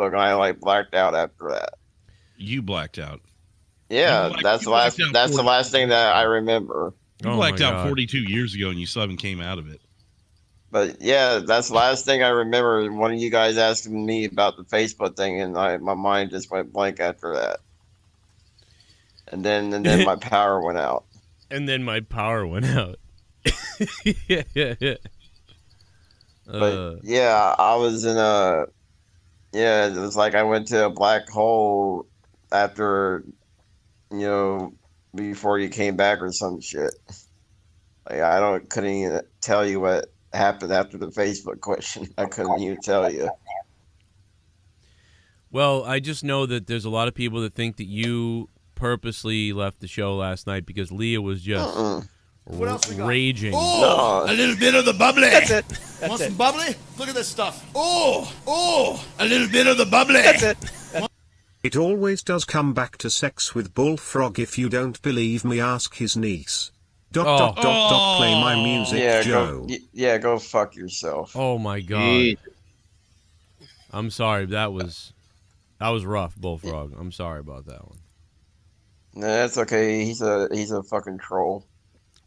Facebook, and I like blacked out after that. You blacked out. Yeah, that's the last. That's the last thing that I remember. You blacked out 42 years ago, and you still haven't came out of it. But yeah, that's the last thing I remember. One of you guys asking me about the Facebook thing, and my mind just went blank after that. And then my power went out. And then my power went out. yeah. But yeah, I was in a. Yeah, it was like I went to a black hole after, before you came back or some shit. Like couldn't even tell you what happened after the Facebook question. I couldn't even tell you. Well, I just know that there's a lot of people that think that you purposely left the show last night because Leah was just raging. Oh, No. a little bit of the bubbly. That's it. Want some bubbly? Look at this stuff. Oh, a little bit of the bubbly. That's it. It always does come back to sex with Bullfrog. If you don't believe me, ask his niece. Play my music, Yeah, Joe. go fuck yourself. Oh my God. I'm sorry. That was rough, Bullfrog. I'm sorry about that one. Nah, that's okay. He's a fucking troll.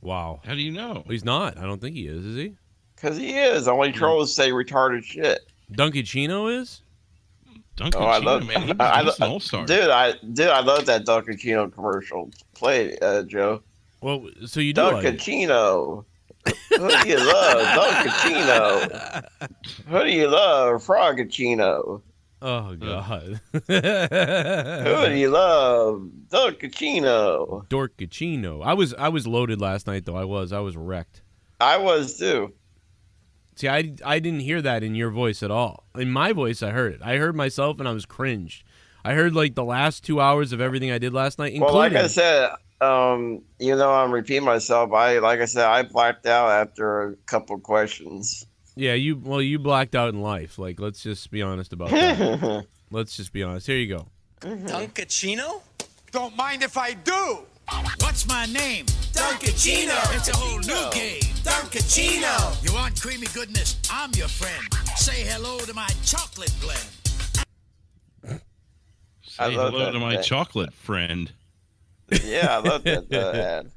Wow. How do you know? He's not. I don't think he is he? Cause he is. Only trolls say retarded shit. Donkey Chino is? Duncan I Chino, love, man, he was I, just an all-star. Dude, I love that Duncan Chino commercial. Play it, Joe. Well, so you do like Duncan it. Chino. Who do you love? Duncan Chino. Who do you love? Frogachino. Oh God. Who do you love? Duncan Chino. Dorkachino. I was loaded last night though. I was wrecked. I was too. See, I didn't hear that in your voice at all. In my voice, I heard it. I heard myself and I was cringed. I heard like the last 2 hours of everything I did last night. Well, like including, I said, I'm repeating myself. I blacked out after a couple of questions. Yeah, you blacked out in life. Like, let's just be honest about that. Let's just be honest. Here you go. Dunkachino? Don't mind if I do. What's my name? Dunkachino. It's a whole new game. Dunkachino. You want creamy goodness? I'm your friend. Say hello to my chocolate blend. Say hello to my chocolate friend. Yeah, I love that ad.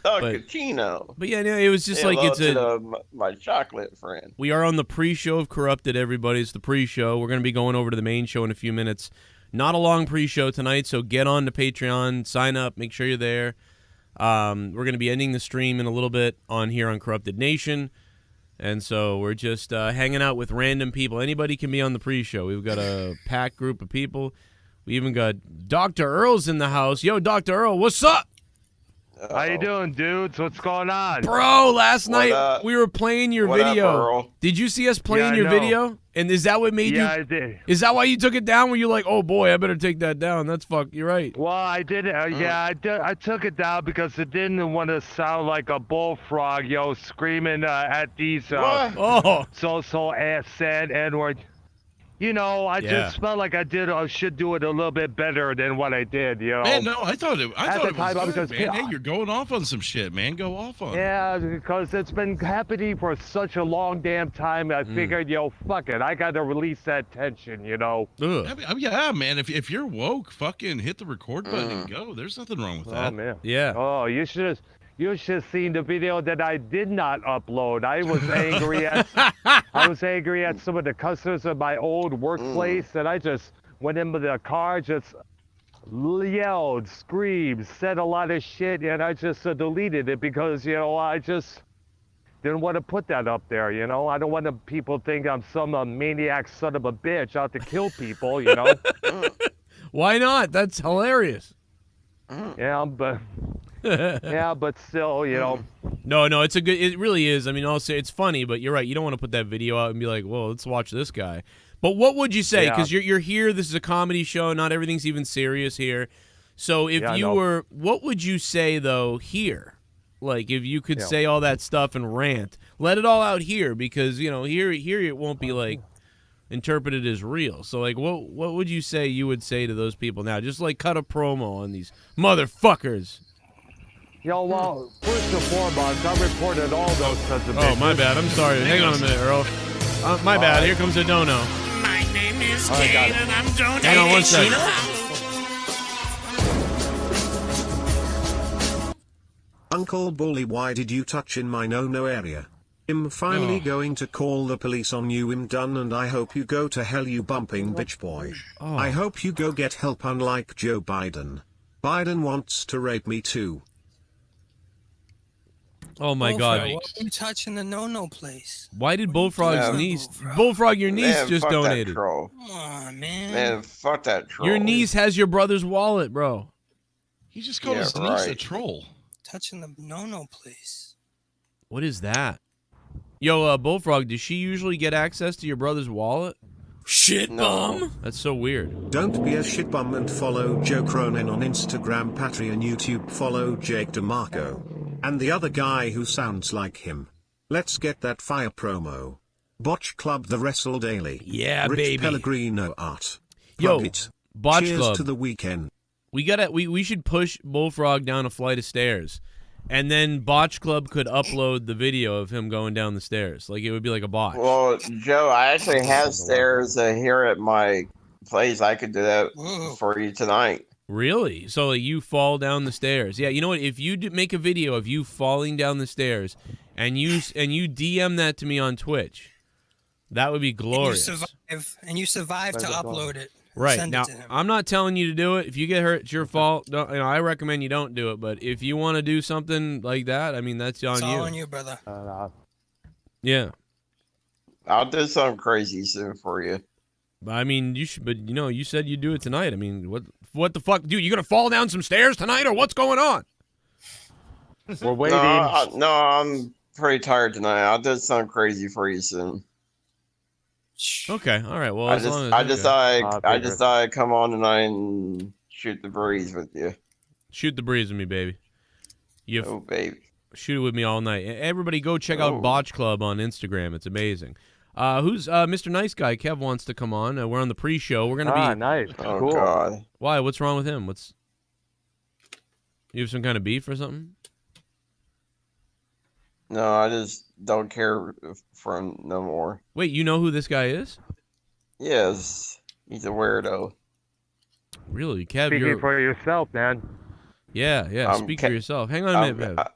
Dunkachino. But yeah, no, it was just Say like hello it's to my chocolate friend. We are on the pre-show of Corrupted, everybody. It's the pre-show. We're going to be going over to the main show in a few minutes. Not a long pre-show tonight, so get on to Patreon, sign up, make sure you're there. We're going to be ending the stream in a little bit on here on Corrupted Nation, and so we're just hanging out with random people. Anybody can be on the pre-show. We've got a packed group of people. We even got Dr. Earl's in the house. Yo, Dr. Earl, what's up? How you doing, dudes? What's going on? Bro, last night we were playing your video. Up, Earl? Did you see us playing your video? And is that what made you? Yeah, I did. Is that why you took it down? Were you like, oh boy, I better take that down? That's You're right. Well, I did. Yeah, I did. I took it down because it didn't want to sound like a bullfrog, screaming at these so sad N-word. I just felt like I should do it a little bit better than what I did, Man, no, I thought it was good, man. Yeah. Hey, you're going off on some shit, man. Go off on it. Yeah, because it's been happening for such a long damn time. I figured, fuck it. I got to release that tension, Ugh. Yeah, man. If you're woke, fucking hit the record button and go. There's nothing wrong with that. Oh, man. Yeah. Oh, you should have seen the video that I did not upload. I was angry at some of the customers of my old workplace, and I just went into the car, just yelled, screamed, said a lot of shit, and I just deleted it because I just didn't want to put that up there. I don't want people to think I'm some maniac son of a bitch out to kill people. Why not? That's hilarious. Yeah, but. Yeah, but still, No, it's it really is. I mean, I'll say it's funny, but you're right. You don't want to put that video out and be like, well, let's watch this guy. But what would you say? Because you're here. This is a comedy show. Not everything's even serious here. So if you were, what would you say, though, here? Like, if you could say all that stuff and rant, let it all out here because, here it won't be, like, interpreted as real. So, like, what would you say you would say to those people now? Just, like, cut a promo on these motherfuckers. Well, first and foremost, I reported all those sons of bitches. Oh, my bad. I'm sorry. Hang on a minute, Earl. My bad. Here comes a dono. My name is All right, got Kane, it. and I'm donating. Hang on one second. Uncle Bully, why did you touch in my no-no area? I'm finally Oh. going to call the police on you. I'm done, and I hope you go to hell, you bumping bitch boy. Oh. I hope you go get help, unlike Joe Biden. Biden wants to rape me too. Oh my God! Right. What are you touching the no-no place? Why did Bullfrog's Yeah. niece, Bullfrog, your niece Man, just fuck donated? That troll. Come on, man. Man, fuck that troll. Your niece has your brother's wallet, bro. He just called Yeah, his niece a right. troll. Touching the no-no place. What is that? Yo, Bullfrog, does she usually get access to your brother's wallet? Shit No. bomb. That's so weird. Don't be a shitbum and follow Joe Cronin on Instagram, Patreon, YouTube. Follow Jake DeMarco. And the other guy who sounds like him. Let's get that fire promo. Botch Club, the Wrestle Daily. Yeah, Rich baby. Pellegrino art. Yo, Plug it. Botch Cheers Club. to the weekend. We should push Bullfrog down a flight of stairs, and then Botch Club could upload the video of him going down the stairs. Like, it would be like a botch. Well, Joe, I actually have stairs here at my place. I could do that Whoa. for you tonight. Really? So like, you fall down the stairs? Yeah. You know what? If you make a video of you falling down the stairs, and you DM that to me on Twitch, that would be glorious. And you survive to upload it. Right. Send Now, it to him. I'm not telling you to do it. If you get hurt, it's your fault. I recommend you don't do it. But if you want to do something like that, I mean, that's on It's you. all on you, brother. Yeah. I'll do something crazy soon for you. But I mean, you should. But you said you'd do it tonight. I mean, what the fuck, dude? You gonna fall down some stairs tonight, or what's going on? We're waiting. No, I'm pretty tired tonight. I'll do something crazy for you soon. Okay. All right. Well, I as long as I just figured. thought I'd come on tonight and shoot the breeze with you. shoot the breeze with me, baby. You Oh, baby. shoot it with me all night. Everybody, go check out Oh. Botch Club on Instagram. It's amazing. Who's Mr. Nice Guy? Kev wants to come on. We're on the pre-show. We're gonna be. Nice. Oh, Cool. God. Why? What's wrong with him? You have some kind of beef or something? No, I just don't care for him no more. Wait, you know who this guy is? Yes, he's a weirdo. Really, Kev? Speaking for yourself, man. Yeah. I'm Speak Ke- for yourself. Hang on a minute, Bev.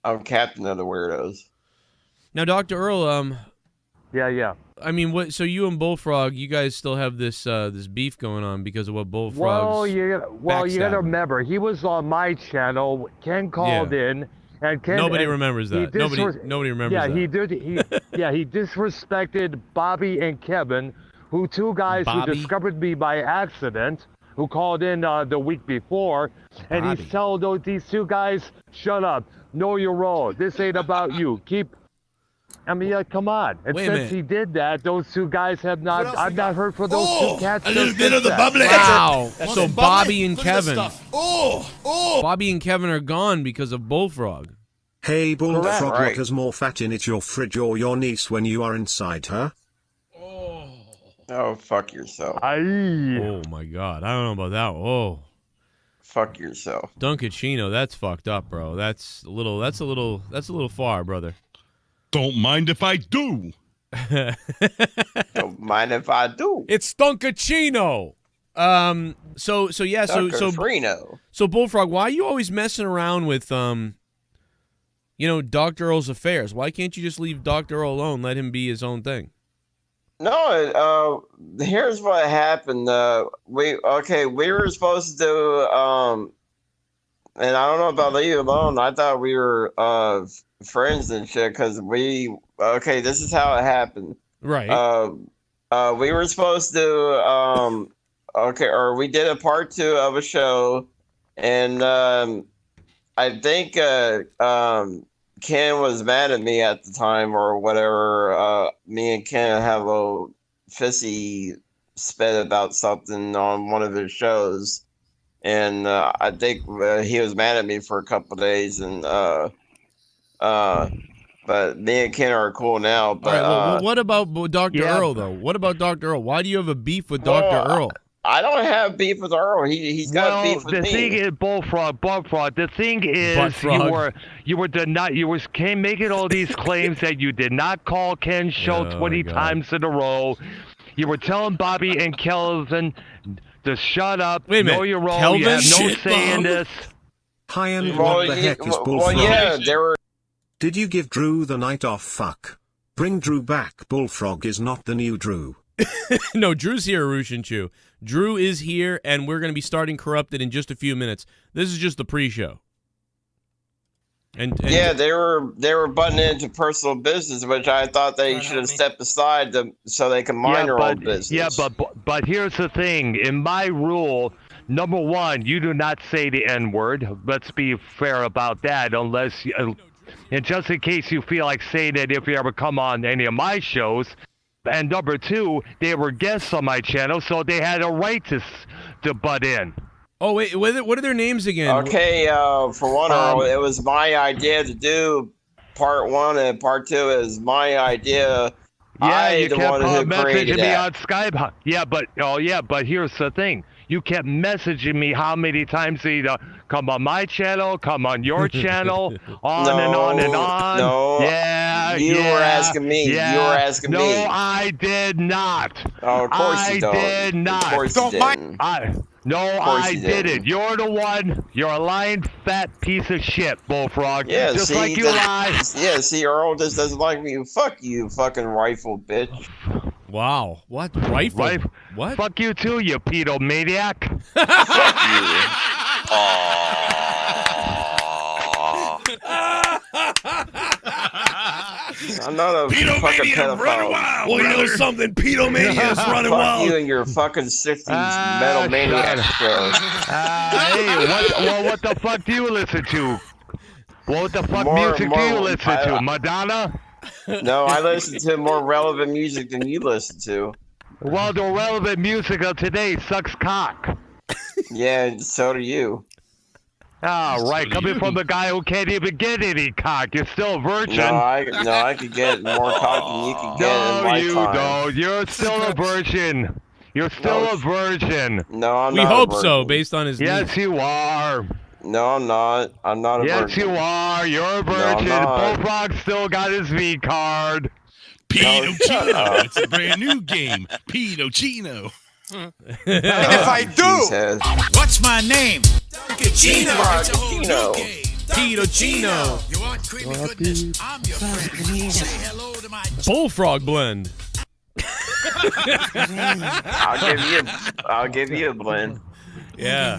I'm captain of the weirdos. Now, Dr. Earl, Yeah. I mean, what? So you and Bullfrog, you guys still have this this beef going on because of what Bullfrog's. Well, you gotta backstabbing. remember, he was on my channel. Ken called in, and Ken. Nobody and remembers he that. Nobody remembers Yeah, that. he did. He disrespected Bobby and Kevin, who two guys Bobby? who discovered me by accident, who called in the week before, and Bobby. he's telling these two guys, "Shut up, know your role. This ain't about you. Keep." I mean, come on. And Wait a since minute. he did that, those two guys have not. else I've we not got? heard from those Oh, two cats. a little since bit of the that. bubbly. Wow. That's So it. Bobby and Look at this Kevin, stuff. Oh. Bobby and Kevin are gone because of Bullfrog. Hey Bullfrog, Correct. what Right. has more fat in it, your fridge or your niece when you are inside her? Oh, fuck yourself. Aye. Oh my God, I don't know about that. Oh, Fuck yourself. Dunkachino, that's fucked up, bro. That's a little far, brother. Don't mind if I do. Don't mind if I do. It's Dunkachino. So Freno. So Bullfrog, why are you always messing around with Dr. Earl's affairs? Why can't you just leave Dr. Earl alone, let him be his own thing? No, here's what happened. We were supposed to and I don't know about leave alone. I thought we were friends and shit because this is how it happened. Right. We were supposed to we did a part 2 of a show, and I think Ken was mad at me at the time or whatever. Me and Ken have a little fissy spit about something on one of his shows, and I think he was mad at me for a couple of days, and but me and Ken are cool now. But All right, well, what about Dr. yeah. Earl, though? What about Dr. Earl? Why do you have a beef with Dr. Earl? I don't have beef with Earl. He's got beef with the me. thing is, Bullfrog. The thing is, Buttfrog. you were making all these claims that you did not call Ken's show Oh, 20 my God. times in a row. You were telling Bobby and Kelvin to shut up. Wait a minute. Know your role. Kelvin? You have no Shit, say in Bob. this. Hi and Well, what the heck is well, Bullfrog? yeah, they were. Did you give Drew the night off? Fuck. Bring Drew back. Bullfrog is not the new Drew. No, Drew's here, Rushinchu. Drew is here, and we're going to be starting Corrupted in just a few minutes. This is just the pre-show. And Yeah, they were butting into personal business, which I thought they should have stepped aside so they can mind their own business. Yeah, but here's the thing. In my rule, number one, you do not say the N-word. Let's be fair about that, unless and just in case you feel like saying it if you ever come on any of my shows. And number two, they were guests on my channel, so they had a right to butt in. oh wait, what are their names again? Okay, for one, Earl, it was my idea to do part 1, and part 2 is my idea. Yeah, you the kept one who messaging created me that. on Skype. Yeah, but here's the thing. You kept messaging me how many times to come on my channel, come on your channel, on and on and on. No, yeah, you were asking me. Yeah. You were asking no, me. No, I did not. Oh, of course you don't. I did not. Of course you didn't. I didn't. You're the one. You're a lying fat piece of shit, Bullfrog. Yeah, just see, like you lie. Yeah, see, Earl just doesn't like me. Fuck you, fucking rifle bitch. Wow, what rifle? What? Fuck you too, you pedo maniac. Fuck you. I'm not a fucking pedophile. Well, you know something? Pedomania is running Fuck wild. you and your fucking 60s metal maniac show. Hey, what the fuck do you listen to? What the fuck music do you listen to? Madonna? No, I listen to more relevant music than you listen to. Well, the relevant music of today sucks cock. Yeah, so do you. Oh, right. Coming from the guy who can't even get any cock. You're still a virgin. No, I could get more cock than you can get in my you time. don't. You're still a virgin. You're still a virgin. No, I'm we not. hope a virgin. so, based on his. Yes, needs. you are. No, I'm not. I'm not a Yes, virgin. you are. You're a virgin. not. Bullfrog still got his V card. Pedocino. It's a brand new game. Pedocino. And if I do, Jesus. What's my name? Dunkachino. It's a whole Dunkachino. new game. Pedocino. You want creamy goodness? I'm your friend. Say hello to my Bullfrog blend. I'll give you a blend. Yeah.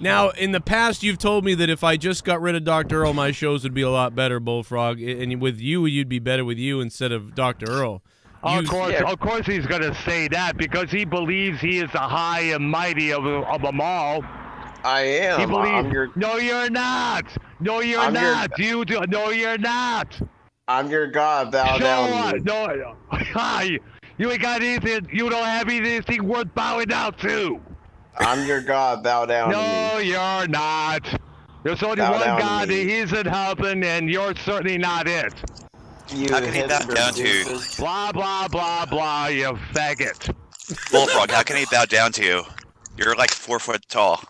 Now, in the past, you've told me that if I just got rid of Dr. Earl, my shows would be a lot better, Bullfrog. And with you, you'd be better with you instead of Dr. Earl. Of course he's going to say that because he believes he is the high and mighty of them all. I am. He believes, I'm no, you're not. No, you're not. You do. No, you're not. I'm your god. Bow down to me. No, you ain't got anything. You don't have anything worth bowing down to. I'm your god. Bow down to me. No, you're not. There's only Bow one down to God that me. isn't helping, and you're certainly not it. You How can he bow hipster down to? doofus. Blah, blah, blah, blah, you faggot. Bullfrog, how can he bow down to you? You're like 4 foot tall.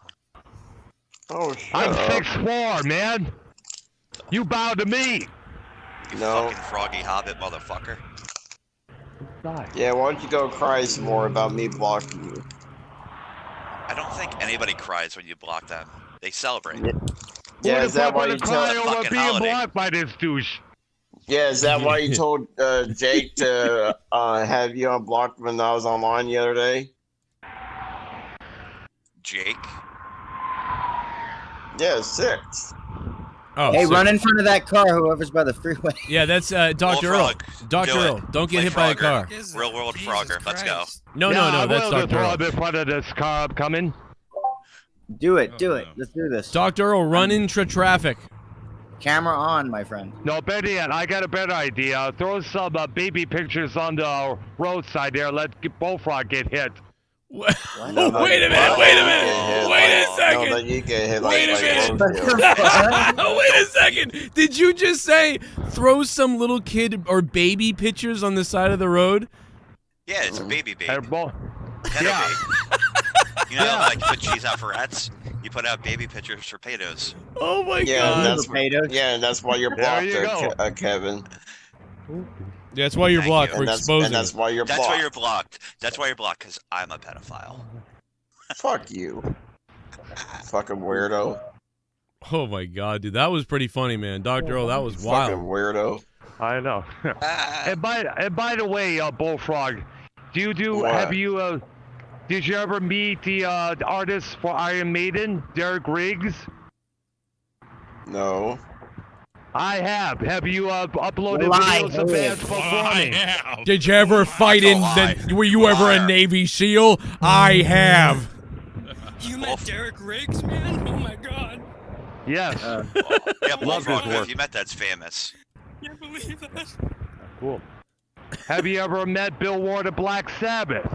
Oh, shut I'm up. 6'4", man. You bow to me. You No. fucking froggy hobbit motherfucker. Yeah, why don't you go cry some more about me blocking you? I don't think anybody cries when you block them. They celebrate. Yeah, Who is the that fuck why wanna you cry told? over fucking being holiday? blocked by this douche? Yeah, is that why you told Jake to have you unblocked when I was online the other day? Jake? Yeah, 6. Oh, Hey, so- run in front of that car, whoever's by the freeway. Yeah, that's Dr. Earl. Bullfrog, Dr. do it. Earl, don't get Play hit by a Frogger. car. Real world Frogger, let's go. No, Yeah, no, I that's will Dr. throw Earl. up in front of this car upcoming. Do it, do Oh, it. no. Let's do this. Dr. Earl, run into traffic. Camera on, my friend. No, better yet, I got a better idea. Throw some baby pictures on the roadside there. Let Bullfrog get hit. No, Wait a minute, wait a minute, wait a second. No, that you get hit Wait a like minute. Rosedale. Wait a second. Did you just say throw some little kid or baby pictures on the side of the road? Yeah, it's a baby baby. Hey, Bull- Pedo yeah. baby. You know, like you put cheese out for rats? You put out baby pictures for pedos. Oh my Yeah, god. that's Potatoes. yeah, and that's why you're There blocked you there, go. Kevin. Yeah, that's why you're Thank blocked you. for And exposing. that's why you're That's blocked. why you're blocked. That's why you're blocked, because I'm a pedophile. Fuck you. Fucking weirdo. Oh my god, dude, that was pretty funny, man. Dr. Earl, that was wild. Fucking weirdo. I know. and by the way, Bullfrog, What? did you ever meet the artist for Iron Maiden, Derek Riggs? No. I have. Have you uploaded Lie. videos of bands performing? Did you ever fight in the, were you ever a Navy SEAL? I have. You met Derek Riggs, man? Oh my god. Yes. Yeah, Love Bullfrog, his work. if you met, that's famous. Can't believe that. Cool. Have you ever met Bill Ward of Black Sabbath?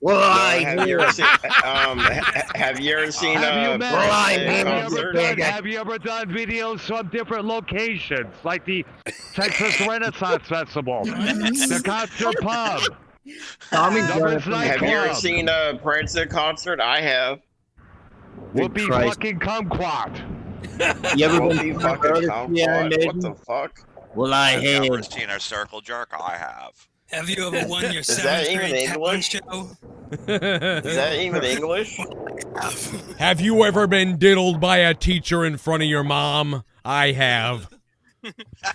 Well, Have you ever seen? Have you ever seen? Have you met? concert? Have you ever done videos from different locations, like the Texas Renaissance Festival, the Concert Pub, Tommy's Numbers Have you ever Nightclub, seen a Prince at concert? I have. Whoopi Christ. fucking Kumquat? You ever Whoopi been to fucking the Iron Kumquat. Maiden? What the fuck? Well, I Has have. Albert seen our circle jerk? I have. Have you ever won your Is that 7th even grade talent English? show? Is that even English? Have you ever been diddled by a teacher in front of your mom? I have.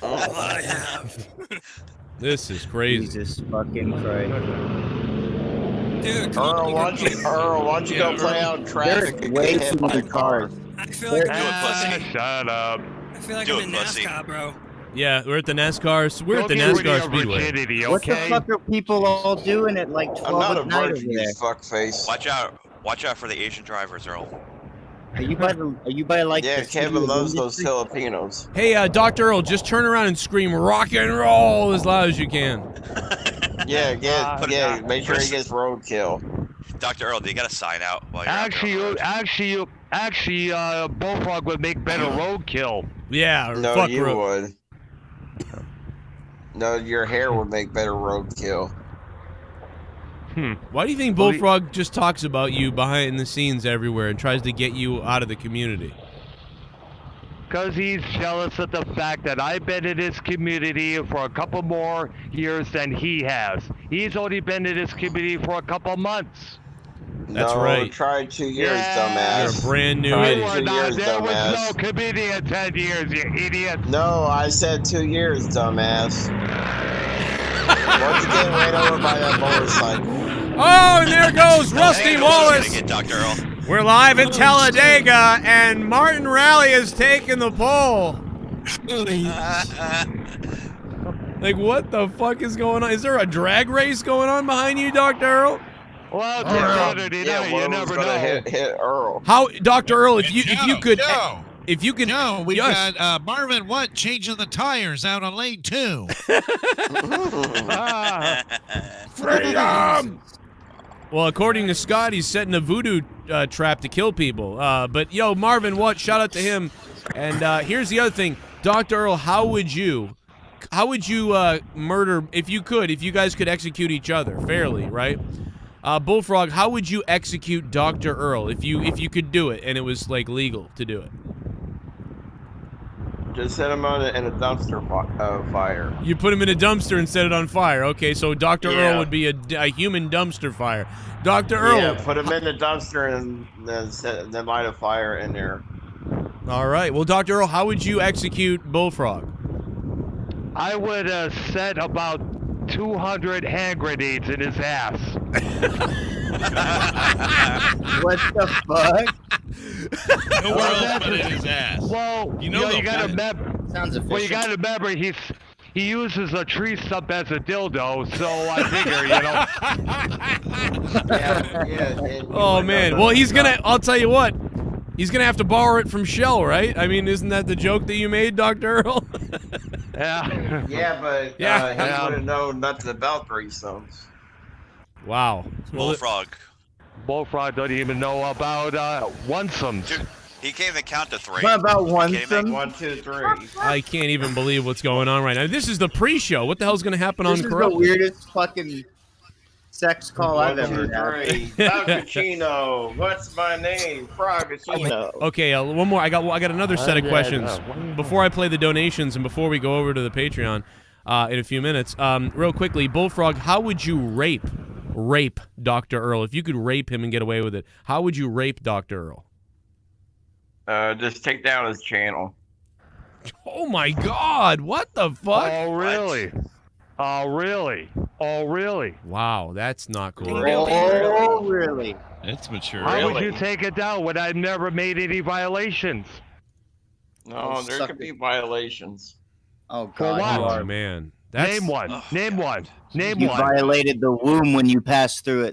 I have. This is crazy. Jesus fucking Christ. Dude, come Earl, on, why don't you go play out in traffic There's and way get hit too by many a car? cars. I feel like Do it, I'm pussy. Shut up. I feel like Do I'm in it, pussy. NASCAR, bro. Yeah, we're at the NASCAR. We're at the Don't get rid NASCAR of your Speedway. virginity, What the okay? fuck are people all doing at like I'm 12 not a at night over virgin, you there? fuckface. Watch out for the Asian drivers, Earl. Are you by like Yeah, the Kevin city of loves those industry? Filipinos. Hey, Dr. Earl, just turn around and scream rock and roll as loud as you can. Yeah, Put it- make sure he Chris- gets roadkill. Dr. Earl, do you got a sign out while you're out there on the road? Actually, Bullfrog would make better roadkill. Yeah, or No, fuck you road. would. No, your hair would make better roadkill. Why do you think Bullfrog just talks about you behind the scenes everywhere and tries to get you out of the community? Because he's jealous of the fact that I've been in this community for a couple more years than he has. He's only been in this community for a couple months. That's no, right. Try 2 years, Yeah. You're a dumbass. brand new Try You idiot. were 2 not, years, there was dumbass. no community in 10 years, you idiot. No, I said 2 years, dumbass. Once you get ran over by that motorcycle. Oh, and there goes Rusty Hey, Wallace. Get Dr. Earl. We're live in Talladega, and Martin Raleigh has taken the pole. Like, what the fuck is going on? Is there a drag race going on behind you, Dr. Earl? Well, it's Saturday Yeah, night, one you of them's never gonna know. hit Earl. How, Dr. Earl, if you could, Joe. if you could, No, we yes. got Marvin Watt changing the tires out on lane 2. Ah, Freedom! Well, according to Scott, he's setting a voodoo trap to kill people. But yo, Marvin Watt, shout out to him. And here's the other thing, Dr. Earl, how would you murder if you guys could execute each other fairly, right? Bullfrog, how would you execute Dr. Earl if you could do it and it was like legal to do it? Just set him on in a dumpster fire. You put him in a dumpster and set it on fire. Okay, so Dr. Yeah. Earl would be a human dumpster fire. Dr. Earl. Yeah, put him in the dumpster and then light a fire in there. All right. Well, Dr. Earl, how would you execute Bullfrog? I would set about 200 hand grenades in his ass. What the fuck? Nowhere else but in his ass. Well, You know they'll gotta put it- remember. Sounds efficient. Well, you gotta remember he uses a tree stump as a dildo, so I figure, Oh man. Well, he's gonna. I'll tell you what. He's gonna have to borrow it from Shell, right? I mean, isn't that the joke that you made, Dr. Earl? Yeah. Yeah, but he wouldn't know nothing about threesomes. Wow. Bullfrog. Bullfrog doesn't even know about onesomes. Dude, he can't even count to 3. What about Are you kidding me? onesome? 1, 2, 3. I can't even believe what's going on right now. This is the pre-show. What the hell's gonna happen This on is the Corrupt? weirdest fucking sex call I've 1, ever 2, had. 3. Frogachino. What's my name? Frogachino. Okay, one more. I got another set of Yeah, questions no. before I play the donations and before we go over to the Patreon. in a few minutes. Real quickly, Bullfrog, how would you rape Dr. Earl? If you could rape him and get away with it, how would you rape Dr. Earl? Just take down his channel. Oh my God! What the fuck? Oh really? Oh really? Oh really? Wow, that's not cool. Oh, really? It's mature. How would Really? you take it down when I've never made any violations? No, there could be violations. Oh For God, what? you Oh are. man, that's Name one. Oh, Name God. one. Name You one. violated the womb when you passed through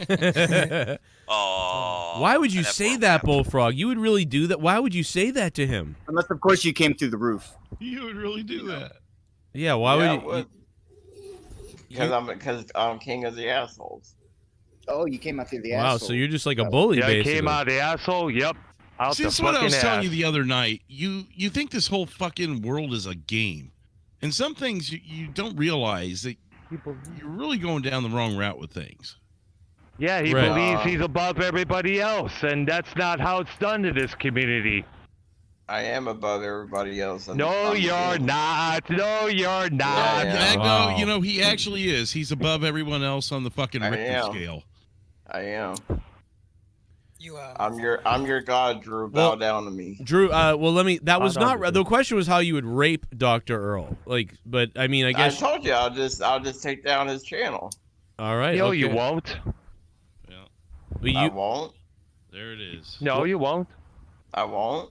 it. Oh. Why would you I'd have say more that, rap. Bullfrog? You would really do that? Why would you say that to him? Unless, of course, you came through the roof. You would really do that. Yeah, why Yeah, would you? Because I'm king of the assholes. Oh, you came out through the Wow, asshole. so you're just like a bully, Yeah, I basically. came out of the asshole. Yep. Out See, the that's what I fucking was telling you ass. the other night. You think this whole fucking world is a game, and some things you don't realize that you're really going down the wrong route with things. Yeah, he Right. believes he's above everybody else, and that's not how it's done in this community. I am above everybody else. No, I'm you're king. not. No, you're not. Yeah. Wow. No, you know he actually is. He's above everyone else on the fucking I Richter am. scale. I am. You I'm your god, Drew. Bow down to me. Drew, well, let me. That was Hold on, not. The question was how you would rape Dr. Earl. Like, but I mean, I I guess. told you I'll just take down his channel. All right. No, okay. you won't. But I you, won't. There it is. No, you won't. I won't.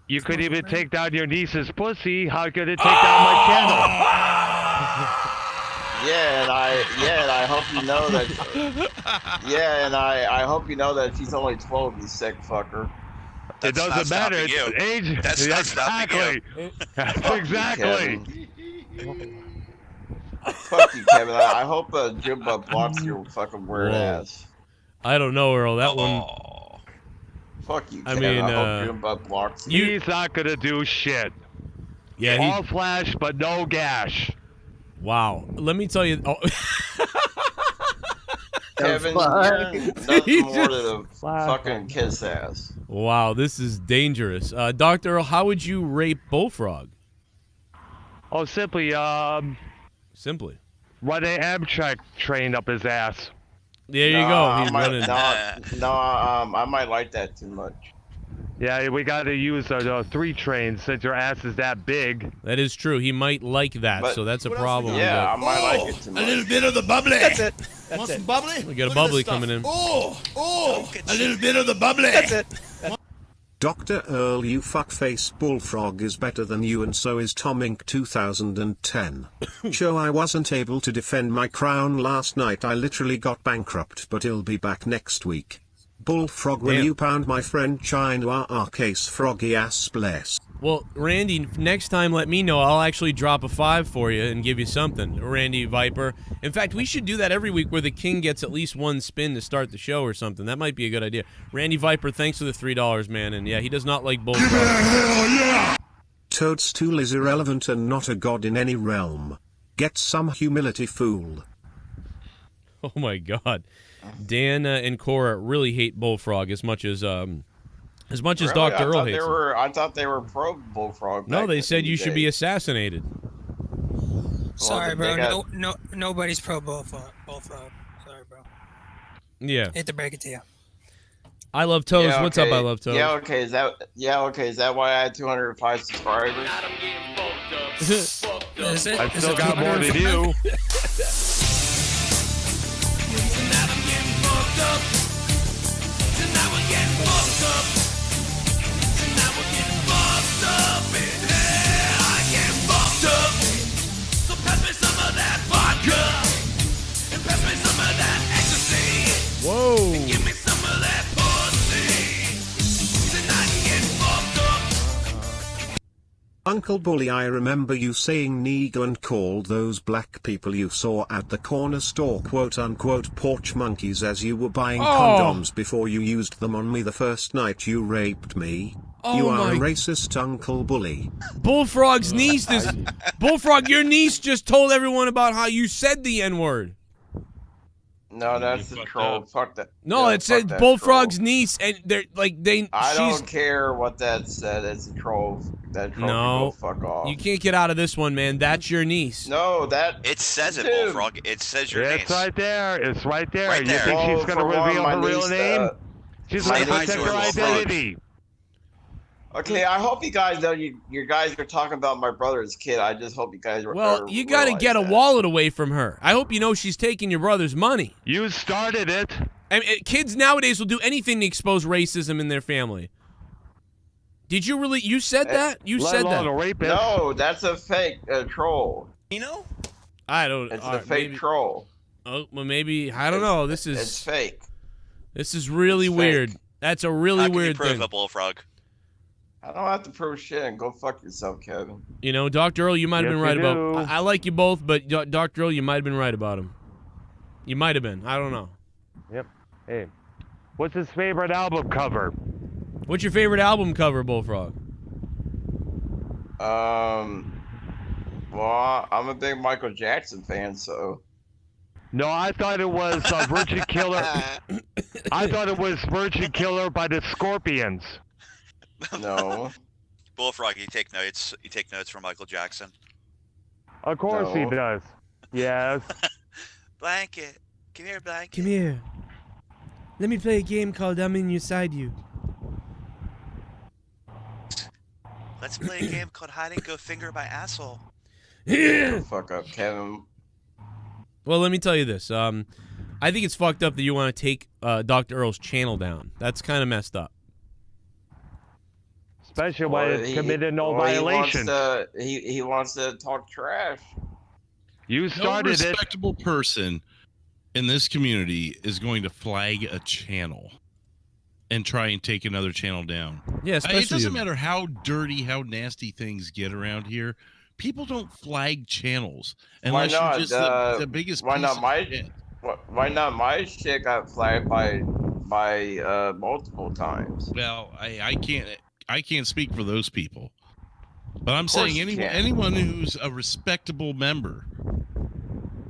You could even take down your niece's pussy. How could it take down my channel? Yeah, and I hope you know that. Yeah, and I hope you know that she's only 12. You sick fucker. It That's not doesn't matter. stopping It's you. age. That's not stopping exactly. Exactly. Fuck you, Kevin. I hope Jimbo blocks your fucking weird Whoa. ass. I don't know, Earl. That one. Oh. Fuck you, I Kevin. mean, I hope Jimbo blocks you. He's not gonna do shit. Yeah. All flash, but no gash. Wow. Let me tell you. Oh, Kevin, fuck? you're nothing He more just- than a fucking kiss ass. wow. This is dangerous. Dr. Earl, how would you rape Bullfrog? Oh, simply Simply. run an Amtrak train up his ass. There you No, go. I He's might, running. I might like that too much. Yeah, we got to use 3 trains since your ass is that big. That is true. He might like that, But- so that's a What else we problem. got? Yeah, I might Oh, like it too a much. little bit of the bubbly. That's it. That's Want it. some bubbly? We got a Look at bubbly this stuff. coming in. Oh, a little bit of the bubbly. That's it. Dr. Earl, you fuckface Bullfrog is better than you, and so is Tom Inc. 2010. Show I wasn't able to defend my crown last night. I literally got bankrupt, but he'll be back next week. Bullfrog, will Damn. you pound my friend China our case froggy ass bless? Well, Randy, next time let me know. I'll actually drop a 5 for you and give you something, Randy Viper. In fact, we should do that every week where the king gets at least one spin to start the show or something. That might be a good idea. Randy Viper, thanks for the $3, man. And yeah, he does not like Bullfrog. Toadstool is irrelevant and not a god in any realm. Get some humility, fool. Oh my God, Dan and Cora really hate Bullfrog as much as Really? Dr. I Earl thought hates they him. were. I thought they were pro Bullfrog. No, back they in said the you should be day. assassinated. Sorry, they bro. got- Nobody's pro Bullfrog. Sorry, bro. Yeah, Hate to break it to you. I love Toes. Yeah, What's up? okay. I love Toes. Yeah, okay. Is that why I had 205 subscribers? Is it? I've Is still it got more than 205? you. Whoa. Uncle Bully, I remember you saying nigger and called those black people you saw at the corner store quote-unquote porch monkeys as you were buying condoms before you used them on me the first night you raped me. You are a racist, Uncle Bully. Bullfrog's niece is Bullfrog. Your niece just told everyone about how you said the N-word. No, that's You the fucked troll. up. Fuck that. No, Yeah, it said fuck that Bullfrog's troll. niece, and they're like they. I she's don't care what that said. It's a troll. That troll No. can go fuck off. you can't get out of this one, man. That's your niece. No, that. It says it, Dude. Bullfrog. It says your It's niece. right there. It's right there. Right You there. think she's Oh, gonna for one, reveal my her real niece, name? She's my gonna niece protect was her Bullfrog. identity. Okay, I hope you guys know you guys are talking about my brother's kid. I just hope you guys. Well, you got to get a wallet away from her. I hope you know she's taking your brother's money. You started it. I mean, kids nowadays will do anything to expose racism in their family. Did you really? You said that? You Let said alone that? a rapist. No, that's a fake troll. You know? I don't. It's all a right, fake maybe, troll. Oh, well, maybe I don't know. This It's is fake. really it's weird. fake. That's a really How can you weird prove thing. a Bullfrog? I don't have to prove shit. And go fuck yourself, Kevin. You know, Dr. Earl, you might have Yes, been right you about. do. I like you both, but Dr. Earl, you might have been right about him. You might have been. I don't know. Yep. Hey, what's his favorite album cover? What's your favorite album cover, Bullfrog? Well, I'm a big Michael Jackson fan, so. No, I thought it was Virgin Killer. I thought it was Virgin Killer by the Scorpions. No. Bullfrog, you take notes. You take notes from Michael Jackson. Of course he No. does. Yes. Blanket. Come here, Blanket. Come here. Let me play a game called I'm Inside You. Let's play a game called Hide and Go Finger My Asshole. Go fuck up, Kevin. Well, let me tell you this. I think it's fucked up that you want to take Dr. Earl's channel down. That's kind of messed up. Especially when it's committed no violation. He wants to talk trash. You No started it. respectable person in this community is going to flag a channel and try and take another channel down. Yeah, especially It doesn't you. matter how dirty, how nasty things get around here. People don't flag channels Why unless not? you're just the biggest. Why piece not of my? shit. Why not my shit got flagged by multiple times? Well, I can't speak for those people, but I'm Of course saying you can. anyone who's a respectable member.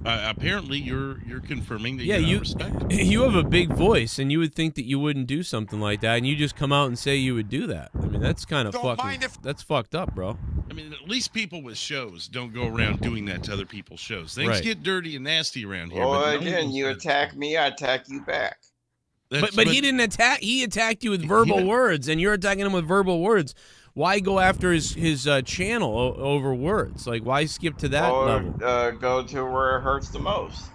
Apparently, you're confirming that Yeah, you're you not respectable. you have a big voice, and you would think that you wouldn't do something like that, and you just come out and say you would do that. I mean, that's kind of fucking. That's fucked up, bro. I mean, at least people with shows don't go around doing that to other people's shows. Things Right. get dirty and nasty around here. Well, but no again, one you says- attack me, I attack you back. But he didn't attack. He attacked you with verbal didn't- words, and you're attacking him with verbal words. Why go after his channel over words? Like, why skip to that or level? go to where it hurts the most.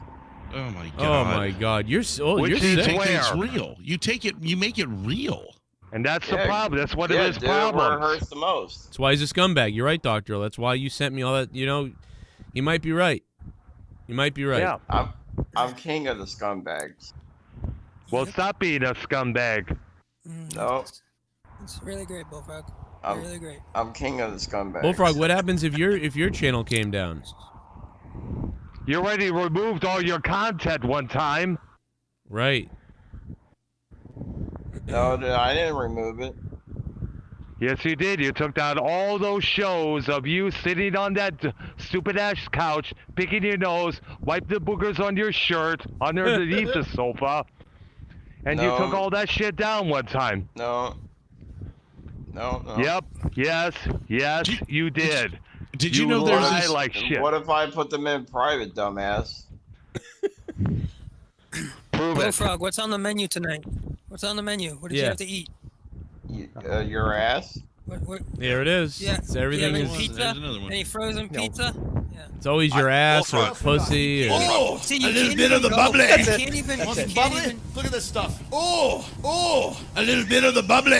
Oh my god! Oh my God, you're so Which you're is sick. Make where? things real. You take it. You make it real. And that's the Yeah, problem. That's one yeah, of his do it where it problems. hurts the most. That's why he's a scumbag. You're right, Doctor. That's why you sent me all that. You know, you might be right. You might be right. Yeah. I'm king of the scumbags. Well, stop being a scumbag. No, It's really great, Bullfrog. I'm, Really great. I'm king of the scumbags. Bullfrog, what happens if your channel came down? You already removed all your content one time. Right. No, I didn't remove it. Yes, you did. You took down all those shows of you sitting on that stupid ass couch, picking your nose, wipe the boogers on your shirt, underneath the sofa, and you No. took all that shit down one time. No. No. Yep. Yes. Yes, you did. Did you You know there's lie this? like shit. What if I put them in private, dumbass? Prove it. Bullfrog, what's on the menu tonight? What's on the menu? What did you Yeah. have to eat? Your ass? What, There it is. yeah. It's everything Do you is. have any There's pizza? another one. Any frozen pizza? Yeah. It's always your ass or Bullfrog. pussy. Or, Oh, See, you a little can't bit of even the go. bubbly. You can't even. Want You some can't bubbly? even. Look at this stuff. Oh, a little bit of the bubbly.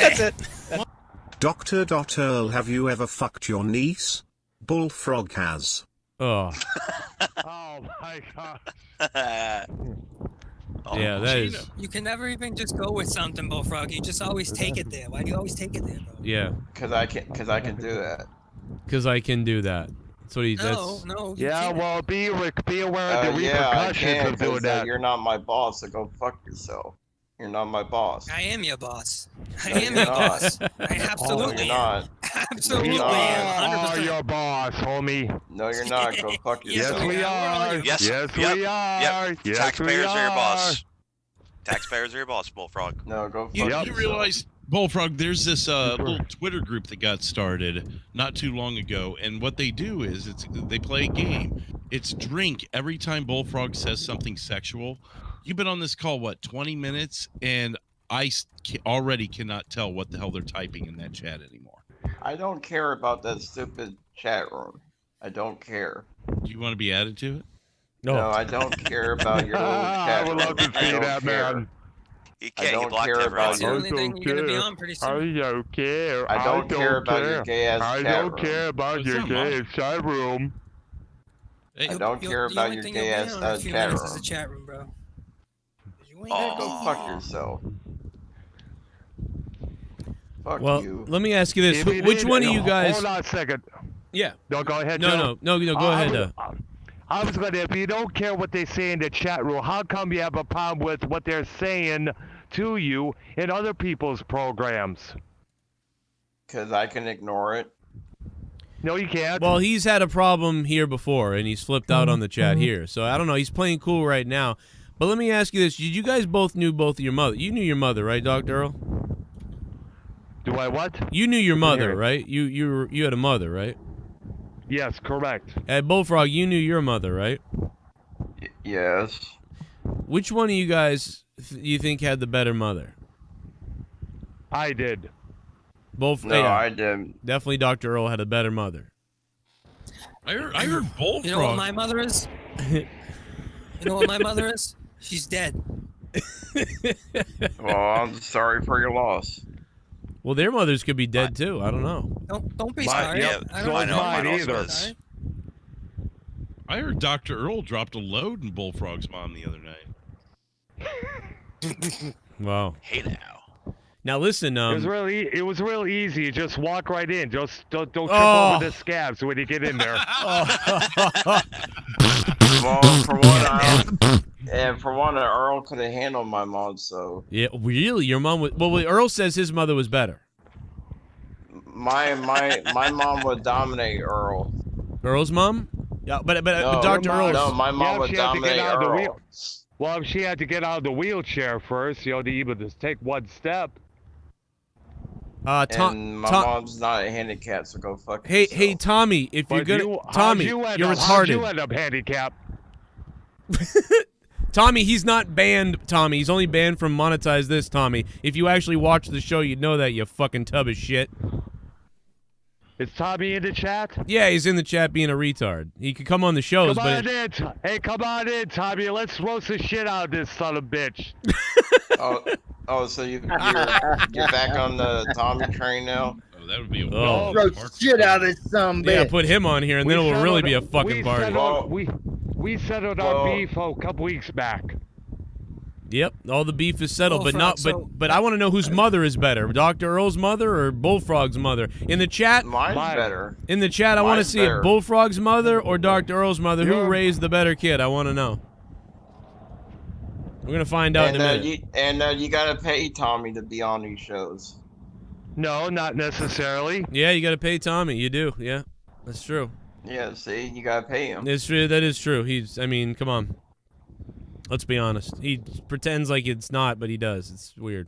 Dr. Earl, have you ever fucked your niece? Bullfrog has. oh, Oh my god. yeah, that is. You can never even just go with something, Bullfrog. You just always take it there. Why do you always take it there, bro? Yeah, Cause I can do that. because I can do that. That's what he. No, That's no. You Yeah, can't. well, be aware of the Yeah, I repercussions can. of doing 'Cause, that. you're not my boss, so go fuck yourself. You're not my boss. I am your boss. I No, am you're your not. boss. I No, absolutely you're am. not. Absolutely, We are 100%. your boss, homie. No, you're not. Go fuck Yes, yourself. Yes, we are. Yes. Yes, Yep. we are. Yep. Yes, Taxpayers we are your are. boss. Taxpayers are your boss, Bullfrog. No, go fuck You, Yep. you yourself. realize, Bullfrog, there's this little Twitter group that got started not too long ago, and what they do is they play a game. It's drink every time Bullfrog says something sexual. You've been on this call, what, 20 minutes? And I already cannot tell what the hell they're typing in that chat anymore. I don't care about that stupid chat room. I don't care. Do you want to be added to it? No, I don't care about your little I chat would room. love to I see don't that, care. man. You I can't. You don't blocked care everyone. about That's the you. only thing you're gonna be on pretty soon. I don't care. I don't care about your gay ass I chat don't room. care about It's your not gay mine. chat room. Hey, I don't care The about only your thing gay you'll be ass on in a few chat minutes is room. the chat room, bro. You ain't Aw. Go fuck yourself. Fuck Well, you. let me ask you this: If it which is- one of you guys? Hold on a second. Yeah. No, go ahead. No, Joe. no. Go ahead. I was gonna. If you don't care what they say in the chat room, how come you have a problem with what they're saying to you in other people's programs? Because I can ignore it. No, you can't. Well, he's had a problem here before, and he's flipped out on the chat here. So I don't know. He's playing cool right now. But let me ask you this: did you guys both knew both of your mother? You knew your mother, right, Dr. Earl? Do I what? You knew your mother, hear it. right? You had a mother, right? Yes, correct. At Bullfrog, you knew your mother, right? Yes. Which one of you guys you think had the better mother? I did. Both. No, yeah, I didn't. definitely. Dr. Earl had a better mother. I heard Bullfrog. You know what my mother is? You know what my mother is? She's dead. Well, I'm sorry for your loss. Well, their mothers could be dead too. I don't know. Don't be My- sorry. yeah, I so don't is know mine mine either. also is. I heard Dr. Earl dropped a load in Bullfrog's mom the other night. Wow. Hey now. Now listen. It was real easy. Just walk right in. Just don't trip Oh. over the scabs when you get in there. Well, for one, Earl could have handled my mom, so Yeah, really? Your mom was. Well, Earl says his mother was better. my mom would dominate Earl. Earl's mom? Yeah, but No, Dr. Earl's. No, my mom Yeah, would she had to get dominate out of the Earl. wheel. Well, she had to get out of the wheelchair first, to even just take one step. And my mom's not handicapped, so go fuck Hey, yourself. hey, Tommy, if you're But gonna, Tommy, you're how'd retarded. you end up handicapped? Tommy, he's not banned. Tommy, he's only banned from Monetize This. Tommy, if you actually watch the show, you'd know that, you fucking tub of shit. Is Tommy in the chat? Yeah, he's in the chat being a retard. He could come on the shows, Come but on in. Hey, come on in, Tommy. Let's roast the shit out of this son of a bitch. So you're back on the Tommy train now? Oh, that would be a Oh. Roast shit out of some yeah, bitch. put him on here, and then it will really be a fucking party. We settled our beef a couple weeks back. Yep, all the beef is settled, but Bullfrog, not. so- But I want to know whose mother is better, Dr. Earl's mother or Bullfrog's mother? In the chat, Mine's better. in the chat, I want to Mine's see better. it Bullfrog's mother or Dr. Earl's mother. Who Your- raised the better kid? I want to know. We're gonna find out in a minute. You gotta pay Tommy to be on these shows. No, not necessarily. Yeah, you got to pay Tommy. You do. Yeah, that's true. Yeah, see, you gotta pay him. It's true. That is true. I mean, come on. Let's be honest. He pretends like it's not, but he does. It's weird.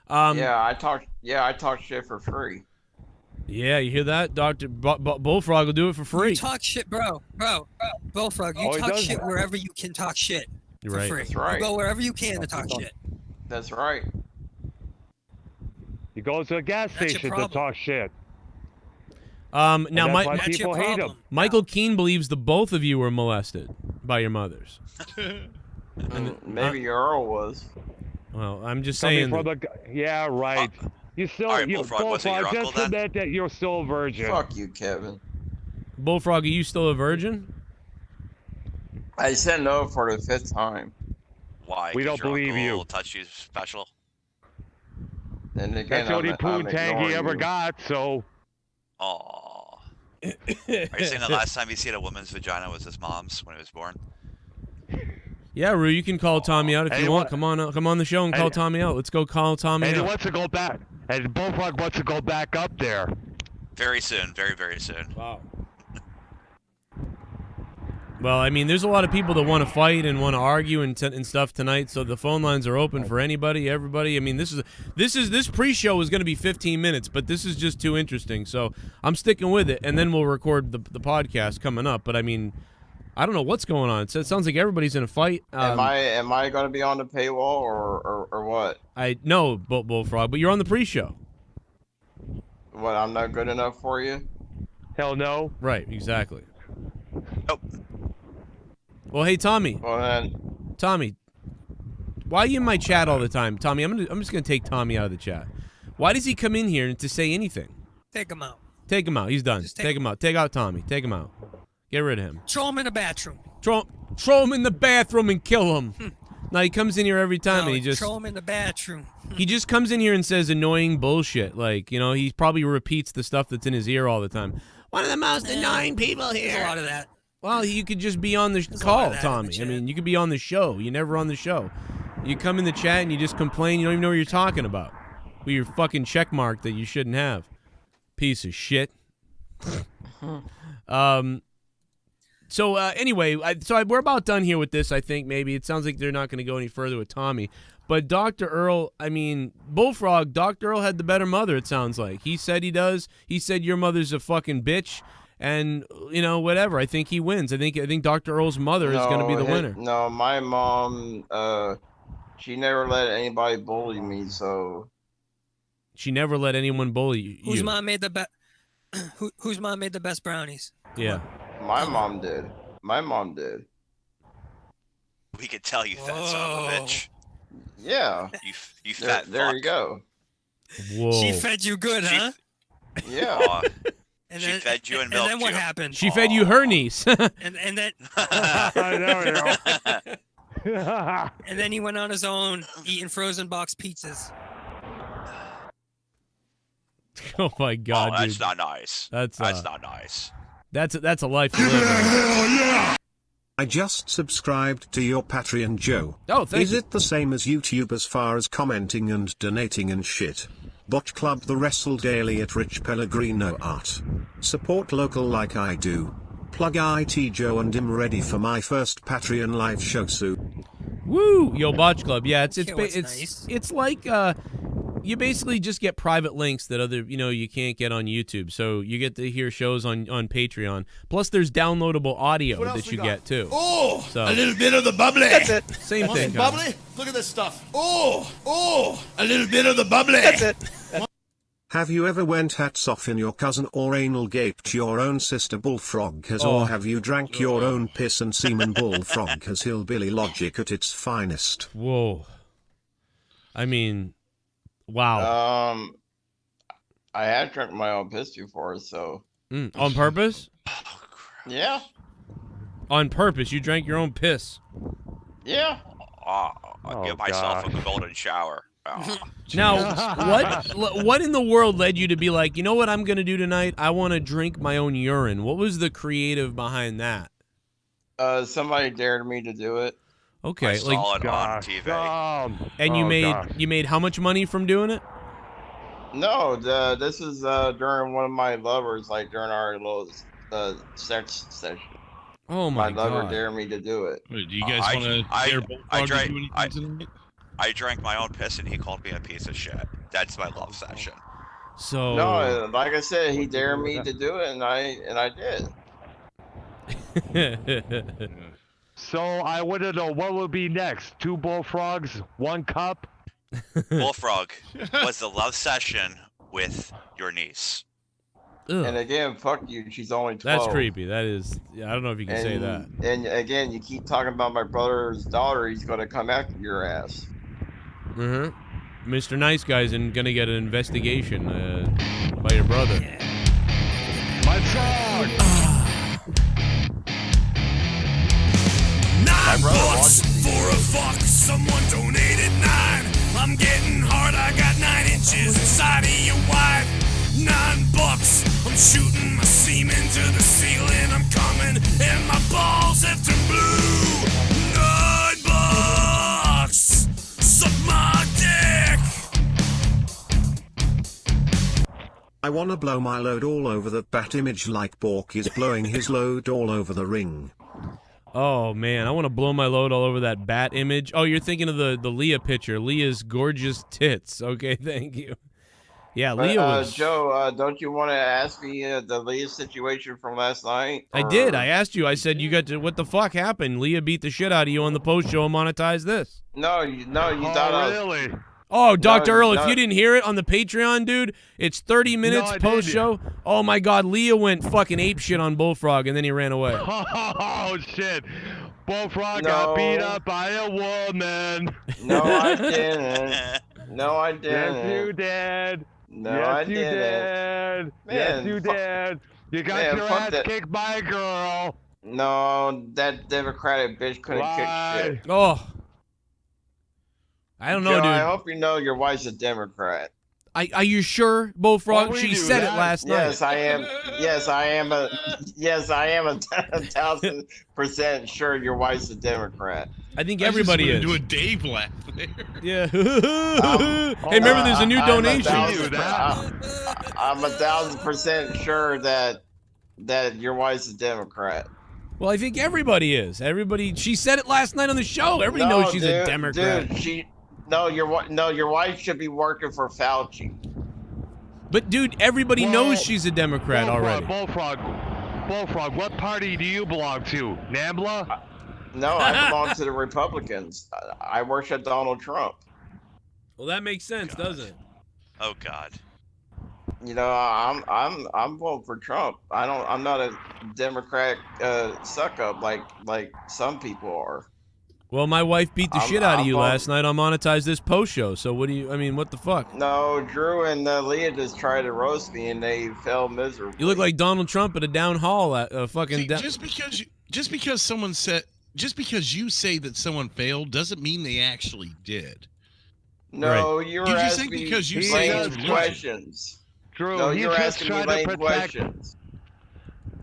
I talk shit for free. Yeah, you hear that? Dr. Bullfrog will do it for free. You talk shit, bro. Bullfrog, you Oh, he talk does shit that. wherever you can talk shit You're for right. free. That's right. You go wherever you can to talk shit. That's right. He goes to a gas That's your station to problem. talk shit. Now, And that's why That's your people hate him. problem. Michael Keene believes the both of you were molested by your mothers. Maybe Earl was. Well, I'm just Coming saying. from yeah, right. You still, all right, Bullfrog, was it your uncle just then? admit that you're still a virgin. Fuck you, Kevin. Bullfrog, are you still a virgin? I said no for the 5th time. Why? We 'Cause don't your believe uncle you. touched you special? And again, That's the only I'm poontang ignoring he ever you. got, so... Aw. Are you saying the last time you seen a woman's vagina was his mom's when he was born? Yeah, Rue, you can call Tommy out if you Hey, want. what- Come on the show and call Hey- Tommy out. Let's go call Tommy And he out. wants to go back. And Bullfrog wants to go back up there. Very soon. Very, very soon. Wow. Well, I mean, there's a lot of people that want to fight and want to argue and stuff tonight, so the phone lines are open for anybody, everybody. I mean, this pre-show is going to be 15 minutes, but this is just too interesting, so I'm sticking with it, and then we'll record the podcast coming up. But I mean, I don't know what's going on. It sounds like everybody's in a fight. Am I going to be on the paywall or what? I know, Bullfrog, but you're on the pre-show. What? I'm not good enough for you? Hell no. Right, exactly. Nope. Well, hey, Tommy. Well then, Tommy, why are you in my chat all the time? Tommy, I'm just gonna take Tommy out of the chat. Why does he come in here to say anything? Take him out. Take him out. He's done. Just Take him out. Take out Tommy. Take him out. Get rid of him. Throw him in the bathroom. Throw him in the bathroom and kill him. Now he comes in here every time No, and he just throw him in the bathroom. he just comes in here and says annoying bullshit. Like, you know, he probably repeats the stuff that's in his ear all the time. One of the most annoying people There's a here. lot of that. Well, you could just be on the a lot call, of that in the Tommy. I chat. mean, you could be on the show. You're never on the show. You come in the chat and you just complain. You don't even know what you're talking about. With your fucking check mark that you shouldn't have. Piece of shit. So anyway, we're about done here with this, I think, maybe. It sounds like they're not going to go any further with Tommy. But Dr. Earl, I mean, Bullfrog, Dr. Earl had the better mother, it sounds like. He said he does. He said your mother's a fucking bitch. And, you know, whatever. I think he wins. I think Dr. Earl's mother is going to be the winner. No, my mom, she never let anybody bully me, so. She never let anyone bully you. Whose mom made the best? Whose mom made the best brownies? Yeah. My mom did. My mom did. We could tell you fat son of a bitch. Yeah. You fat There fuck. you go. Whoa. She fed you good, huh? Yeah. Aw, And she fed you and milked then what you. happened? She fed you her niece. And then I know. and then he went on his own eating frozen box pizzas. Oh my God, Oh, that's dude. not nice. That's not nice. That's a life to live. I just subscribed to your Patreon, Joe. Oh, thank Is you. it the same as YouTube as far as commenting and donating and shit? Botch Club the Wrestle Daily at Rich Pellegrino Art. Support local like I do. Plug IT Joe and I'm ready for my first Patreon live show soon. Woo! Yo, Botch Club. Yeah, it's Yeah, what's nice? it's like you basically just get private links that you can't get on YouTube. So you get to hear shows on Patreon. Plus, there's downloadable audio What else that we you got? get too. Oh, So- a little bit of the bubbly. That's it. Same Want thing. some kinda. bubbly? Look at this stuff. Oh, a little bit of the bubbly. That's it. Have you ever went hats off in your cousin or anal gaped your own sister Bullfrog has, Oh. or have you drank your own piss and semen? Bullfrog has hillbilly logic at its finest. Whoa. I mean, wow. I had drunk my own piss before, so. On purpose? Yeah. On purpose, you drank your own piss. Yeah. I'll Oh, give myself God. a golden shower. Oh. Now, what in the world led you to be like, you know what I'm going to do tonight? I want to drink my own urine. What was the creative behind that? Somebody dared me to do it. Okay, I like, saw it on Gosh, TV. and you oh, made gosh. you made how much money from doing it? No, this is during one of my lovers, like during our little sex session. Oh My my lover god! dared me to do it. Wait, do you guys I- want to I- dare I Bullfrog to drank- do anything I- tonight? I drank my own piss and he called me a piece of shit. That's my love session. So No, like I said, he dared me to do it, and I did. So I want to know what will be next. 2 bullfrogs, 1 cup. Bullfrog was the love session with your niece. And Ugh, again, fuck you. She's only 12. that's creepy. That is. I don't know if you can say that. And again, you keep talking about my brother's daughter. He's gonna come after your ass. Mr. Nice Guy's gonna get an investigation by your brother. My frog! $9 for a fuck. Someone donated 9. I'm getting hard. I got 9 inches inside of your wife. $9. I'm shooting my semen to the ceiling. I'm coming and my balls have turned blue. $9. Suck my dick. I wanna blow my load all over that bat image like Bork is blowing his load all over the ring. Oh, man, I want to blow my load all over that bat image. Oh, you're thinking of the Leah picture. Leah's gorgeous tits. Okay, thank you. Yeah, Leah was... Joe, don't you want to ask me the Leah situation from last night? I did. I asked you. I said, you got to... What the fuck happened? Leah beat the shit out of you on the post show and monetized this. No, you thought I was... Really? Oh, Dr. Earl, if you didn't hear it on the Patreon, dude, it's 30 minutes post show. Oh my God, Leah went fucking ape shit on Bullfrog and then he ran away. Oh shit! Bullfrog got beat up by a woman. No, I didn't. No, I didn't. Yes, you did. No, yes, I you didn't. did. Yes, you did. You got your ass kicked by a girl. No, that Democratic bitch couldn't kick shit. Oh. I don't know, Joe, dude. I hope you know your wife's a Democrat. Are you sure, Bullfrog? She said it last night. Yes, I am. Yes, I am. Yes, I am 1,000% sure your wife's a Democrat. I think everybody is. Do a Dave laugh there. Yeah. Hey, remember, there's a new donation. I'm 1,000% sure that your wife's a Democrat. Well, I think everybody is. Everybody. She said it last night on the show. Everybody knows she's a Democrat. Dude, No, your wife should be working for Fauci. But dude, everybody knows she's a Democrat already. Bullfrog, what party do you belong to? NAMBLA? No, I belong to the Republicans. I worship Donald Trump. Well, that makes sense, doesn't it? Oh God. You know, I'm voting for Trump. I'm not a Democrat suck up like some people are. Well, my wife beat the shit out of you last night on Monetize This post show. So what what the fuck? No, Drew and Leah just tried to roast me and they fell miserably. You look like Donald Trump at a down hall at a fucking. See, just because you say that someone failed doesn't mean they actually did. No, right. you were just asking think me because you say it's questions. Drew, no, he's you're just asking me trying to lame protect. questions.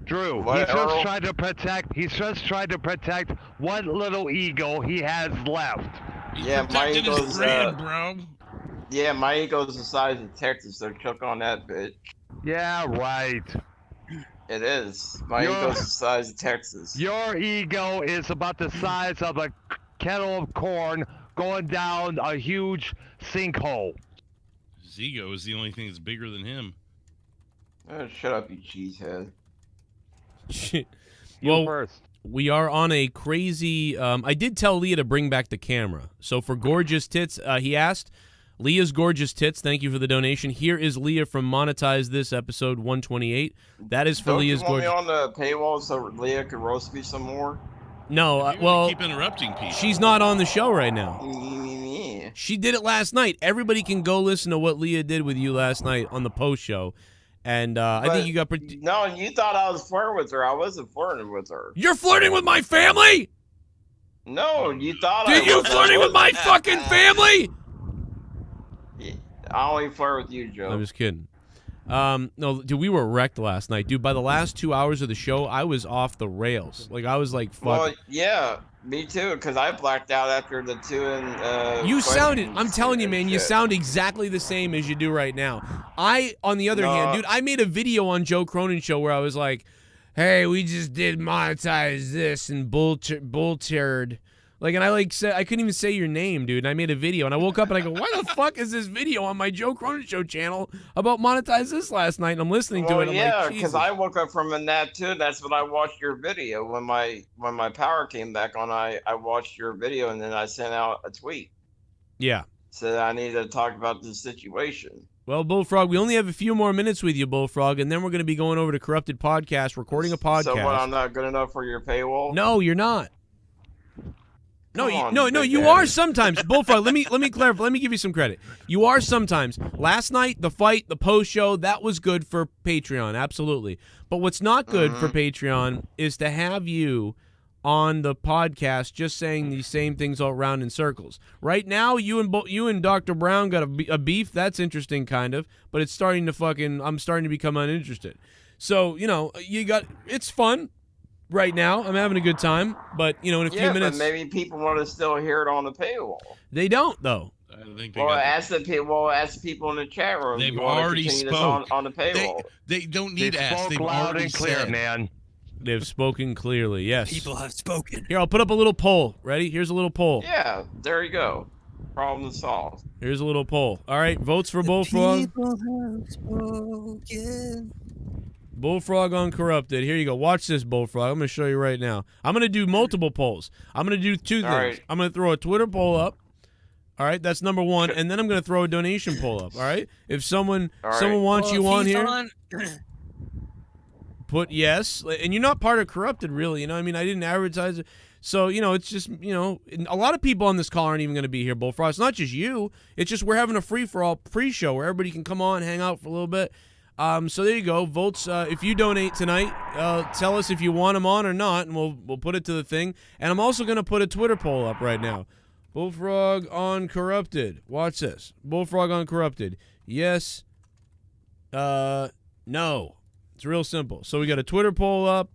Drew, What, he's just Earl? trying to protect. He's just trying to protect what little ego he has left. Yeah, my Protecting his ego's brand, bro. yeah, my ego's the size of Texas, so choke on that bitch. Yeah, right. It is. My ego's the size of Texas. Your ego is about the size of a kettle of corn going down a huge sinkhole. His ego is the only thing that's bigger than him. Oh, shut up, you cheesehead. Well, first. We are on a crazy. I did tell Leah to bring back the camera. So for Gorgeous Tits, he asked, Leah's Gorgeous Tits, thank you for the donation. Here is Leah from Monetize This, episode 128. That is for Leah's Gorgeous. Don't you want me on the paywall so Leah could roast me some more? No, well, keep interrupting people. She's not on the show right now. Yeah. She did it last night. Everybody can go listen to what Leah did with you last night on the post show. And I think you got... No, you thought I was flirting with her. I wasn't flirting with her. You're flirting with my family? No, you thought Did you flirting with my fucking family? Yeah, I only flirt with you, Joe. I'm just kidding. No, dude, we were wrecked last night. Dude, by the last 2 hours of the show, I was off the rails. Like, I was like, fuck. Well, yeah, me too, because I blacked out after the two and you sounded, I'm telling you, man, you sound exactly the same as you do right now. On the other hand, dude, I made a video on Joe Cronin Show where I was like, hey, we just did Monetize This and bull-turd. Like, and I like said, I couldn't even say your name, dude. And I made a video, and I woke up and I go, why the fuck is this video on my Joe Cronin Show channel about Monetize This last night? And I'm listening to it. I'm yeah, like, because I woke up from a nap too. That's when I watched your video. When my power came back on, I watched your video, and then I sent out a tweet. Yeah. Said I needed to talk about this situation. Well, Bullfrog, we only have a few more minutes with you, Bullfrog, and then we're going to be going over to Corrupted Podcast, recording a podcast. So what? I'm not good enough for your paywall? No, you're not. No, on, you are sometimes. Bullfrog, let me clarify. Let me give you some credit. You are sometimes. Last night, the fight, the post show, that was good for Patreon, absolutely. But what's not good for Patreon is to have you on the podcast just saying these same things all around in circles. Right now, you and Dr. Brown got a beef. That's interesting, kind of. But it's starting to I'm starting to become uninterested. So, it's fun. Right now, I'm having a good time, but in a few minutes, but maybe people want to still hear it on the paywall. They don't, though. I think they Well, got ask the people. Well, ask the people in the chat room. They've You wanna already continue this spoke. on the payroll. They don't They need to ask. spoke They've loud already and clear, said. man. They've spoken clearly. Yes. People have spoken. Here, I'll put up a little poll. Ready? Here's a little poll. Yeah, there you go. Problem solved. Here's a little poll. All right, votes for Bullfrog. People have spoken. Bullfrog Uncorrupted. Here you go. Watch this, Bullfrog. I'm going to show you right now. I'm going to do multiple polls. I'm going to do two things. right. I'm going to throw a Twitter poll up. All right, that's number one. And then I'm going to throw a donation poll up. All right? If someone wants Well, you if on he's here, on- put yes. And you're not part of Corrupted, really. You know what I mean? I didn't advertise it. So, it's just, a lot of people on this call aren't even going to be here, Bullfrog. It's not just you. It's just we're having a free-for-all pre-show where everybody can come on, hang out for a little bit. So there you go. Votes. If you donate tonight, tell us if you want them on or not, and we'll put it to the thing. And I'm also going to put a Twitter poll up right now. Bullfrog Uncorrupted. Watch this. Bullfrog Uncorrupted. Yes. No. It's real simple. So we got a Twitter poll up.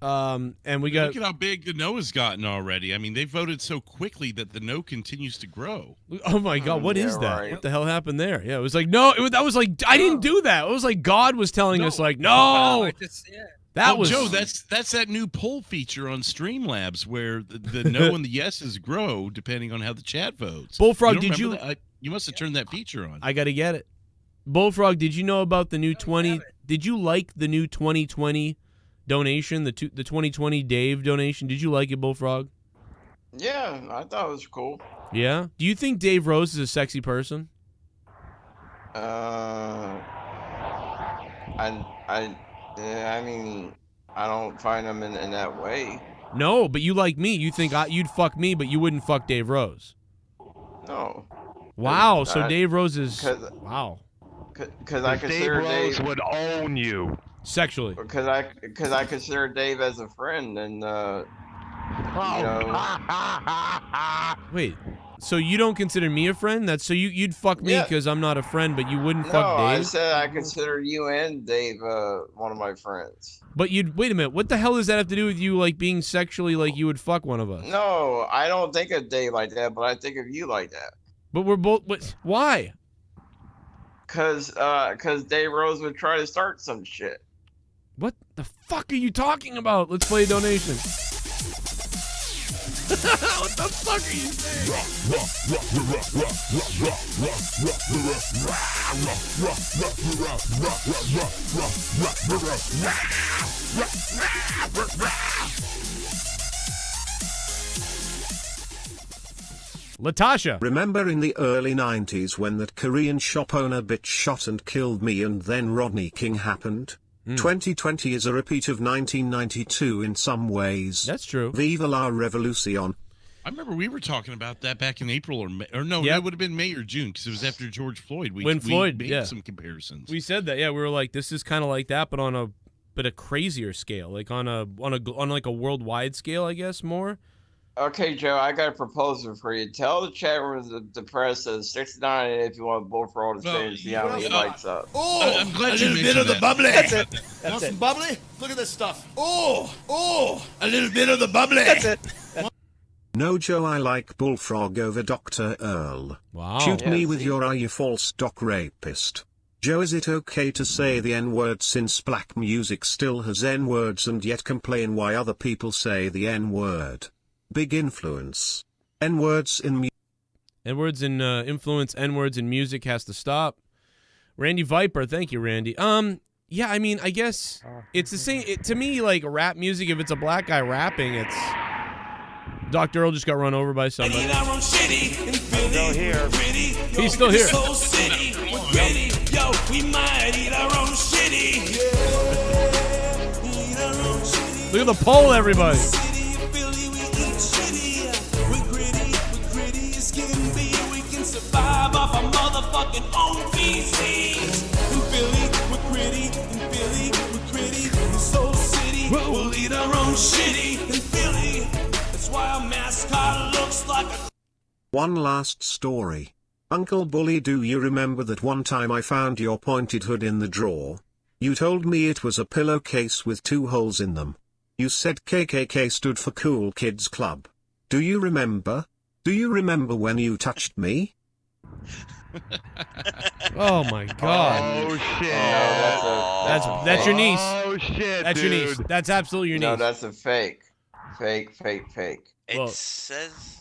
And we got. Look at how big the no has gotten already. I mean, they voted so quickly that the no continues to grow. Oh my God! What Yeah, is that? right. What the hell happened there? Yeah, it was like no. That was like I didn't do that. It was like God was telling us like no. I just, yeah. That Well, was Joe. That's that new poll feature on Streamlabs where the no and the yeses grow depending on how the chat votes. Bullfrog, don't did you- remember that? You must have turned that feature on. I got to get it. Bullfrog, did you know about the new 20? Did you like the new 2020 donation? The 2020 Dave donation. Did you like it, Bullfrog? Yeah, I thought it was cool. Yeah. Do you think Dave Rose is a sexy person? I mean, I don't find him in that way. No, but you like me. You think you'd fuck me, but you wouldn't fuck Dave Rose. No. Wow. So I- Dave Rose is 'cause- wow. Because I Dave consider Rose Dave. would own you. Sexually. Because I consider Dave as a friend, and Oh. you know, Wait. So you don't consider me a friend? That's so you'd fuck me Yeah. because I'm not a friend, but you wouldn't no, fuck I Dave. said I consider you and Dave one of my friends. But you'd wait a minute. What the hell does that have to do with you like being sexually like you would fuck one of us? No, I don't think of Dave like that, but I think of you like that. But we're both. Why? Cause Dave Rose would try to start some shit. What the fuck are you talking about? Let's play a donation. What the fuck are you saying? Latasha. Remember in the early 90s when that Korean shop owner bitch shot and killed me and then Rodney King happened? 2020 is a repeat of 1992 in some ways. That's true. Viva la revolucion. I remember we were talking about that back in April or May, or no, Yep. it would have been May or June because it was after George Floyd. We Floyd, made yeah. some comparisons. We said that. Yeah, we were like, this is kind of like that, but on a crazier scale, like on like a worldwide scale, I guess more. Okay, Joe, I got a proposal for you. Tell the chat room the press says 69 if you want Bullfrog to stay and see how many lights up. Oh, I'm glad a you little bit of mentioned the that. bubbly. That's it. Want some bubbly? Look at this stuff. Oh, a little bit of the bubbly. That's it. No Joe, I like Bullfrog over Dr. Earl. Wow. Shoot me Yeah, with see? your "Are you false doc rapist?" Joe, is it okay to say the N-word since black music still has N-words and yet complain why other people say the N-word? Big influence. N-words in music. N-words in influence, N-words in music has to stop. Randy Viper, thank you, Randy. Yeah, I mean, I guess it's the same. To me, like rap music, if it's a black guy rapping, it's... Dr. Earl just got run over by somebody. Still here. He's still here. Look at the poll, everybody. One last story. Uncle Bully, do you remember that one time I found your pointed hood in the drawer? You told me it was a pillowcase with 2 holes in them. You said KKK stood for Cool Kids Club. Do you remember? Do you remember when you touched me? Oh my God. Oh shit. That's your niece. Oh shit. That's dude. your niece. That's absolutely your niece. No, that's a fake. Fake. It Well, says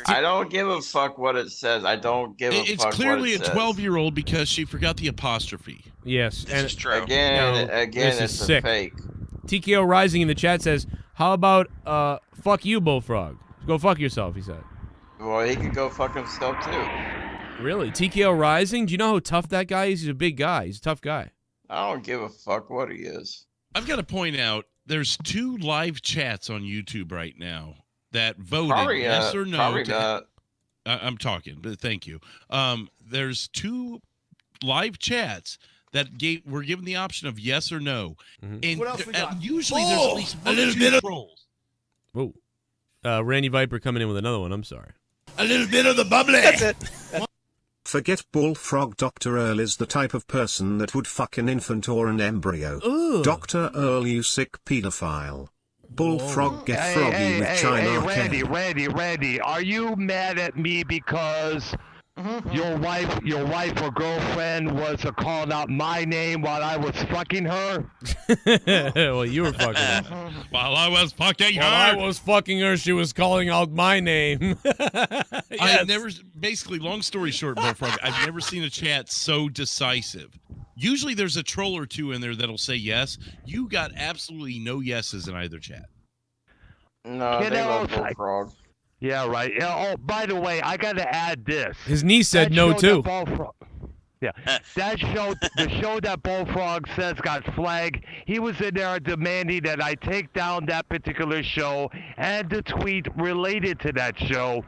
I don't give a fuck what it says. I don't give a It's fuck clearly what a it says. 12-year-old because she forgot the apostrophe. Yes, this and is true. Again, No, again, this is it's a sick. fake. TKO Rising in the chat says, "How about fuck you, Bullfrog? Go fuck yourself." He said. Well, he could go fuck himself too. Really? TKO Rising? Do you know how tough that guy is? He's a big guy. He's a tough guy. I don't give a fuck what he is. I've got to point out there's 2 live chats on YouTube right now that voted Probably yes or no. Probably to- not. I'm talking, but thank you. There's 2 live chats that were given the option of yes or no, and What else we got? usually there's at least a one little or 2 bit of- trolls. Whoa. Randy Viper coming in with another one. I'm sorry. A little bit of the bubbly. Forget Bullfrog. Dr. Earl is the type of person that would fuck an infant or an embryo. Ooh. Dr. Earl, you sick pedophile. Bullfrog, get froggy with China. Hey, Randy, are you mad at me because your wife or girlfriend was calling out my name while I was fucking her? Well, you were fucking her. While I was fucking While I her. was fucking her, she was calling out my name. I've never, basically, long story short, Bullfrog, I've never seen a chat so decisive. Usually there's a troll or 2 in there that'll say yes. You got absolutely no yeses in either chat. No, You they know, love it's like- Bullfrog. Yeah, right. Yeah, oh, by the way, I got to add this. His niece said That no, show too. that Bullfrog- Yeah, that show, the show that Bullfrog says got flagged. He was in there demanding that I take down that particular show and the tweet related to that show.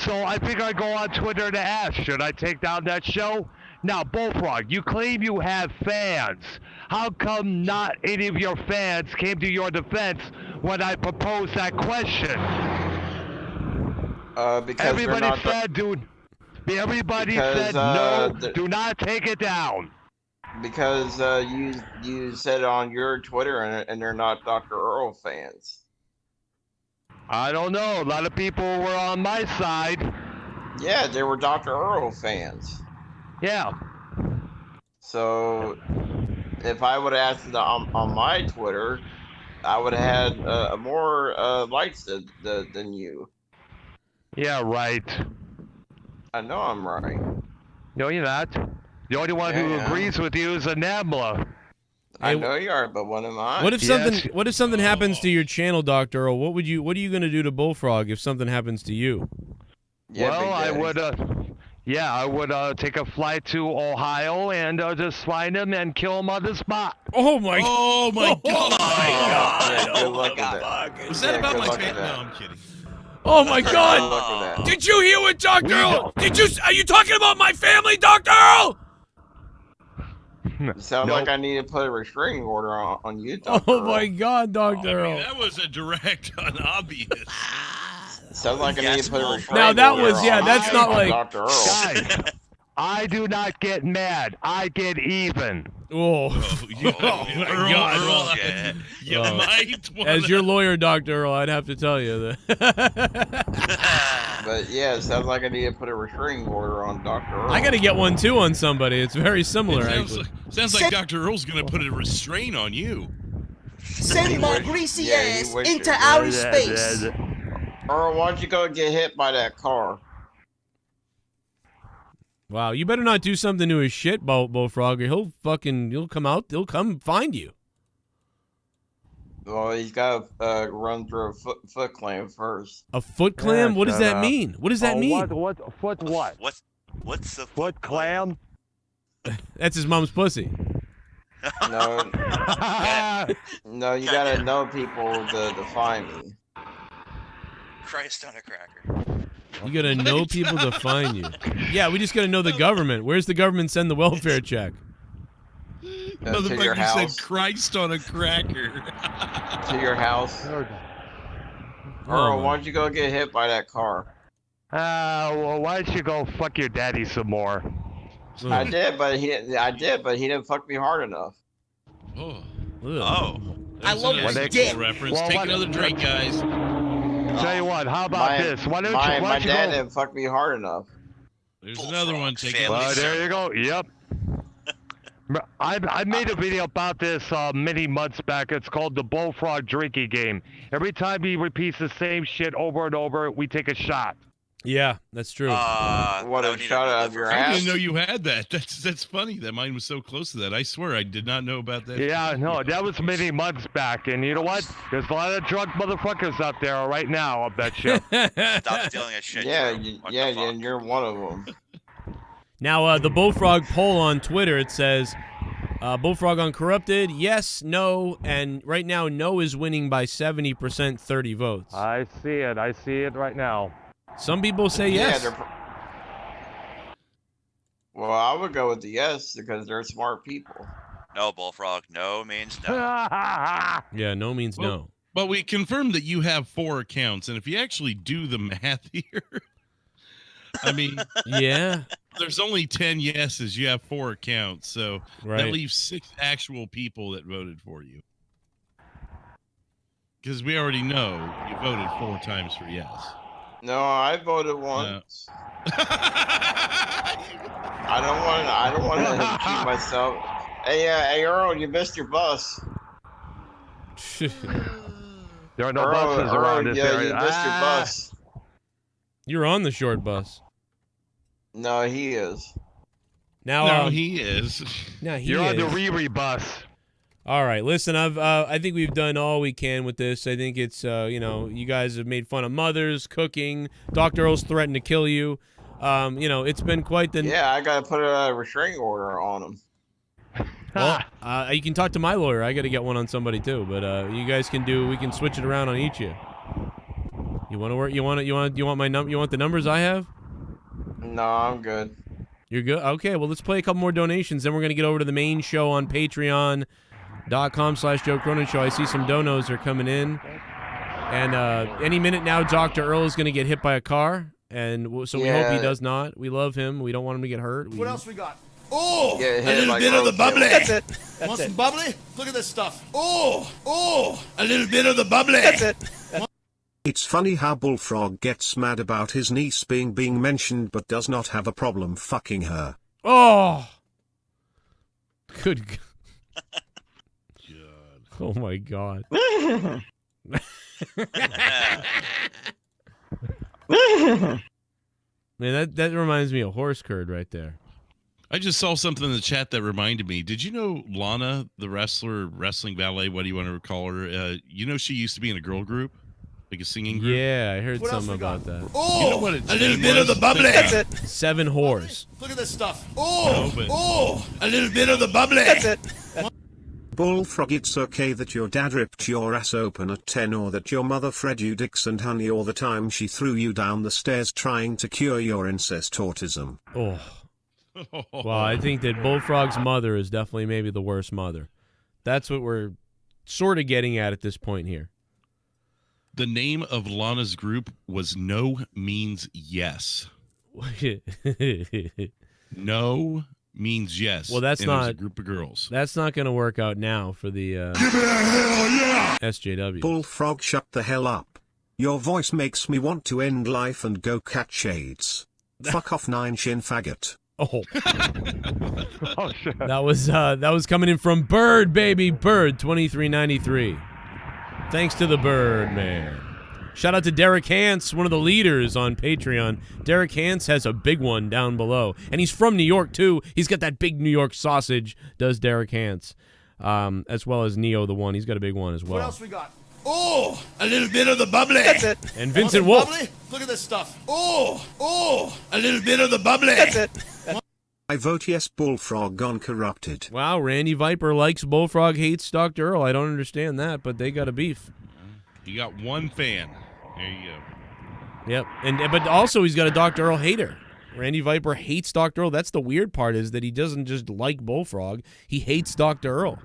So I think I go on Twitter to ask, should I take down that show? Now, Bullfrog, you claim you have fans. How come not any of your fans came to your defense when I proposed that question? Because Everybody they're not the- said, dude. Everybody Because, said no. the- Do not take it down. because you said on your Twitter and they're not Dr. Earl fans. I don't know. A lot of people were on my side. Yeah, they were Dr. Earl fans. Yeah. So if I would have asked on my Twitter, I would have had more likes than you. Yeah, right. I know I'm right. No, you're not. The only one who Yeah. agrees with you is Anambla. I know you are, but what am I? What if something happens to your channel, Dr. Earl? What are you gonna do to Bullfrog if something happens to you? Yeah, well, Big I Daddy. would, I would take a flight to Ohio and just find him and kill him on the spot. Oh my! Oh my God! Yeah, good luck with that. Was that Yeah, about good my luck fan? with that. No, I'm kidding. Oh my Good God! luck with that. Did you hear what Dr. Earl? Are you talking about my family, Dr. Earl? It sounds like I need to put a restraining order on you, Dr. Oh Earl. my God, Dr. Earl! That was a direct and obvious. Sounds like I need to put a restraining Now that order was on that's not on like. Dr. Earl. Guys, I do not get mad. I get even. Oh, You, oh my God! Earl, Yeah. you Oh. might wanna, As your lawyer, Dr. Earl, I'd have to tell you that. But yeah, it sounds like I need to put a restraining order on Dr. Earl. I got to get one too on somebody. It's very similar, It actually. sounds like Dr. Earl's gonna put a restraint on you. Send my greasy yeah, he ass wishes. into outer space. Earl, why don't you go get hit by that car? Wow, you better not do something to his shit, Bullfrog, or he'll come find you. Well, he's got to run through a foot clamp first. A foot clam? Yeah, What does shut that up. mean? What does that mean? What? Foot what? What's the Foot clam? That's his mom's pussy. No, no, you gotta know people to find me. Christ on a cracker? You gotta know people to find you. Yeah, we just gotta know the government. Where's the government send the welfare check? To your Motherfucker house. said Christ on a cracker. To your house. Oh, Earl, my. why don't you go get hit by that car? Well, why don't you go fuck your daddy some more? I did, but he didn't fuck me hard enough. Oh, Oh. I love There's my an dick. actual reference. Well, Take what- another drink, guys. Tell you what, how about My- this? Why don't my you dad go? didn't fuck me hard enough. There's another one taking. Family Well, there you go. Yep. I made a video about this many months back. It's called the Bullfrog Drinking Game. Every time he repeats the same shit over and over, we take a shot. Yeah, that's true. What a shot out of your I ass. didn't know you had that. That's funny that mine was so close to that. I swear I did not know about that. Yeah, no, that was many months back. And you know what? There's a lot of drunk motherfuckers out there right now, I'll bet you. Stop stealing a shit. Yeah, Drew. What the yeah, fuck? and you're one of them. Now, the Bullfrog poll on Twitter, it says, Bullfrog Uncorrupted, yes, no, and right now, no is winning by 70%, 30 votes. I see it. I see it right now. Some people say yes. Well, I would go with the yes because they're smart people. No, Bullfrog. No means no. Yeah, no means no. But we confirmed that you have 4 accounts, and if you actually do the math here, I mean, yeah, there's only 10 yeses. You have 4 accounts, so Right. that leaves 6 actual people that voted for you. Because we already know you voted 4 times for yes. No, I voted once. I don't want to keep myself. Hey, Earl, you missed your bus. There are no Earl, buses around this yeah, area. you missed your bus. You're on the short bus. No, he is. Now, No, he is. Now he You're on the is. Riri bus. All right, listen, I think we've done all we can with this. I think it's you guys have made fun of mothers, cooking. Dr. Earl's threatened to kill you. It's been quite the. Yeah, I gotta put a restraining order on him. Well, you can talk to my lawyer. I got to get one on somebody too. But you guys can do. We can switch it around on each of you. You want to work? You want my number? You want the numbers I have? No, I'm good. You're good. Okay. Well, let's play a couple more donations. Then we're gonna get over to the main show on Patreon.com/Joe Cronin Show. I see some donos are coming in, and any minute now, Dr. Earl is gonna get hit by a car, and so we hope he does not. We love him. We don't want him to get hurt. What else we got? Oh, Yeah, a hit little like bit of the roadkill. bubbly. That's it. That's Want it. some bubbly? Look at this stuff. Oh, a little bit of the bubbly. That's it. It's funny how Bullfrog gets mad about his niece being mentioned but does not have a problem fucking her. Oh, good. Oh my God. Man, that reminds me of horse curd right there. I just saw something in the chat that reminded me. Did you know Lana, the wrestler, wrestling ballet, what do you want to call her? She used to be in a girl group, like a singing group. Yeah, I heard What else something we got? about that. Oh, You know what its a little name bit of was? the bubbly. Think That's about it. 7 whores. Look at this stuff. Oh, No, but- a little bit of the bubbly. That's it. Bullfrog, it's okay that your dad ripped your ass open at 10 or that your mother fed you dicks and honey all the time she threw you down the stairs trying to cure your incest autism. Oh. Well, I think that Bullfrog's mother is definitely maybe the worst mother. That's what we're sort of getting at this point here. The name of Lana's group was No Means Yes. No means yes. Well, that's and it was not- a group of girls. That's not going to work out now for the SJW. Bullfrog, shut the hell up. Your voice makes me want to end life and go catch AIDS. Fuck off, 9-chin faggot. Oh, Oh, shit. that was coming in from Bird, baby. Bird 2393. Thanks to the Bird man. Shout out to Derek Hance, one of the leaders on Patreon. Derek Hance has a big one down below. And he's from New York, too. He's got that big New York sausage, does Derek Hance. As well as Neo the One. He's got a big one as What well. else we got? Oh, a little bit of the bubbly. That's it. And Want Vincent some Wolf. bubbly? Look at this stuff. Oh, a little bit of the bubbly. That's it. I vote yes, Bullfrog Uncorrupted. Wow, Randy Viper likes Bullfrog, hates Dr. Earl. I don't understand that, but they got a beef. You got one fan. There you go. Yep, but also he's got a Dr. Earl hater. Randy Viper hates Dr. Earl. That's the weird part, is that he doesn't just like Bullfrog. He hates Dr. Earl.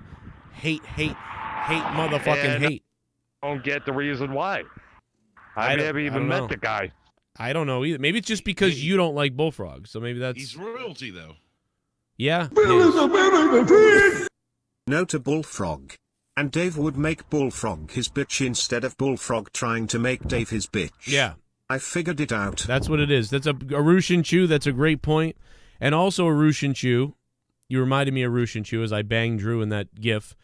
Hate, motherfucking And hate. I don't get the reason why. I I don't- never I even don't met know. the guy. I don't know either. Maybe it's just because you don't like Bullfrog. So maybe that's... He's royalty, though. Yeah. he is. No to Bullfrog. And Dave would make Bullfrog his bitch instead of Bullfrog trying to make Dave his bitch. Yeah. I figured it out. That's what it is. That's a Arushin Chew. That's a great point. And also Arushin Chew. You reminded me of Arushin Chew as I banged Drew in that GIF,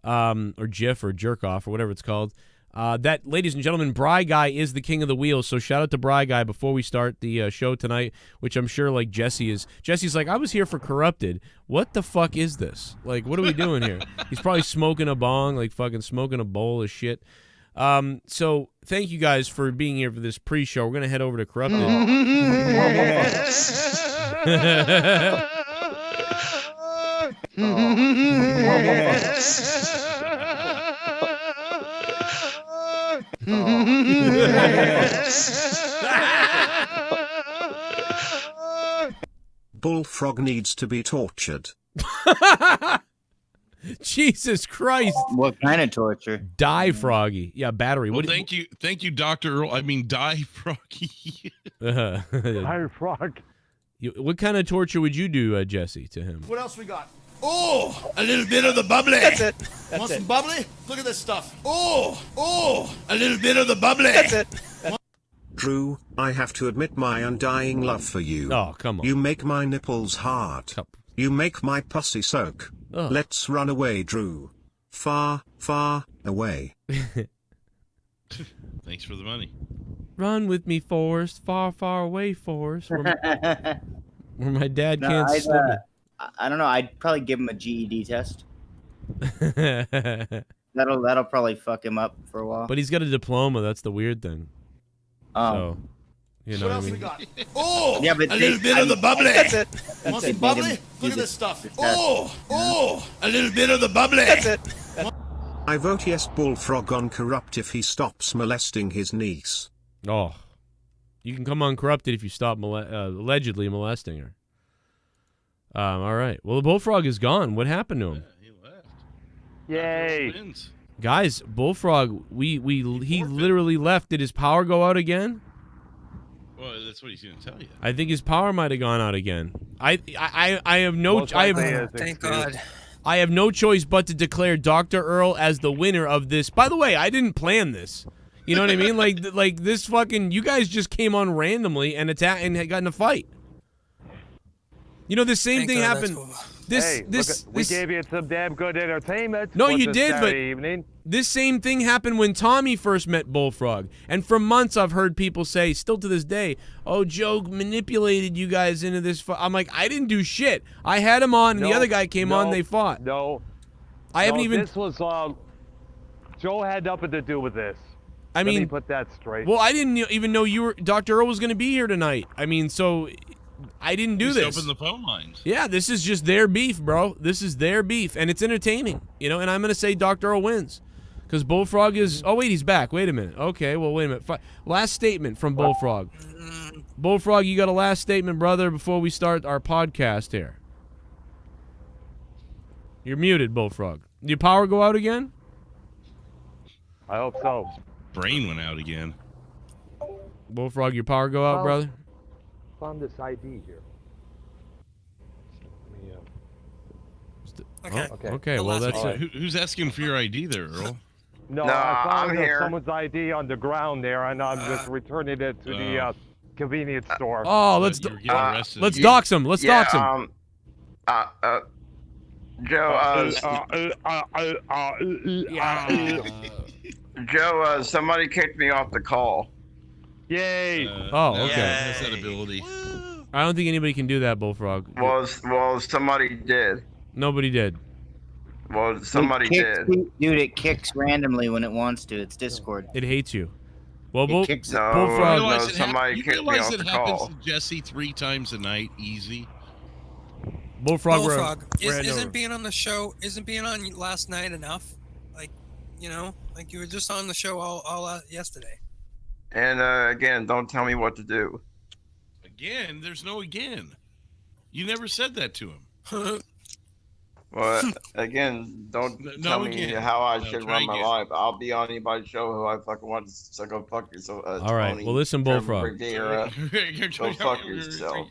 or GIF, or jerk off, or whatever it's called. That, ladies and gentlemen, Bry Guy is the king of the wheels. So shout out to Bry Guy before we start the show tonight, which I'm sure like Jesse is. Jesse's like, I was here for Corrupted. What the fuck is this? Like, what are we doing here? He's probably smoking a bong, like fucking smoking a bowl of shit. So thank you guys for being here for this pre-show. We're gonna head over to Corrupted. Bullfrog needs to be tortured. Jesus Christ! What kind of torture? Die, Froggy. Yeah, battery. Well, thank you, Dr. Earl. I mean, Die Froggy. Die Frog. What kind of torture would you do, Jesse, to him? What else we got? Oh, a little bit of the bubbly. That's it. Want some bubbly? Look at this stuff. Oh, a little bit of the bubbly. That's it. Drew, I have to admit my undying love for you. Oh, come on. You make my nipples hard. You make my pussy soak. Ugh. Let's run away, Drew. Far, far away. Thanks for the money. Run with me, Forrest. Far, far away, Forrest. Where my dad can't see me. I don't know. I'd probably give him a GED test. That'll probably fuck him up for a while. But he's got a diploma. That's the weird thing. So, you know What else I we mean? got? Oh, Yeah, but a little bit of the bubbly. That's it. Want it. some bubbly? Made him Look at do this stuff. the test. Oh, a little bit of the bubbly. That's it. I vote yes, Bullfrog on Corrupt if he stops molesting his niece. Oh. You can come on Corrupted if you stop allegedly molesting her. All right. Well, the Bullfrog is gone. What happened to him? He left. Yay. Wins. Guys, Bullfrog, he literally left. Did his power go out again? Well, that's what he's going to tell you. I think his power might have gone out again. I have no Most I have likely is Thank excused. God. I have no choice but to declare Dr. Earl as the winner of this. By the way, I didn't plan this. You know what I mean? Like this fucking you guys just came on randomly and got in a fight. You know, the same Thank thing God happened. Hey, we gave you some damn good entertainment. No, for you this did, but Saturday evening. this same thing happened when Tommy first met Bullfrog. And for months I've heard people say, still to this day, oh, Joe manipulated you guys into this fight. I'm like, I didn't do shit. I had him on, and the other guy came on, they fought. No. I haven't even... This was, Joe had nothing to do with this. I Let me mean... put that straight. Well, I didn't even know Dr. Earl was going to be here tonight. I mean, so... I didn't do Just this. open the phone lines. Yeah, this is just their beef, bro. This is their beef, and it's entertaining, you know. And I'm gonna say Dr. Earl wins, because Bullfrog is. Oh wait, he's back. Wait a minute. Okay, well wait a minute. Last statement from Bullfrog. Bullfrog, you got a last statement, brother, before we start our podcast here. You're muted, Bullfrog. Did your power go out again? I hope so. Brain went out again. Bullfrog, your power go out, brother? Found this ID here. Okay. Well, that's it. Who's asking for your ID there, Earl? No, No, I found I'm here. someone's ID on the ground there, and I'm just returning it to the convenience store. Oh, let's You were getting arrested. let's dox him. Let's dox him. Joe, Joe, somebody kicked me off the call. Yay! Oh, no, okay. Has that ability. I don't think anybody can do that, Bullfrog. Well, somebody did. Nobody did. Well, somebody did. Dude, it kicks randomly when it wants to. It's Discord. It hates you. Well, It kicks No, Bullfrog. no, somebody You kicked me realize off it the happens call. to Jesse 3 times a night, easy. Bullfrog. Bullfrog, we're heading isn't over. being on the show, isn't being on last night enough? Like, you know, like you were just on the show all yesterday. And again, don't tell me what to do. Again, there's no again. You never said that to him. Well, again, don't No, tell me again. how I No, should try run my again. life. I'll be on anybody's show who I fucking want to so go fuck yourself. All right. Tony, Well, listen, Bullfrog. Rivera, go fuck yourself.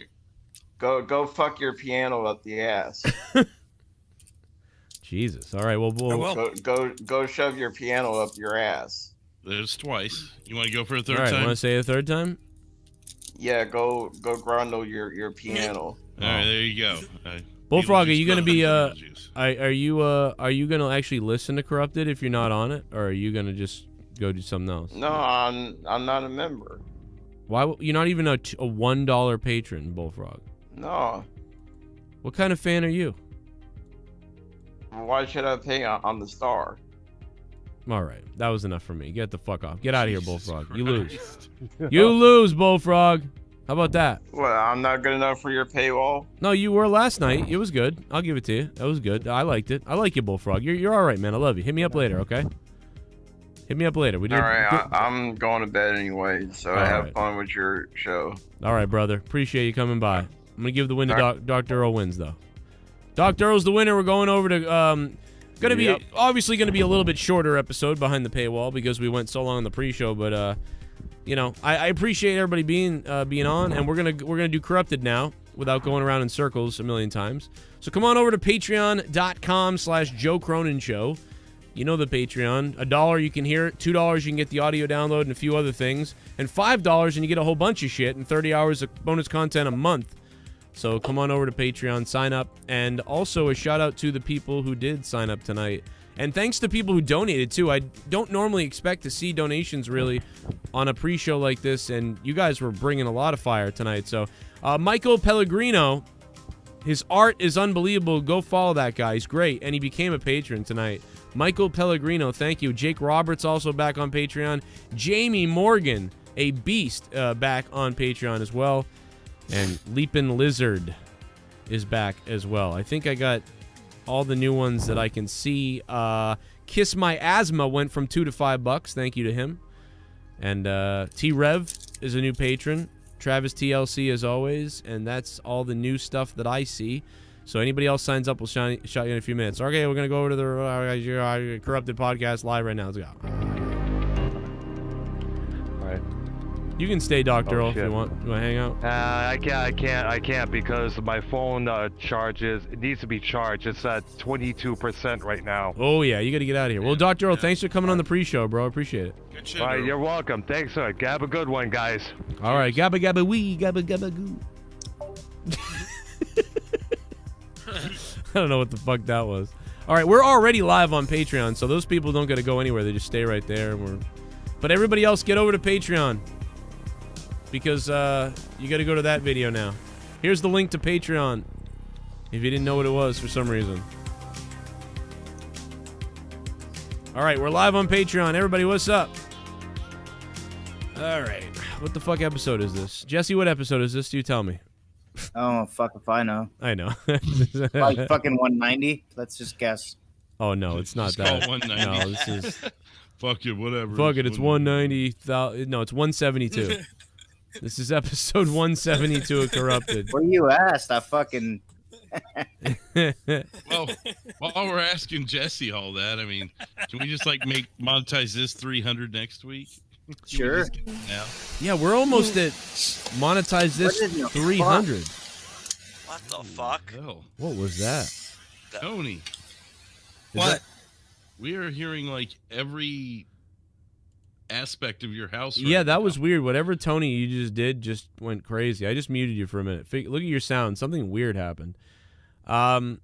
Go fuck your piano up the ass. Jesus. All right. Well, I will. Go shove your piano up your ass. There's twice. You want to go for a third All right, time? want to say a third time? Yeah, go grundle your piano. All right, there you go. Bullfrog, are you gonna be Beetlejuice. are you gonna actually listen to Corrupted if you're not on it, or are you gonna just go do something else? No, I'm not a member. Why you're not even a $1 patron, Bullfrog? No. What kind of fan are you? Why should I pay on the star? All right, that was enough for me. Get the fuck off. Get out of here, Bullfrog. You lose. Christ. You lose, Bullfrog. How about that? Well, I'm not good enough for your paywall. No, you were last night. It was good. I'll give it to you. That was good. I liked it. I like you, Bullfrog. You're all right, man. I love you. Hit me up later, okay? Hit me up later. We did. All right, I'm going to bed anyway, so All have right. fun with your show. All right, brother. Appreciate you coming by. I'm gonna give the win to Dr. Earl wins though. Dr. Earl's the winner. We're going over to gonna be obviously gonna be a little bit shorter episode behind the paywall because we went so long on the pre-show, but you know, I appreciate everybody being on, and we're gonna do Corrupted now without going around in circles a million times. So come on over to patreon.com/Joe Cronin Show. You know the Patreon. $1 you can hear it, $2 you can get the audio download and a few other things, and $5 and you get a whole bunch of shit and 30 hours of bonus content a month. So come on over to Patreon, sign up, and also a shout out to the people who did sign up tonight. And thanks to people who donated too. I don't normally expect to see donations really on a pre-show like this, and you guys were bringing a lot of fire tonight. So Michael Pellegrino, his art is unbelievable. Go follow that guy. He's great, and he became a patron tonight. Michael Pellegrino, thank you. Jake Roberts also back on Patreon. Jamie Morgan, a beast, back on Patreon as well. And Leapin' Lizard is back as well. I think I got all the new ones that I can see. Kiss My Asthma went from $2 to $5. Thank you to him. And T-Rev is a new patron. Travis TLC as always. And that's all the new stuff that I see. So anybody else signs up, we'll shout you in a few minutes. Okay, we're going to go over to the Corrupted Podcast live right now. Let's go. All right. You can stay, Dr. Earl, if shit. you want. You want to hang out? I can't because my phone charges. It needs to be charged. It's at 22% right now. Oh, yeah, you got to get out of here. Well, Dr. Earl, thanks for coming on the pre-show, bro. I appreciate it. Good shit, All right, Earl. you're welcome. Thanks, sir. Have a good one, guys. All right, gabba gabba wee, gabba gabba goo. I don't know what the fuck that was. All right, we're already live on Patreon, so those people don't got to go anywhere. They just stay right there. But everybody else, get over to Patreon because you got to go to that video now. Here's the link to Patreon if you didn't know what it was for some reason. All right, we're live on Patreon. Everybody, what's up? All right, what the fuck episode is this? Jesse, what episode is this? You tell me. Oh, fuck if I know. I know. Like fucking 190? Let's just guess. Oh, no, it's not Just that. call it 190. No, this is... Fuck it, whatever. Fuck it, it's 190. No, it's 172. This is episode 172 of Corrupted. What you asked? I fucking... Well, while we're asking Jesse all that, I mean, can we just like monetize this 300 next week? Can we Sure. just get it now? Yeah, we're almost at monetize this What is your 300. What the fuck? Hell, What was that? Tony, What? we are hearing like every aspect of your house. Yeah, right that now. was weird. Whatever Tony you just did just went crazy. I just muted you for a minute. Look at your sound. Something weird happened. But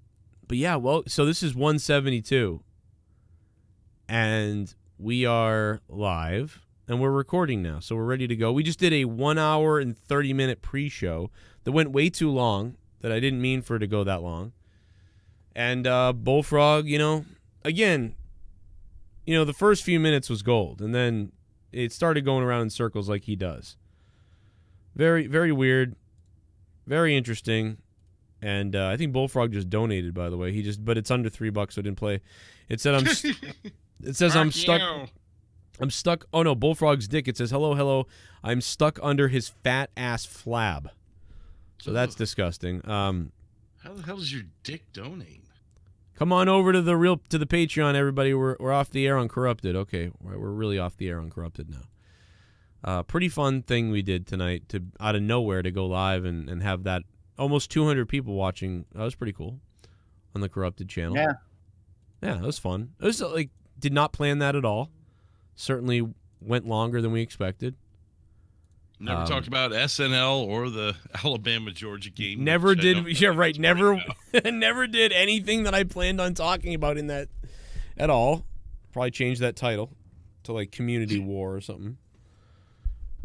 yeah, well, so this is 172. And we are live. And we're recording now, so we're ready to go. We just did a 1 hour and 30-minute pre-show that went way too long, that I didn't mean for it to go that long. And Bullfrog, you know, again, you know, the first few minutes was gold, and then it started going around in circles like he does. Very, very weird, very interesting. And I think Bullfrog just donated, by the way. But it's under $3, so it didn't play. It said it says I'm stuck. You. I'm stuck. Oh no, Bullfrog's dick. It says, hello. I'm stuck under his fat ass flab. So that's disgusting. How the hell does your dick donate? Come on over to the Patreon, everybody. We're off the air on Corrupted. Okay, we're really off the air on Corrupted now. Pretty fun thing we did tonight to out of nowhere to go live and have that almost 200 people watching. That was pretty cool on the Corrupted channel. Yeah, that was fun. It was like did not plan that at all. Certainly went longer than we expected. Never talked about SNL or the Alabama-Georgia game. Never did. Yeah, right. Never, never did anything that I planned on talking about in that at all. Probably change that title to like Community War or something.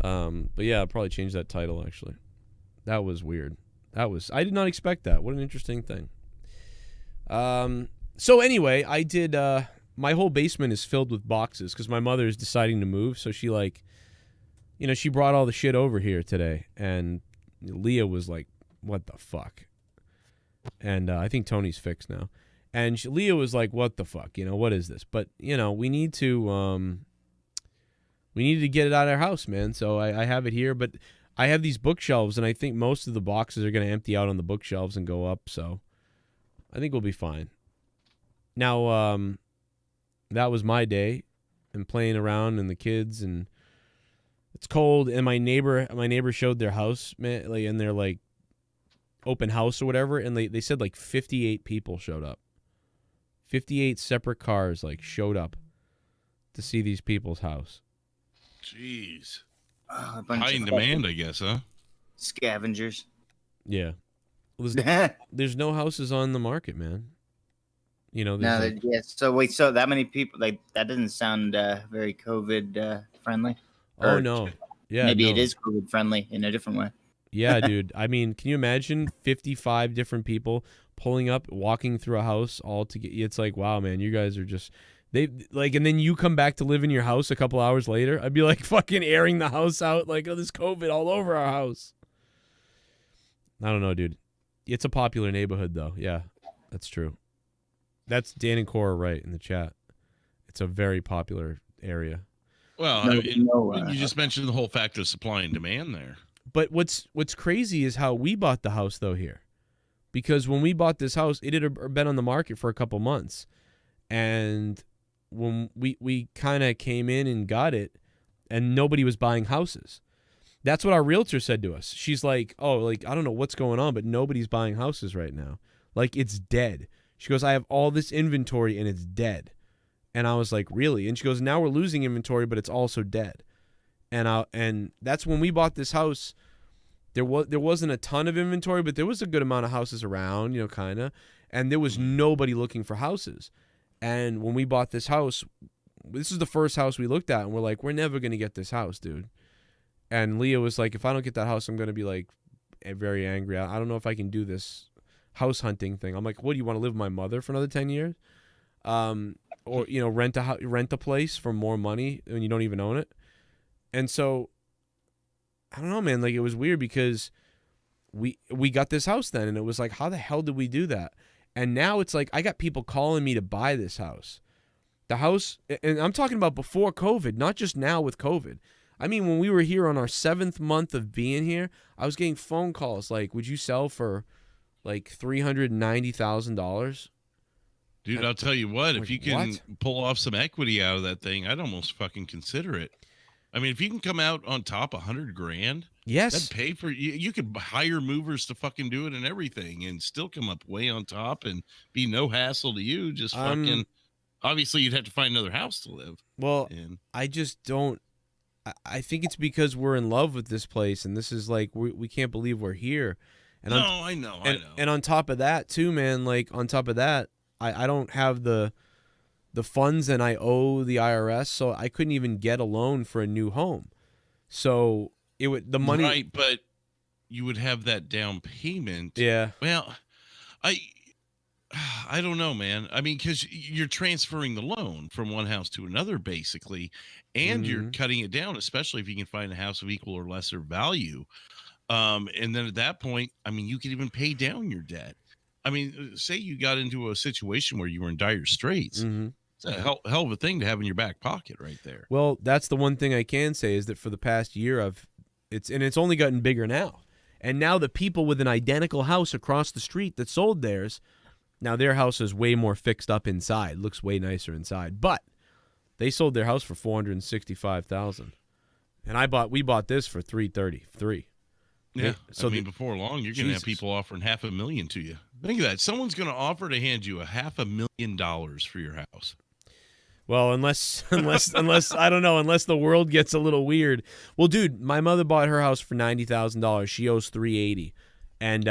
But yeah, I'll probably change that title actually. That was weird. I did not expect that. What an interesting thing. So anyway, I did. My whole basement is filled with boxes because my mother is deciding to move. So she she brought all the shit over here today, and Leah was like, "What the fuck?" And I think Tony's fixed now. And Leah was like, "What the fuck? What is this?" But we need to get it out of our house, man. So I have it here, but I have these bookshelves, and I think most of the boxes are going to empty out on the bookshelves and go up. So I think we'll be fine. Now, that was my day, and playing around, and the kids, and it's cold. And my neighbor showed their house, man, like in their like open house or whatever, and they said like 58 people showed up. 58 separate cars like showed up to see these people's house. Jeez. High in demand, I guess, huh? Scavengers. Yeah. Well, there's no houses on the market, man. So that many people, like that doesn't sound very COVID friendly. Oh no. Yeah. Maybe it is COVID friendly in a different way. Yeah, dude. I mean, can you imagine 55 different people pulling up, walking through a house all together? It's like, wow, man, you guys are just and then you come back to live in your house a couple hours later. I'd be like fucking airing the house out, like, oh, there's COVID all over our house. I don't know, dude. It's a popular neighborhood, though. Yeah, that's true. That's Dan and Cora right in the chat. It's a very popular area. Well, you just mentioned the whole factor of supply and demand there. But what's crazy is how we bought the house, though, here. Because when we bought this house, it had been on the market for a couple months. And when we kind of came in and got it, and nobody was buying houses. That's what our realtor said to us. She's like, oh, like, I don't know what's going on, but nobody's buying houses right now. Like, it's dead. She goes, I have all this inventory, and it's dead. And I was like, really? And she goes, now we're losing inventory, but it's also dead. And that's when we bought this house. There wasn't a ton of inventory, but there was a good amount of houses around, kind of. And there was nobody looking for houses. And when we bought this house, this is the first house we looked at, and we're like, we're never going to get this house, dude. And Leah was like, if I don't get that house, I'm going to be like very angry. I don't know if I can do this house hunting thing. I'm like, what, do you want to live with my mother for another 10 years? Or, rent a place for more money when you don't even own it. And so, I don't know, man, like it was weird because we got this house then, and it was like, how the hell did we do that? And now it's like, I got people calling me to buy this house. The house, and I'm talking about before COVID, not just now with COVID. I mean, when we were here on our 7th month of being here, I was getting phone calls like, would you sell for like $390,000? Dude, I'll tell you what, if you can pull off some equity out of that thing, I'd almost fucking consider it. I mean, if you can come out on top $100,000, yes, that'd pay for you could hire movers to fucking do it and everything and still come up way on top and be no hassle to you. Just fucking, obviously you'd have to find another house to live. Well, I just don't, I think it's because we're in love with this place, and this is like, we can't believe we're here. And I know. And on top of that too, man, like on top of that, I don't have the funds, and I owe the IRS, so I couldn't even get a loan for a new home. So it would, the money, right? But you would have that down payment. Yeah. Well, I don't know, man. I mean, because you're transferring the loan from one house to another, basically, and you're cutting it down, especially if you can find a house of equal or lesser value. And then at that point, I mean, you could even pay down your debt. I mean, say you got into a situation where you were in dire straits. It's a hell of a thing to have in your back pocket right there. Well, that's the one thing I can say is that for the past year, it's only gotten bigger now. And now the people with an identical house across the street that sold theirs, now their house is way more fixed up inside, looks way nicer inside. But they sold their house for $465,000, and we bought this for $333,000. Yeah, so I mean, before long, you're going to have people offering $500,000 to you. Think of that. Someone's going to offer to hand you $500,000 for your house. Well, unless I don't know, unless the world gets a little weird. Well, dude, my mother bought her house for $90,000. She owes $380, and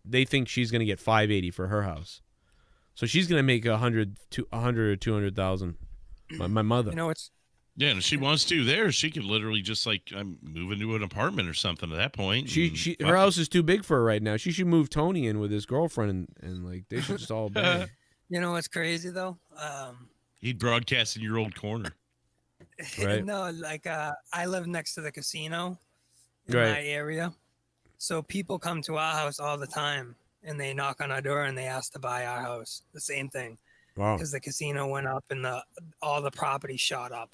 they think she's gonna get $580 for her house, so she's gonna make $100 or $200,000. My mother. You know, it's Yeah, and if she wants to there, she could literally just like move into an apartment or something at that point. Her house is too big for her right now. She should move Tony in with his girlfriend and like they should just all bang. You know what's crazy though? He'd broadcast in your old corner. Right. No, like I live next to the casino in Right. my area, so people come to our house all the time, and they knock on our door and they ask to buy our house. The same thing, Wow. because the casino went up and all the property shot up.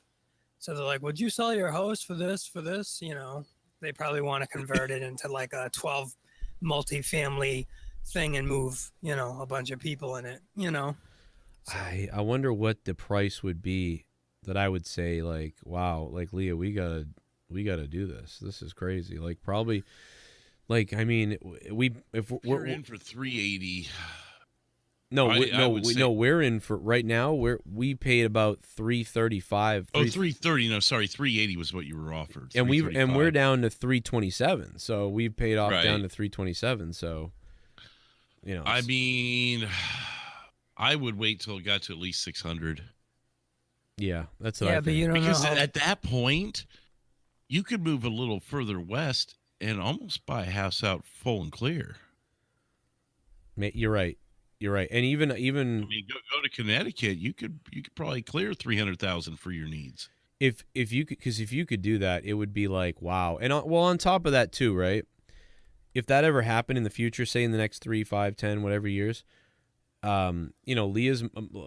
So they're like, "Would you sell your house for this? For this?" You know, they probably want to convert it into like a 12 multi-family thing and move, you know, a bunch of people in it. You know. So, I wonder what the price would be that I would say like, wow, like Leah, we gotta do this. This is crazy. Like probably, like I mean, if We're in for 380. No, I would say- we're in for right now. We paid about 335. Oh, 330. No, sorry, 380 was what you were offered. And we're 335. down to 327. So we've paid off Right. down to 327. So, you know, I mean, I would wait till it got to at least 600. yeah, that's what yeah, I but think. you don't Because know. How, at that point, you could move a little further west and almost buy a house out full and clear. You're right. You're right. And even I mean, go to Connecticut. You could probably clear 300,000 for your needs. if you could, because if you could do that, it would be like wow. And on top of that too, right? If that ever happened in the future, say in the next 3, 5, 10, whatever years, you know,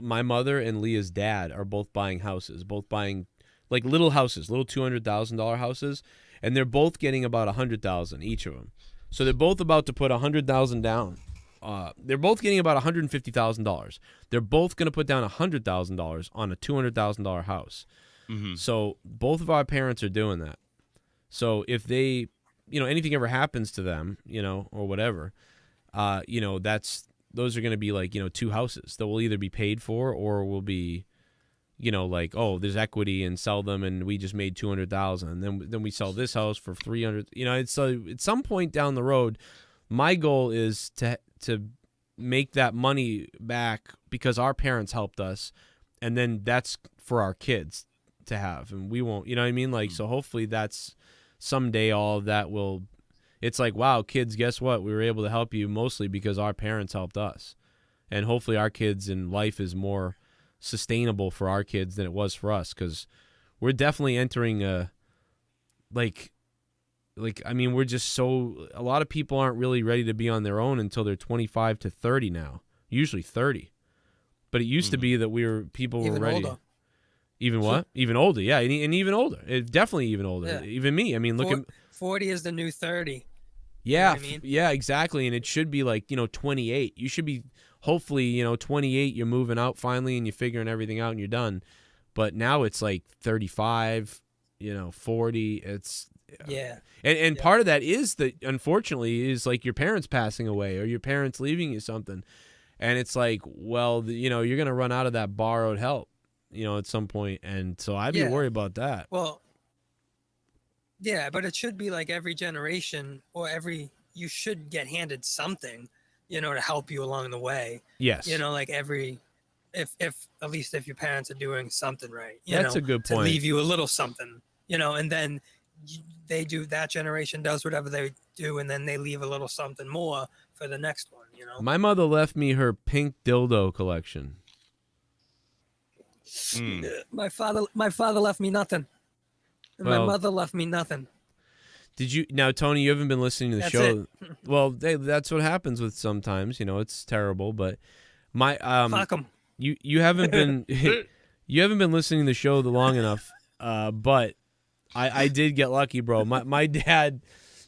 my mother and Leah's dad are both buying houses, both buying like little houses, little $200,000 houses, and they're both getting about $100,000 each of them. So they're both about to put $100,000 down. They're both getting about $150,000. They're both going to put down $100,000 on a $200,000 house. Mm-hmm. So both of our parents are doing that. So if they, you know, anything ever happens to them, you know, or whatever, you know, those are going to be like, you know, two houses that will either be paid for or will be, you know, like, oh, there's equity and sell them and we just made 200,000. Then we sell this house for 300. You know, it's at some point down the road, my goal is to make that money back because our parents helped us, and then that's for our kids to have, and we won't, you know what I mean? Like, so hopefully that's someday all of that will, it's like, wow, kids, guess what? We were able to help you mostly because our parents helped us, and hopefully our kids in life is more sustainable for our kids than it was for us, because we're definitely entering a, like, I mean, we're just so, a lot of people aren't really ready to be on their own until they're 25 to 30 now, usually 30. But it used to be that people were even ready. older. Even what? Even older, yeah, and even older. Definitely even older. Yeah. Even me. I mean, look at 40 is the new 30. yeah, what I mean? yeah, exactly. And it should be like, you know, 28. You should be, hopefully, you know, 28, you're moving out finally and you're figuring everything out and you're done. But now it's like 35, you know, 40. It's, Yeah. and part of that is that, unfortunately, is like your parents passing away or your parents leaving you something. And it's like, well, you know, you're going to run out of that borrowed help, you know, at some point. And so I'd be Yeah. worried about that. Well, yeah, but it should be like every generation or you should get handed something, you know, to help you along the way. Yes. You know, like if at least if your parents are doing something right, you That's know, a good to point. leave you a little something, you know, and then that generation does whatever they do, and then they leave a little something more for the next one, you know. My mother left me her pink dildo collection. My father left me nothing. And Well, my mother left me nothing. Did you now, Tony? You haven't been listening to the That's show. Well, that's what happens with sometimes. You know, it's terrible. But my Fuck 'em. you haven't been you haven't been listening to the show long enough. But I did get lucky, bro. My dad.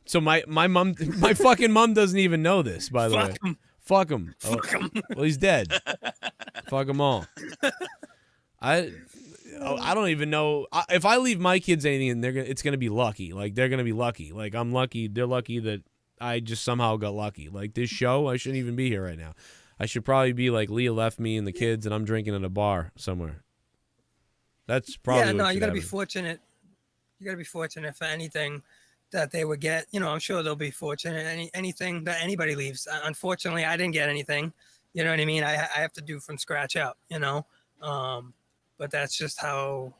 So my mom, my fucking mom doesn't even know this. By the way, Fuck 'em. fuck him. Fuck 'em. Well, he's dead. Fuck them all. I don't even know if I leave my kids anything, and it's gonna be lucky. Like they're gonna be lucky. Like I'm lucky. They're lucky that I just somehow got lucky. Like this show, I shouldn't even be here right now. I should probably be like Leah left me and the kids, and I'm drinking at a bar somewhere. That's probably Yeah, no, what you got to be happen. fortunate. You got to be fortunate for anything that they would get. You know, I'm sure they'll be fortunate. Anything that anybody leaves. Unfortunately, I didn't get anything. You know what I mean? I have to do from scratch up. You know, but that's just how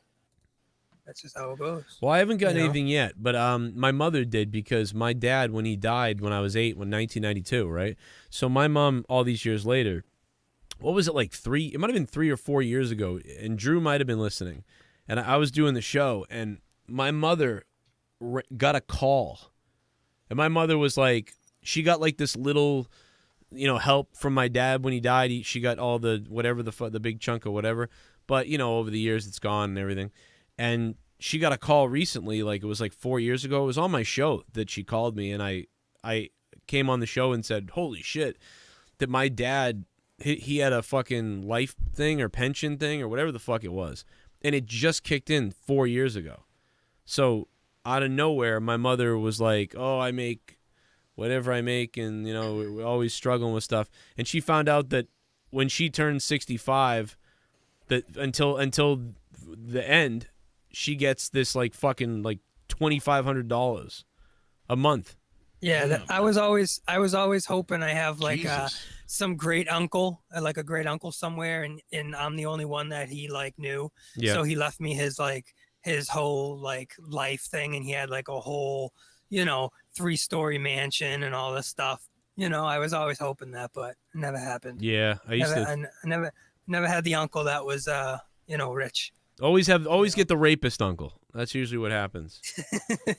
it goes. Well, I haven't gotten you know? anything yet, but my mother did, because my dad, when he died when I was 8, when 1992, right? So my mom, all these years later, what was it, like 3? It might have been 3 or 4 years ago, and Drew might have been listening, and I was doing the show, and my mother got a call, and my mother was like, she got like this little, help from my dad when he died. She got all the whatever the big chunk or whatever, but over the years it's gone and everything. And she got a call recently, like it was like 4 years ago. It was on my show that she called me, and I came on the show and said, holy shit, that my dad, he had a fucking life thing or pension thing or whatever the fuck it was, and it just kicked in 4 years ago. So out of nowhere, my mother was like, oh, I make whatever I make, and we're always struggling with stuff. And she found out that when she turned 65, that until the end, she gets this like fucking like $2,500 a month. Yeah, I was always hoping I have like Jesus. some great uncle, like a great uncle somewhere, and I'm the only one that he like knew. Yeah. So he left me his whole like life thing, and he had like a whole 3-story mansion and all this stuff. I was always hoping that, but it never happened. Yeah, I never had the uncle that was rich. always get the rapist uncle. That's usually what happens.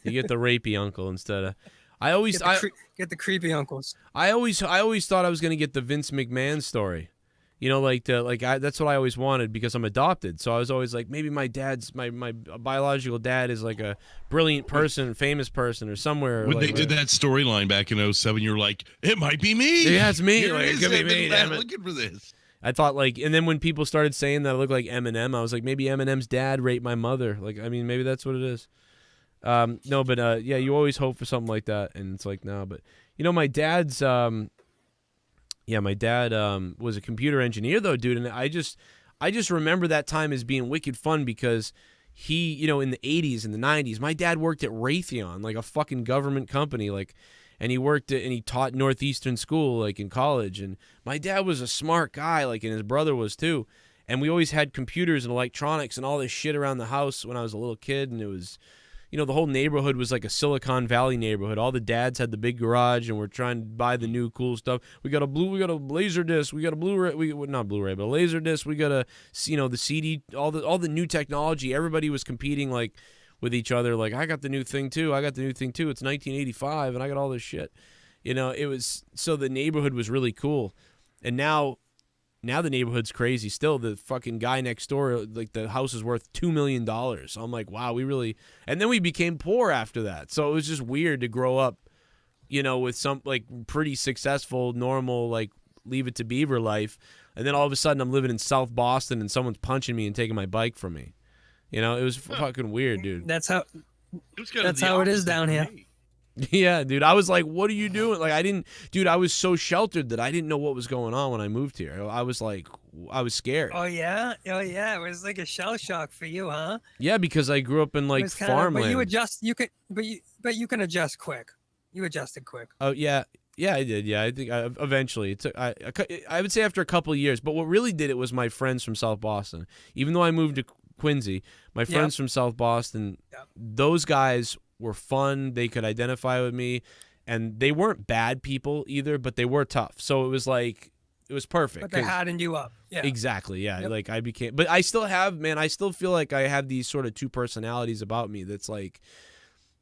You get the rapey uncle instead of. Get the creepy uncles. I always thought I was gonna get the Vince McMahon story. That's what I always wanted, because I'm adopted. So I was always like, maybe my biological dad is like a brilliant person, famous person, or somewhere. When like, they did that storyline back in 07, you're like, it might be me. Yeah, it's me. Here Like, it is could be Evan me, Bass damn it. looking for this. I thought and then when people started saying that I look like Eminem, I was like, maybe Eminem's dad raped my mother. Like, I mean, maybe that's what it is. No, but yeah, you always hope for something like that, and it's like, no, but my dad's my dad was a computer engineer though, dude, and I just remember that time as being wicked fun, because he, in the 80s and the 90s, my dad worked at Raytheon, like a fucking government company, like, and he taught Northeastern school, like in college, and my dad was a smart guy, like, and his brother was too, and we always had computers and electronics and all this shit around the house when I was a little kid, and it was, the whole neighborhood was like a Silicon Valley neighborhood. All the dads had the big garage, and we're trying to buy the new cool stuff. We got a laser disc, we got a Blu-ray, not Blu-ray, but a laser disc. We got the CD, all the new technology. Everybody was competing like with each other. Like, I got the new thing too. It's 1985, and I got all this shit. It was, so the neighborhood was really cool, and now the neighborhood's crazy. Still, the fucking guy next door, like, the house is worth $2 million. So I'm like, wow, and then we became poor after that. So it was just weird to grow up, with some like pretty successful, normal, like, Leave It to Beaver life. And then all of a sudden I'm living in South Boston and someone's punching me and taking my bike from me. It was fucking weird, dude. That's how it is down here. Yeah, dude. I was like, what are you doing? Like, I was so sheltered that I didn't know what was going on when I moved here. I was scared. Oh yeah. It was like a shell shock for you, huh? Yeah, because I grew up in like farmland. But you can adjust quick. You adjusted quick. Oh yeah. Yeah, I did. Yeah, I think eventually it took. I would say after a couple of years. But what really did it was my friends from South Boston. Even though I moved to Quincy, my friends from South Boston, those guys were fun. They could identify with me, and they weren't bad people either, but they were tough. So it was like, it was perfect. But they hardened you up. Yeah. Exactly. Yeah. Yep. Like, I became, but I still feel like I have these sort of two personalities about me. That's like,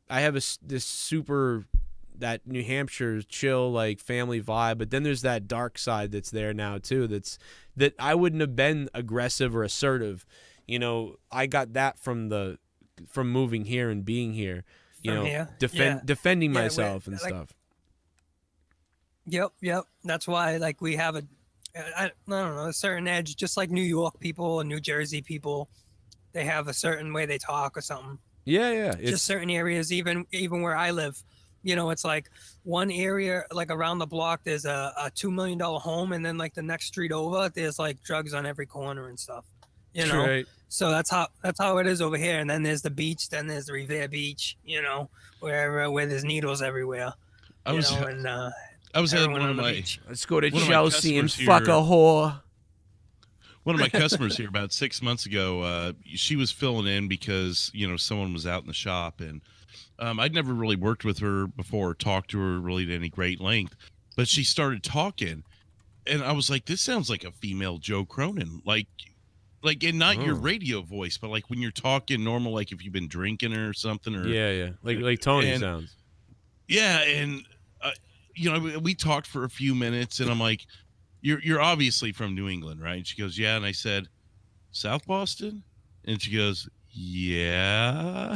I have this super, that New Hampshire chill, like, family vibe, but then there's that dark side that's there now too. That I wouldn't have been aggressive or assertive. I got that from moving here and being here. Defending myself and stuff. Yep. That's why, like, we have I don't know, a certain edge, just like New York people and New Jersey people. They have a certain way they talk or something. Yeah. Just certain areas, even where I live, You know, it's like one area, like around the block, there's a $2 million home, and then like the next street over, there's like drugs on every corner and stuff. You know, Right. so that's how it is over here. And then there's the beach, then there's the Revere Beach. You know, where there's needles everywhere. I was at everyone one on of the my beach. Let's go to one of my Chelsea and customers fuck a here- whore. One of my customers here about 6 months ago, she was filling in because, you know, someone was out in the shop, and I'd never really worked with her before, or talked to her really to any great length, but she started talking, and I was like, this sounds like a female Joe Cronin, like, and not your radio voice, but like when you're talking normal, like if you've been drinking or something, or Yeah. Like Tony and- sounds. yeah, and you know, we talked for a few minutes, and I'm like, "You're obviously from New England, right?" And she goes, "Yeah." And I said, "South Boston?" And she goes, "Yeah."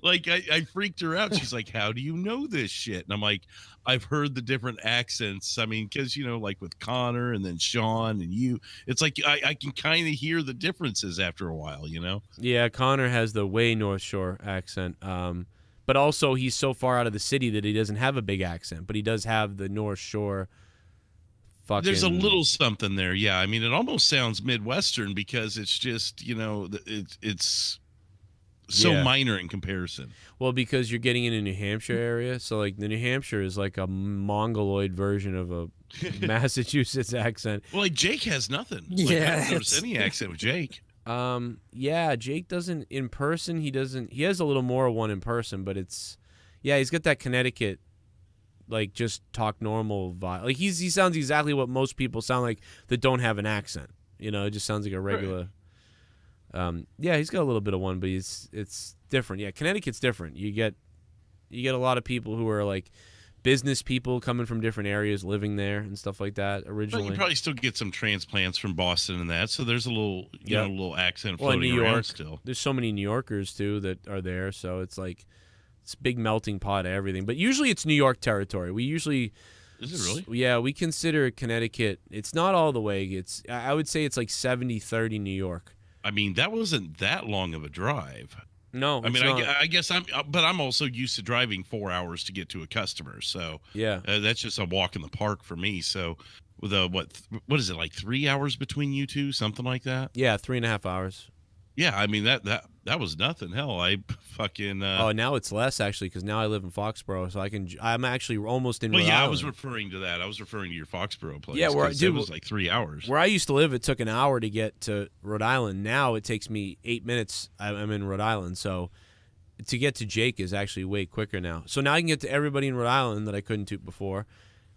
Like I freaked her out. She's like, "How do you know this shit?" And I'm like, "I've heard the different accents. I mean, because you know, like with Connor and then Sean and you, it's like I can kind of hear the differences after a while, you know." Yeah, Connor has the way North Shore accent. But also he's so far out of the city that he doesn't have a big accent, but he does have the North Shore fucking... There's a little something there, yeah. I mean, it almost sounds Midwestern because it's just, you know, it's so Yeah. minor in comparison. Well, because you're getting in a New Hampshire area, so like the New Hampshire is like a mongoloid version of a Massachusetts accent. Well, like Jake has nothing. Like, I Yeah, don't notice it's- any accent with Jake. Yeah, Jake doesn't in person. He has a little more of one in person, but he's got that Connecticut, like just talk normal vibe. Like he sounds exactly what most people sound like that don't have an accent. You know, it just sounds like a regular. Yeah, he's got a little bit of one, but it's different. Yeah, Connecticut's different. You get a lot of people who are like business people coming from different areas living there and stuff like that But originally. you probably still get some transplants from Boston and that, so there's a little, you Yeah. know, a little accent Well, in floating New around York, still. there's so many New Yorkers too that are there, so it's like it's a big melting pot of everything. But usually it's New York territory. We usually Is it really? Yeah, we consider Connecticut. It's not all the way. I would say it's like 70-30 New York. I mean, that wasn't that long of a drive. No, I mean, it's not. I guess but I'm also used to driving 4 hours to get to a customer, so Yeah. that's just a walk in the park for me. So, with what is it, like 3 hours between you two, something like that? Yeah, 3.5 hours. Yeah, I mean that was nothing. Hell, I fucking. Oh, now it's less actually because now I live in Foxborough, so I'm actually almost in. Well, Rhode yeah, I Island. was referring to that. I was referring to your Foxborough place. Yeah, where 'cause dude, it was like 3 hours. Where I used to live, it took an hour to get to Rhode Island. Now it takes me 8 minutes. I'm in Rhode Island, so to get to Jake is actually way quicker now. So now I can get to everybody in Rhode Island that I couldn't to before,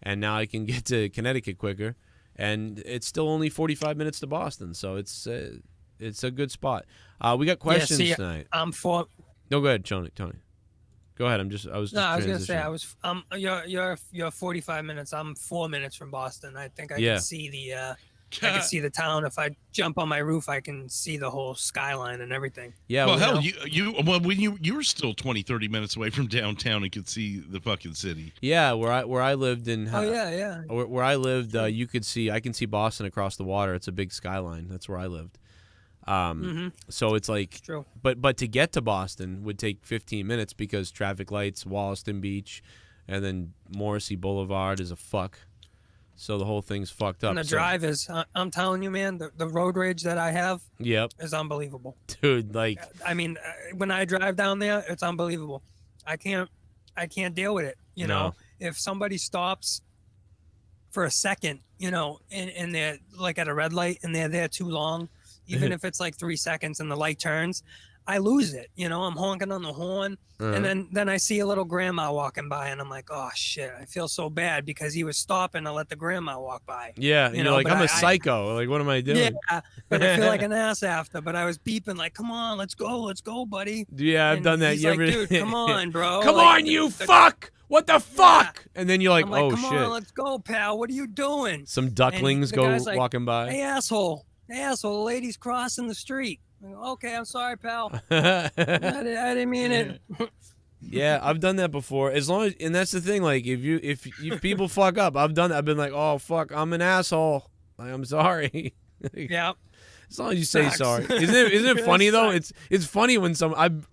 and now I can get to Connecticut quicker, and it's still only 45 minutes to Boston. So it's a good spot. We got questions tonight. I'm for. No, go ahead, Tony. Go ahead. I was just. No, I was gonna say transitioning. you're 45 minutes. I'm 4 minutes from Boston. I think I Yeah. can see I can see the town. If I jump on my roof, I can see the whole skyline and everything. Yeah. Well, hell, know? when you were still 20-30 minutes away from downtown and could see the fucking city. Yeah, where I lived in. Oh yeah. Where I lived, I can see Boston across the water. It's a big skyline. That's where I lived. So it's like, True. but to get to Boston would take 15 minutes because traffic lights, Wollaston Beach, and then Morrissey Boulevard is a fuck. So the whole thing's fucked up. And the So- drive is, I'm telling you, man, the road rage that I have Yep, is unbelievable. dude. Like, I mean, when I drive down there, it's unbelievable. I can't deal with it. You No. know, if somebody stops for a second, you know, and they're like at a red light and they're there too long, even if it's like 3 seconds and the light turns, I lose it. You know, I'm honking on the horn, and then I see a little grandma walking by, and I'm like, oh shit, I feel so bad because he was stopping to let the grandma walk by. yeah, You you're know, like, but I'm a I- psycho. Like, what am I doing? Yeah, but I feel like an ass after. But I was beeping like, "Come on, let's go, buddy." Yeah, I've And done that. he's You like, ever? dude, come on, bro. Come Like, on, you the- fuck! What the fuck? And then you're like, I'm like, oh come shit. on, let's go, pal. What are you doing? Some ducklings the go guy's like, walking by. Hey, asshole, the lady's crossing the street. I go, okay, I'm sorry, pal. I didn't mean it. Yeah, I've done that before. As long as, and that's the thing. Like, if people fuck up, I've done that. I've been like, oh fuck, I'm an asshole. Like, I'm sorry. Yeah. As long as you say Facts. sorry. Isn't it funny though? Sucks. It's funny when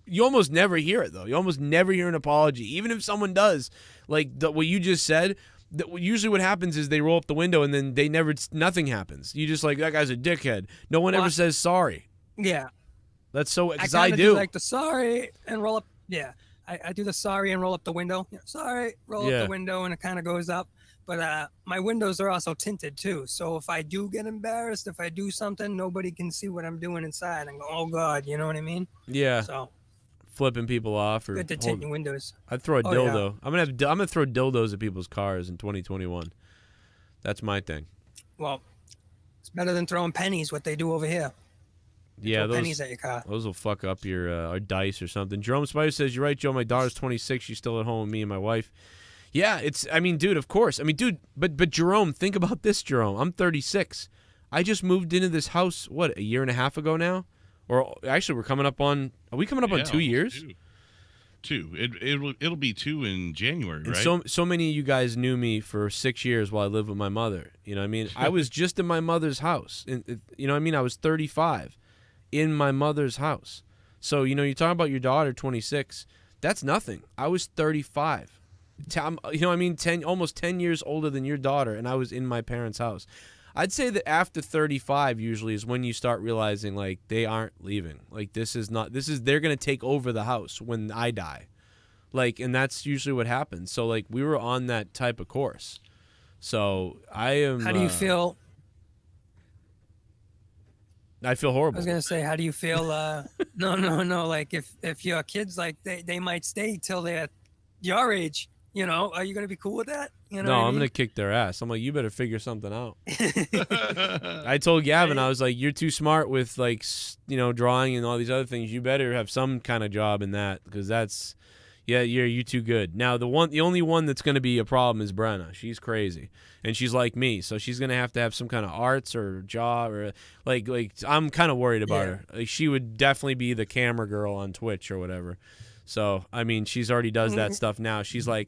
you almost never hear it though. You almost never hear an apology, even if someone does. Like what you just said. Usually what happens is they roll up the window and then nothing happens. You just like, that guy's a dickhead. No one ever says sorry. Yeah. That's so, because I I kinda do. like the sorry and roll up. Yeah. I do the sorry and roll up the window. Yeah, sorry, roll Yeah. up the window, and it kind of goes up. But my windows are also tinted too. So if I do get embarrassed, if I do something, nobody can see what I'm doing inside and go, oh God, you know what I mean? Yeah. So Flipping people off or good to tint your windows. I'd throw a Oh, yeah. dildo. I'm gonna throw dildos at people's cars in 2021. That's my thing. Well, it's better than throwing pennies, what they do over here. Yeah, Throw pennies at your car. those will fuck up your dice or something. Jerome Spider says, "You're right, Joe. My daughter's 26. She's still at home with me and my wife." Yeah, dude, of course. But Jerome, think about this, Jerome. I'm 36. I just moved into this house, what, a year and a half ago now? Or actually, are we coming up on 2 years? Two. It'll be 2 in January, And right? so many of you guys knew me for 6 years while I lived with my mother. You know what I mean? I was just in my mother's house. You know what I mean? I was 35 in my mother's house. So, you know, you're talking about your daughter, 26. That's nothing. I was 35. You know what I mean? Almost 10 years older than your daughter, and I was in my parents' house. I'd say that after 35 usually is when you start realizing, like, they aren't leaving. Like, they're going to take over the house when I die. Like, and that's usually what happens. So, like, we were on that type of course. So, I am... How do you feel? I feel I horrible. was gonna say, how do you feel? No. Like if your kids, like they might stay till they're your age. You know, are you gonna be cool with that? You know No, what I I'm mean? going to kick their ass. I'm like, you better figure something out. I told Gavin, I was like, you're too smart with, like, you know, drawing and all these other things. You better have some kind of job in that, because that's, yeah, you're too good. Now, the only one that's going to be a problem is Brenna. She's crazy, and she's like me, so she's going to have some kind of arts or job, or like I'm kind of worried about her. Like, she would definitely be the camera girl on Twitch or whatever. So, I mean, she's already does that stuff now. She's like,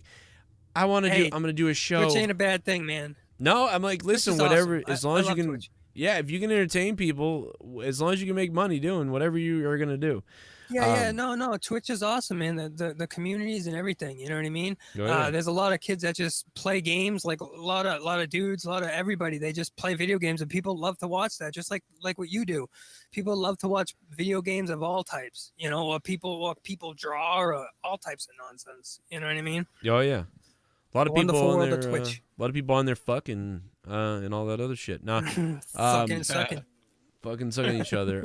I'm going to do a show. Which ain't a bad thing, man. No, I'm like, listen, is whatever, awesome. as long I as you love can, Twitch. yeah, if you can entertain people, as long as you can make money doing whatever you are going to do. Yeah, no. Twitch is awesome, man. The communities and everything. You know what I mean? Oh, yeah. There's a lot of kids that just play games, like a lot of dudes, a lot of everybody. They just play video games, and people love to watch that, just like what you do. People love to watch video games of all types. You know, or people draw, or all types of nonsense. You know what I mean? Oh yeah, a lot of people Wonderful on world their, of Twitch. a lot of people on their fucking and all that other shit. Nah, Fucking sucking. fucking sucking each other.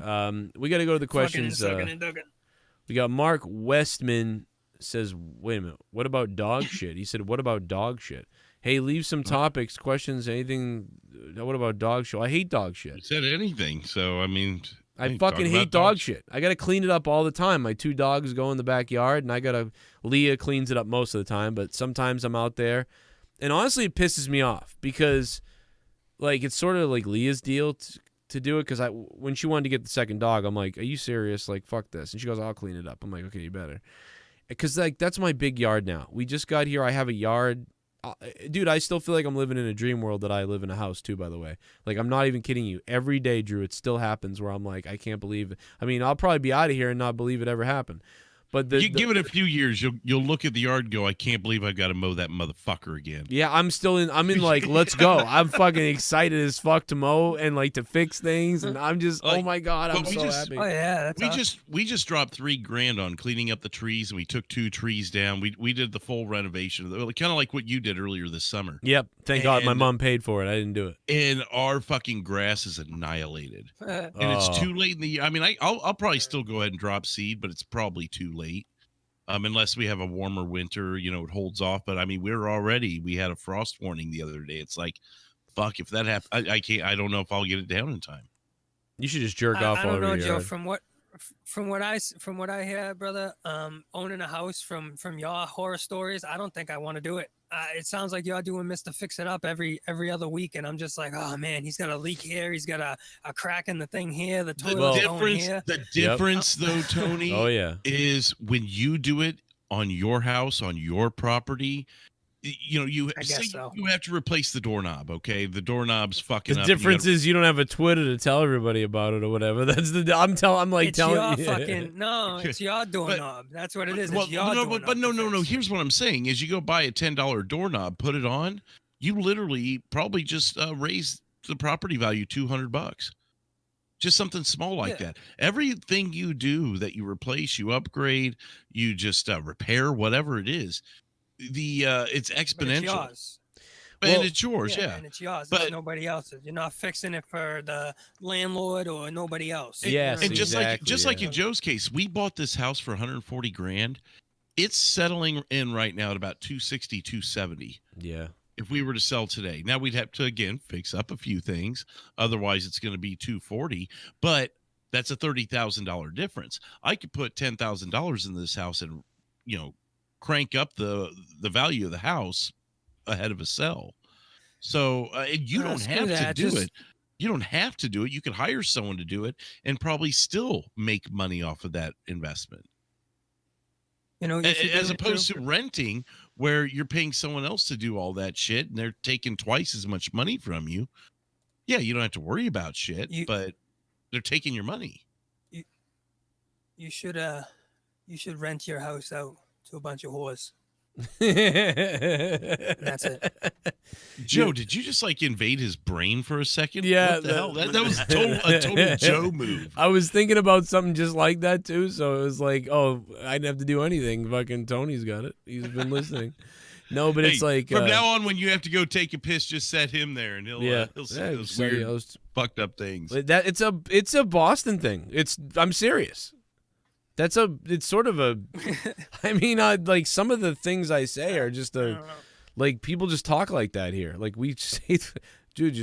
We got to go to the questions. Fucking and ducking. We got Mark Westman says, wait a minute, what about dog shit? He said, what about dog shit? Hey, leave some topics, questions, anything. What about dog shit? I hate dog shit. You said anything, so I mean, I hey, fucking talk hate about dog shit. I got to clean it up all the time. My 2 dogs go in the backyard, and Leah cleans it up most of the time, but sometimes I'm out there. And honestly, it pisses me off because, like, it's sort of like Leah's deal to do it, because when she wanted to get the second dog, I'm like, are you serious? Like, fuck this. And she goes, I'll clean it up. I'm like, okay, you better. Because, like, that's my big yard now. We just got here. I have a yard. Dude, I still feel like I'm living in a dream world that I live in a house, too, by the way. Like, I'm not even kidding you. Every day, Drew, it still happens where I'm like, I can't believe it. I mean, I'll probably be out of here and not believe it ever happened. But you give it a few years, you'll look at the yard and go, I can't believe I got to mow that motherfucker again. Yeah, I'm in like, let's go. I'm fucking excited as fuck to mow and like to fix things, and I'm just, Like, oh my god, I'm but so happy. Oh yeah, we just dropped $3,000 on cleaning up the trees, and we took 2 trees down. We did the full renovation, kind of like what you did earlier this summer. Yep, thank God my And- mom paid for it. I didn't do it. And our fucking grass is annihilated, and it's Oh. too late in the year. I mean, I'll probably still go ahead and drop seed, but it's probably too late. Unless we have a warmer winter, you know, it holds off. But I mean, we had a frost warning the other day. It's like, fuck, if that happens, I can't. I don't know if I'll get it down in time. You should just jerk off I all don't over know, your Joe. yard. From what I hear, brother, owning a house from your horror stories, I don't think I want to do it. It sounds like y'all doing Mr. Fix It Up every other week, and I'm just like, oh man, he's got a leak here, he's got a crack in the thing here, the toilet's going here. The difference, though, Tony, Oh yeah, is when you do it on your house, on your property, you know, you I say guess so. you have to replace the doorknob. Okay, the doorknob's fucking The up. and you difference gotta- is you don't have a Twitter to tell everybody about it or whatever. That's the I'm It's telling your you. fucking no. It's your doorknob. That's what it is. Well, It's your no, doorknob. but no. to fix. Here's what I'm saying: is you go buy a $10 doorknob, put it on, you literally probably just raise the property value $200. Just something small like Yeah. that. Everything you do that you replace, you upgrade, you just repair, whatever it is, it's But exponential. it's yours. And it's yours, yeah. And it's yours. But- It's nobody else's. You're not fixing it for the landlord or nobody else. Yes, And just exactly, like in Joe's case, we bought this house for 140 grand. It's settling in right now at about 260, 270. Yeah. If we were to sell today. Now we'd have to again fix up a few things. Otherwise it's going to be 240, but that's a $30,000 difference. I could put $10,000 in this house and, you know, crank up the value of the house ahead of a sell. So and you don't screw have to that, do just- it. You don't have to do it. You could hire someone to do it and probably still make money off of that investment. You know, you should As do it opposed too. to renting where you're paying someone else to do all that shit and they're taking twice as much money from you. Yeah, you don't have to worry about shit, but they're taking your money. You should rent your house out to a bunch of whores. That's it. Joe, did you just like invade his brain for a second? Yeah, What the hell? That was a total Joe move. I was thinking about something just like that too, so it was like, oh, I didn't have to do anything. Fucking Tony's got it. He's been listening. No, but it's Hey, like from now on, when you have to go take a piss, just set him there, and he'll say yeah, those say weird, those- fucked up things. But that it's a Boston thing. I'm serious. It's sort of a. I mean, like some of the things I say are just like people just talk like that here. Like we say, dude,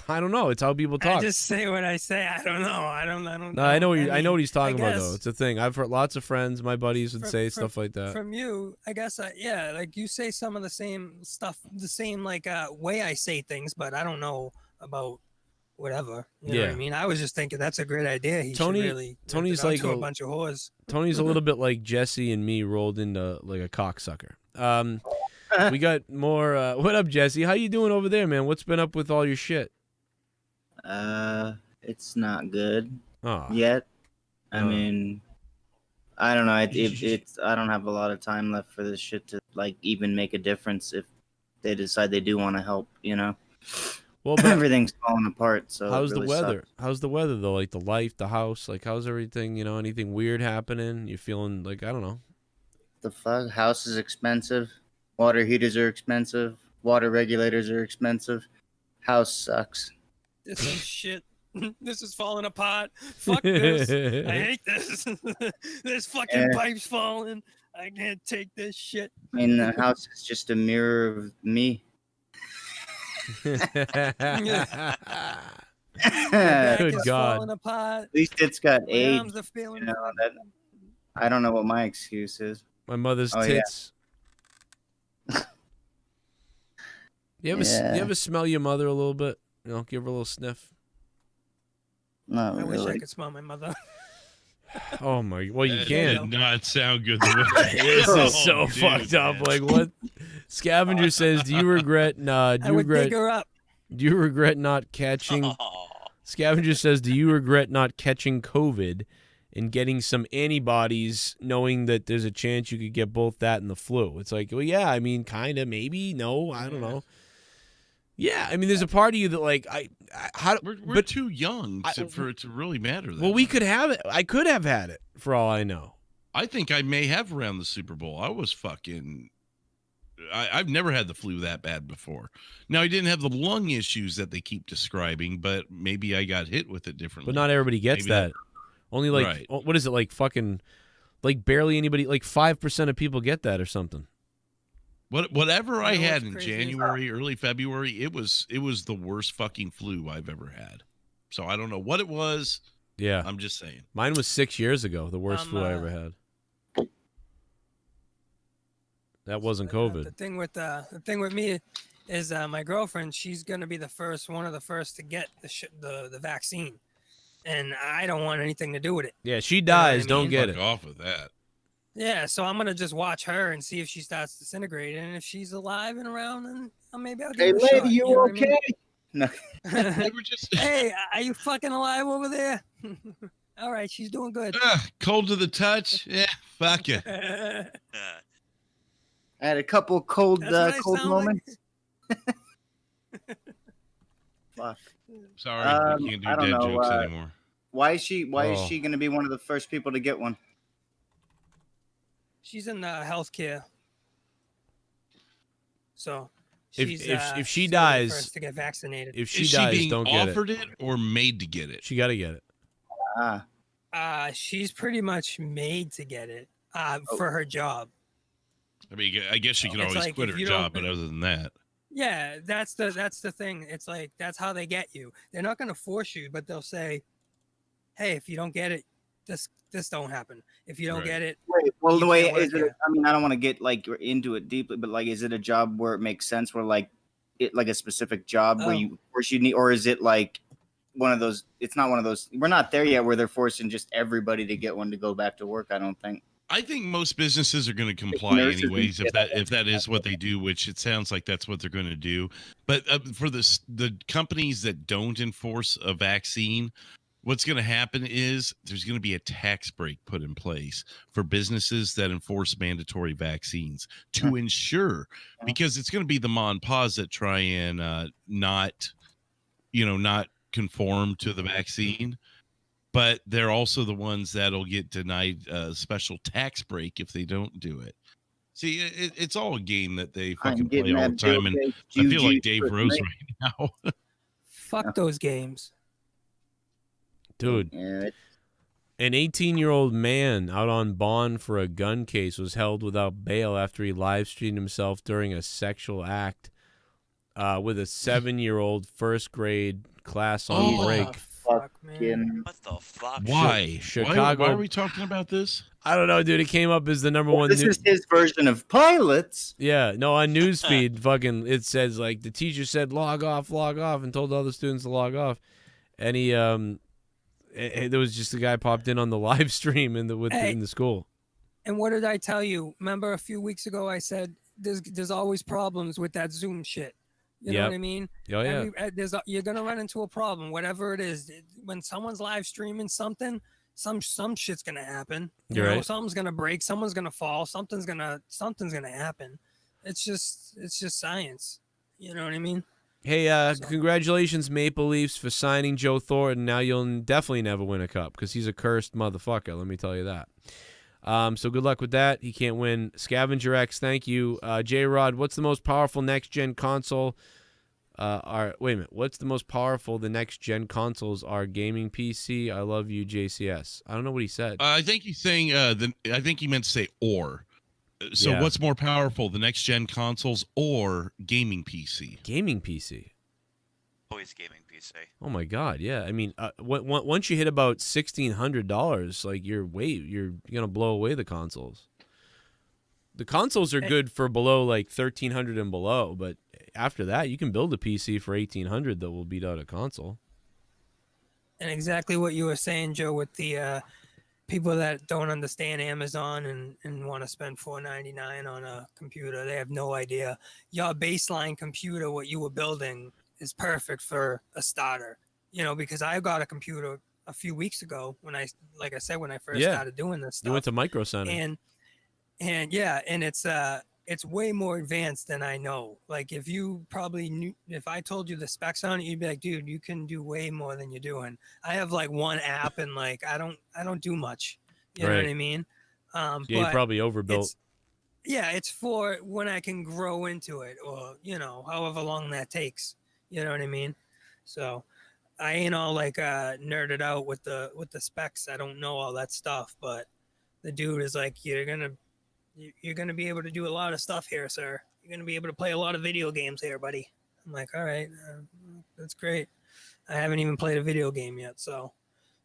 I don't know. It's how people talk. I just say what I say. I don't know. I don't. No, I know. I know what he's I talking about though. guess It's a thing. I've heard lots of friends, my buddies would say stuff like that. From you, I guess. Yeah, like you say some of the same stuff, the same like way I say things, but I don't know about whatever. You know what I Yeah. mean? I was just thinking that's a great idea. He Tony- should really Tony's rent it out like to a bunch of whores. Tony's a little bit like Jesse and me rolled into like a cocksucker. We got more. What up, Jesse? How you doing over there, man? What's been up with all your shit? It's not good Aw. yet. I Oh. mean, I don't know. It's I don't have a lot of time left for this shit to like even make a difference if they decide they do want to help. You know. Well, but everything's falling apart. So it how's really the weather? sucks. How's the weather though? Like the life, the house. Like how's everything? You know, anything weird happening? You feeling like I don't know. The fuck? House is expensive. Water heaters are expensive. Water regulators are expensive. House sucks. This is shit. This is falling apart. Fuck this. I hate this. There's fucking Yeah. pipes falling. I can't take this shit. I mean, the house is just a mirror of me. Back Good is God. falling apart. At least it's got My age. arms are feeling You know, that, I don't know what my excuse is. My mother's Oh, yeah. tits. You Yeah. ever smell your mother a little bit? You know, give her a little sniff. Not I wish I really. could smell my mother. Oh my! Well, you That can. did not sound good. The way This Oh, is so dude, fucked up. man. Like what? Scavenger says, "Do you regret? Do I you would regret? dig her up. Do you regret not catching?" Scavenger says, "Do you regret not catching COVID and getting some antibodies, knowing that there's a chance you could get both that and the flu?" It's like, well, yeah. I mean, kind of, maybe. No, I don't know. Yeah, I mean, there's a part of you that like how We're but too young for it to really matter. That well, we could have it. I could have had it for all I know. I think I may have around the Super Bowl. I was fucking. I've never had the flu that bad before. Now I didn't have the lung issues that they keep describing, but maybe I got hit with it differently. But not everybody gets Maybe that. Only like Right. what is it like? Fucking like barely anybody. Like 5% of people get that or something. Whatever I You know had what's in crazy is- January, early February, it was the worst fucking flu I've ever had. So I don't know what it was. Yeah, I'm just saying. mine was 6 years ago. The worst flu I ever had. That wasn't The COVID. thing with me is my girlfriend. She's gonna be one of the first to get the vaccine, and I don't want anything to do with it. Yeah, she know what I dies. Don't mean? get Fuck it. off with that. Yeah, so I'm gonna just watch her and see if she starts disintegrating, and if she's alive and around, then maybe I'll give Hey, it a lady, shot. you know what I mean? okay? No. They were just Hey, are you fucking alive over there? All right, she's doing good. cold to the touch. Yeah, fuck you. I had a couple cold That's what I cold sound like. moments. Fuck. Sorry, we can't do I don't dead know, jokes anymore. Why is she Oh. going to be one of the first people to get one? She's in healthcare, so If- she's if she she's dies- the first to get vaccinated. If she Is she dies, being don't get offered it. it or made to get it? She got to get it. She's pretty much made to get it for her job. I mean, I guess she could It's always like, quit if her you don't- job, but other than that, Yeah, that's the thing. It's like that's how they get you. They're not gonna force you, but they'll say, "Hey, if you don't get it, this don't happen. If you don't Right. get it, Wait, well, you the way can't work is it? here." I mean, I don't want to get like into it deeply, but like, is it a job where it makes sense? Where like it like a specific job where Oh. you need, or is it like one of those? It's not one of those. We're not there yet where they're forcing just everybody to get one to go back to work. I don't think. I think most businesses are going to comply nurses and anyways shit. if that is what they do, which it sounds like that's what they're going to do. But for the companies that don't enforce a vaccine, what's going to happen is there's going to be a tax break put in place for businesses that enforce mandatory vaccines to ensure, because it's going to be the ma and pa's that try and not conform to the vaccine. But they're also the ones that'll get denied a special tax break if they don't do it. See, it's all a game that they fucking play all the time, and I feel like Dave Rose right now. Fuck those games. Dude, an 18-year-old man out on bond for a gun case was held without bail after he live-streamed himself during a sexual act with a 7-year-old first-grade class on break. Fuck, man. What the fuck? Why? Chicago. Why are we talking about this? I don't know, dude. It came up as the number one. This is his version of pilots. Yeah, no, on newsfeed, fucking, it says like the teacher said log off, and told all the students to log off, and he there was just a guy popped in on the live stream in the school. And what did I tell you? Remember a few weeks ago I said there's always problems with that Zoom shit. You know what I mean? Oh, yeah. You're gonna run into a problem, whatever it is. When someone's live streaming something, some shit's gonna happen. You know, something's gonna break, someone's gonna fall, something's gonna happen. It's just science. You know what I mean? Hey, congratulations, Maple Leafs, for signing Joe Thornton. Now you'll definitely never win a cup because he's a cursed motherfucker. Let me tell you that. So good luck with that. He can't win. Scavenger X, thank you. J-Rod, what's the most powerful next-gen console? Wait a minute. What's the most powerful the next-gen consoles are? Gaming PC? I love you, JCS. I don't know what he said. I think he's saying I think he meant to say or. So Yeah. what's more powerful, the next-gen consoles or gaming PC? Gaming PC. Always gaming PC. Oh my God, yeah. I mean, once you hit about $1,600, like you're gonna blow away the consoles. The consoles are good for below like $1,300 and below, but after that, you can build a PC for $1,800 that will beat out a console. And exactly what you were saying, Joe, with the people that don't understand Amazon and want to spend $4.99 on a computer. They have no idea. Your baseline computer, what you were building, is perfect for a starter. You know, because I got a computer a few weeks ago when I first started doing this stuff. You went to Micro Center. And yeah, and it's way more advanced than I know. Like if you probably knew, if I told you the specs on it, you'd be like, dude, you can do way more than you're doing. I have like one app and like I don't do much. You know what I mean? Yeah, you probably overbuilt. It's for when I can grow into it, or you know, however long that takes. You know what I mean? So I ain't all like nerded out with the specs. I don't know all that stuff, but the dude is like, you're gonna be able to do a lot of stuff here, sir. You're gonna be able to play a lot of video games here, buddy. I'm like, all right, that's great. I haven't even played a video game yet, so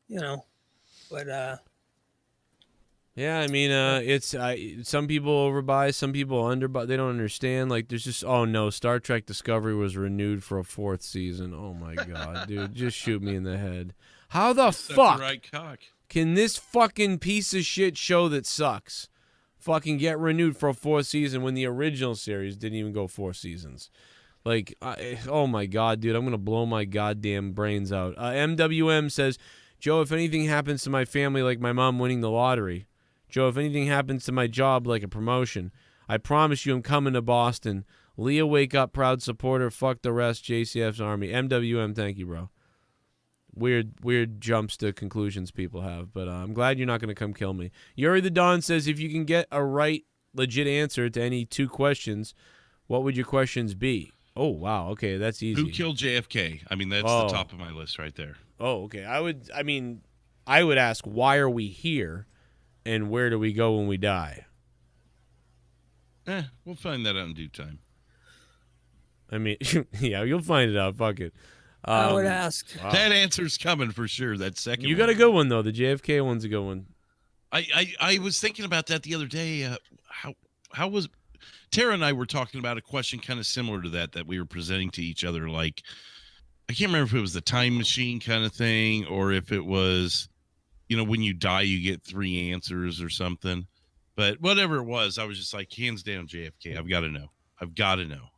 you know, but Yeah, I mean, it's some people overbuy, some people underbuy. They don't understand. Like, there's just, oh no, Star Trek Discovery was renewed for a 4th season. Oh my God, dude, just shoot me in the head. How the fuck Right cock. can this fucking piece of shit show that sucks fucking get renewed for a 4th season when the original series didn't even go 4 seasons. Like, oh my God, dude, I'm going to blow my goddamn brains out. MWM says, Joe, if anything happens to my family like my mom winning the lottery, Joe, if anything happens to my job like a promotion, I promise you I'm coming to Boston. Leah, wake up, proud supporter. Fuck the rest, JCF's Army. MWM, thank you, bro. Weird jumps to conclusions people have, but I'm glad you're not going to come kill me. Yuri the Dawn says, if you can get a right, legit answer to any 2 questions, what would your questions be? Oh, wow. Okay, that's easy. Who killed JFK? I mean, that's the top of my list right there. Oh, okay. I would ask, why are we here, and where do we go when we die? We'll find that out in due time. I mean, yeah, you'll find it out. Fuck it. I would ask. Wow. That answer's coming for sure. That second You got a good one, though. The JFK one's a good one. I was thinking about that the other day. How was... Tara and I were talking about a question kind of similar to that we were presenting to each other. Like, I can't remember if it was the time machine kind of thing or if it was, when you die, you get 3 answers or something. But whatever it was, I was just like, hands down, JFK. I've got to know. I've got to know.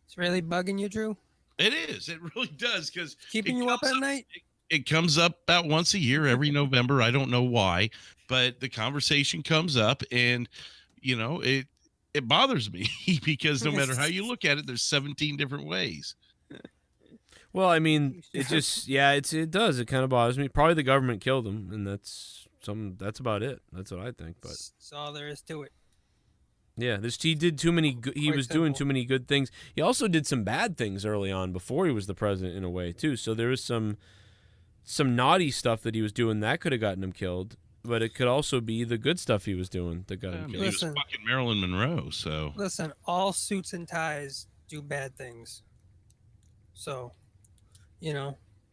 It's really bugging you, Drew? It is. It really does. Because keeping you up at night? It comes up about once a year, every November. I don't know why, but the conversation comes up and, it bothers me because no matter how you look at it, there's 17 different ways. Well, I mean, it just, it does. It kind of bothers me. Probably the government killed him, and that's about it. That's what I think. But that's all there is to it. Yeah, he did too many. He was doing too many good things. He also did some bad things early on before he was the president, in a way too. So there was some naughty stuff that he was doing that could have gotten him killed. But it could also be the good stuff he was doing that got him killed. He was fucking Marilyn Monroe, so. Listen, all suits and ties do bad things. So,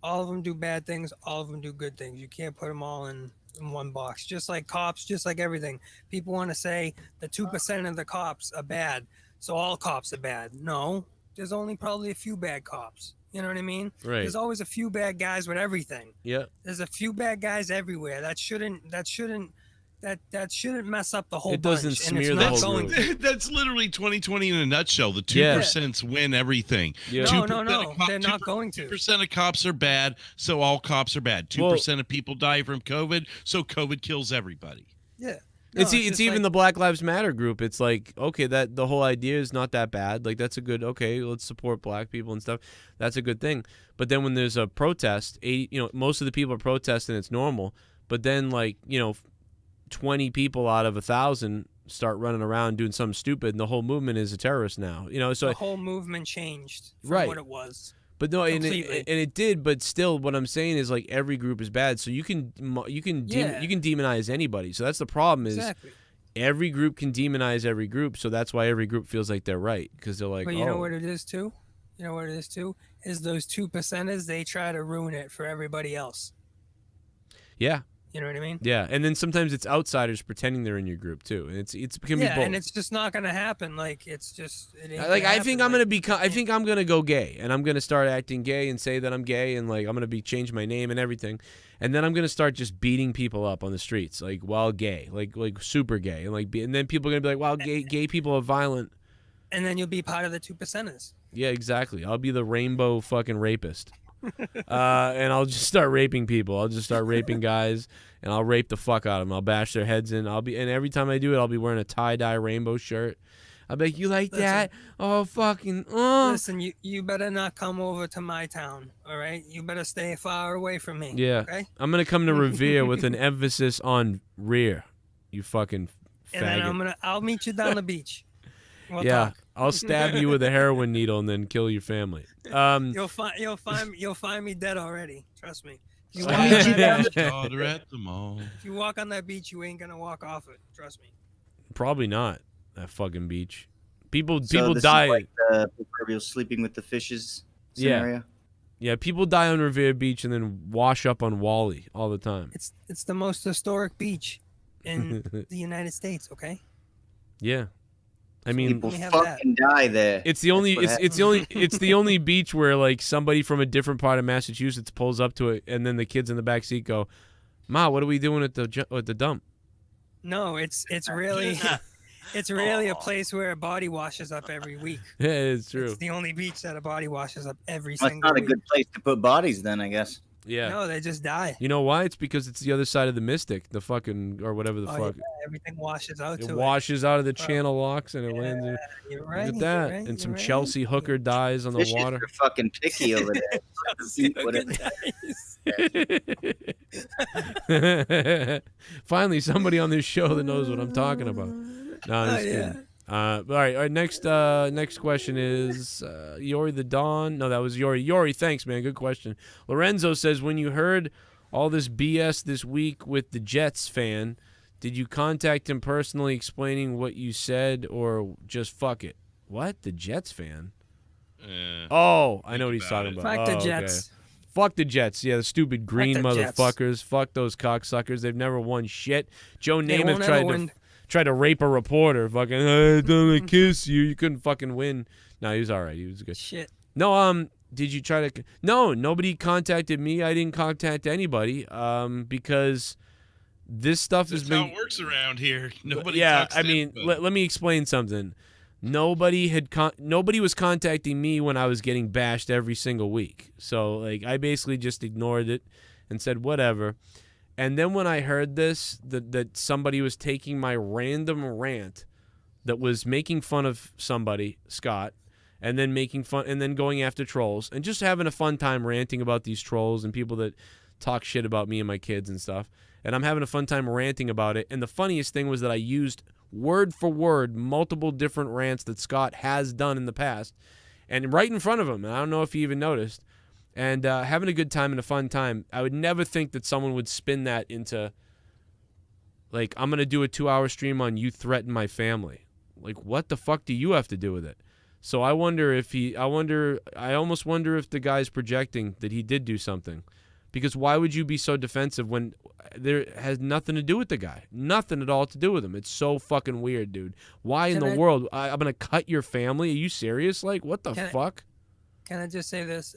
all of them do bad things. All of them do good things. You can't put them all in one box. Just like cops, just like everything. People want to say the 2% of the cops are bad, so all cops are bad. No, there's only probably a few bad cops. You know what I mean? Right. There's always a few bad guys with everything. Yeah. There's a few bad guys everywhere. That shouldn't mess up the whole It doesn't bunch. smear the whole group. That's literally 2020 in a nutshell. The 2% win everything. Yeah. No. They're not going to. 2% of cops are bad, so all cops are bad. 2% of people die from COVID, so COVID kills everybody. Yeah. It's even the Black Lives Matter group. It's like, okay, that the whole idea is not that bad. Like, that's a good, okay, let's support black people and stuff. That's a good thing. But then when there's a protest, most of the people are protesting, it's normal. But then, 20 people out of 1,000 start running around doing something stupid, and the whole movement is a terrorist now. So the whole movement changed from what it was. But no, and it did. But still, what I'm saying is every group is bad. So you can demonize anybody. So that's the problem is every group can demonize every group. So that's why every group feels like they're right because they're like. But you know what it is too. Is those 2%ers, they try to ruin it for everybody else. Yeah. You know what I mean? Yeah, and then sometimes it's outsiders pretending they're in your group too, and it can be both. And it's just not gonna happen. I think I'm gonna go gay, and I'm gonna start acting gay and say that I'm gay, and I'm gonna change my name and everything, and then I'm gonna start just beating people up on the streets, while gay, like super gay, and then people are gonna be like, wow, gay people are violent. And then you'll be part of the 2%ers. Yeah, exactly. I'll be the rainbow fucking rapist. And I'll just start raping people. I'll just start raping guys, and I'll rape the fuck out of them. I'll bash their heads in. And every time I do it, I'll be wearing a tie-dye rainbow shirt. I'll be like, you like that? Oh, fucking, Listen, you better not come over to my town, all right? You better stay far away from me. Yeah. Okay? I'm going to come to Revere with an emphasis on rear, you fucking faggot. And then I'll meet you down the beach. We'll talk. I'll stab you with a heroin needle and then kill your family. You'll find me dead already. Trust me. If you walk on that beach, you ain't gonna walk off it. Trust me. Probably not. That fucking beach. People this die. Is like the proverbial sleeping with the fishes scenario. Yeah. People die on Revere Beach and then wash up on Wally all the time. It's the most historic beach in the United States. Okay. Yeah. I mean, people fucking die there. It's the only beach where somebody from a different part of Massachusetts pulls up to it, and then the kids in the back seat go, "Ma, what are we doing at the dump?" No, it's really it's really a place where a body washes up every week. Yeah, it's true. It's the only beach that a body washes up every Well, it's single not a week. good place to put bodies, then, I guess. Yeah. No, they just die. You know why? It's because it's the other side of the Mystic, the fucking or whatever the Oh, fuck. yeah, everything washes out It to washes out of the Well, channel locks and it lands in. You're right. Look at you're that. right, And some you're right. Chelsea hooker dies on the Fishes water. are fucking picky over there. Chelsea What hooker it- dies. Finally, somebody on this show that knows what I'm talking about. No, I'm just kidding. All right. Next question is Yori the Dawn. No, that was Yori. Yori, thanks, man. Good question. Lorenzo says, when you heard all this BS this week with the Jets fan, did you contact him personally explaining what you said or just fuck it? What? The Jets fan? Oh, I know what he's talking about. Fuck the Oh, Jets. Okay. Fuck the Jets. Yeah, the stupid green the Jets. motherfuckers. Fuck those cocksuckers. They've never won shit. Joe They Namath won't ever win. tried to rape a reporter. Fucking, I don't wanna kiss you. You couldn't fucking win. No, he was all right. He was good. Shit. No, did you try to? No, nobody contacted me. I didn't contact anybody. Because this stuff has That's been. how it works around here. Nobody. Yeah, talks to I mean, anybody. let me explain something. Nobody was contacting me when I was getting bashed every single week. So like I basically just ignored it and said whatever. And then when I heard this, that somebody was taking my random rant that was making fun of somebody, Scott, and then making fun and then going after trolls and just having a fun time ranting about these trolls and people that talk shit about me and my kids and stuff. And I'm having a fun time ranting about it. And the funniest thing was that I used word for word multiple different rants that Scott has done in the past and right in front of him. And I don't know if he even noticed. And having a good time and a fun time. I would never think that someone would spin that into, like, I'm going to do a 2-hour stream on you threaten my family. Like, what the fuck do you have to do with it? So I wonder if I almost wonder if the guy's projecting that he did do something. Because why would you be so defensive when there has nothing to do with the guy? Nothing at all to do with him. It's so fucking weird, dude. Why in the world? I'm going to cut your family? Are you serious? Like, what the fuck? Can I just say this?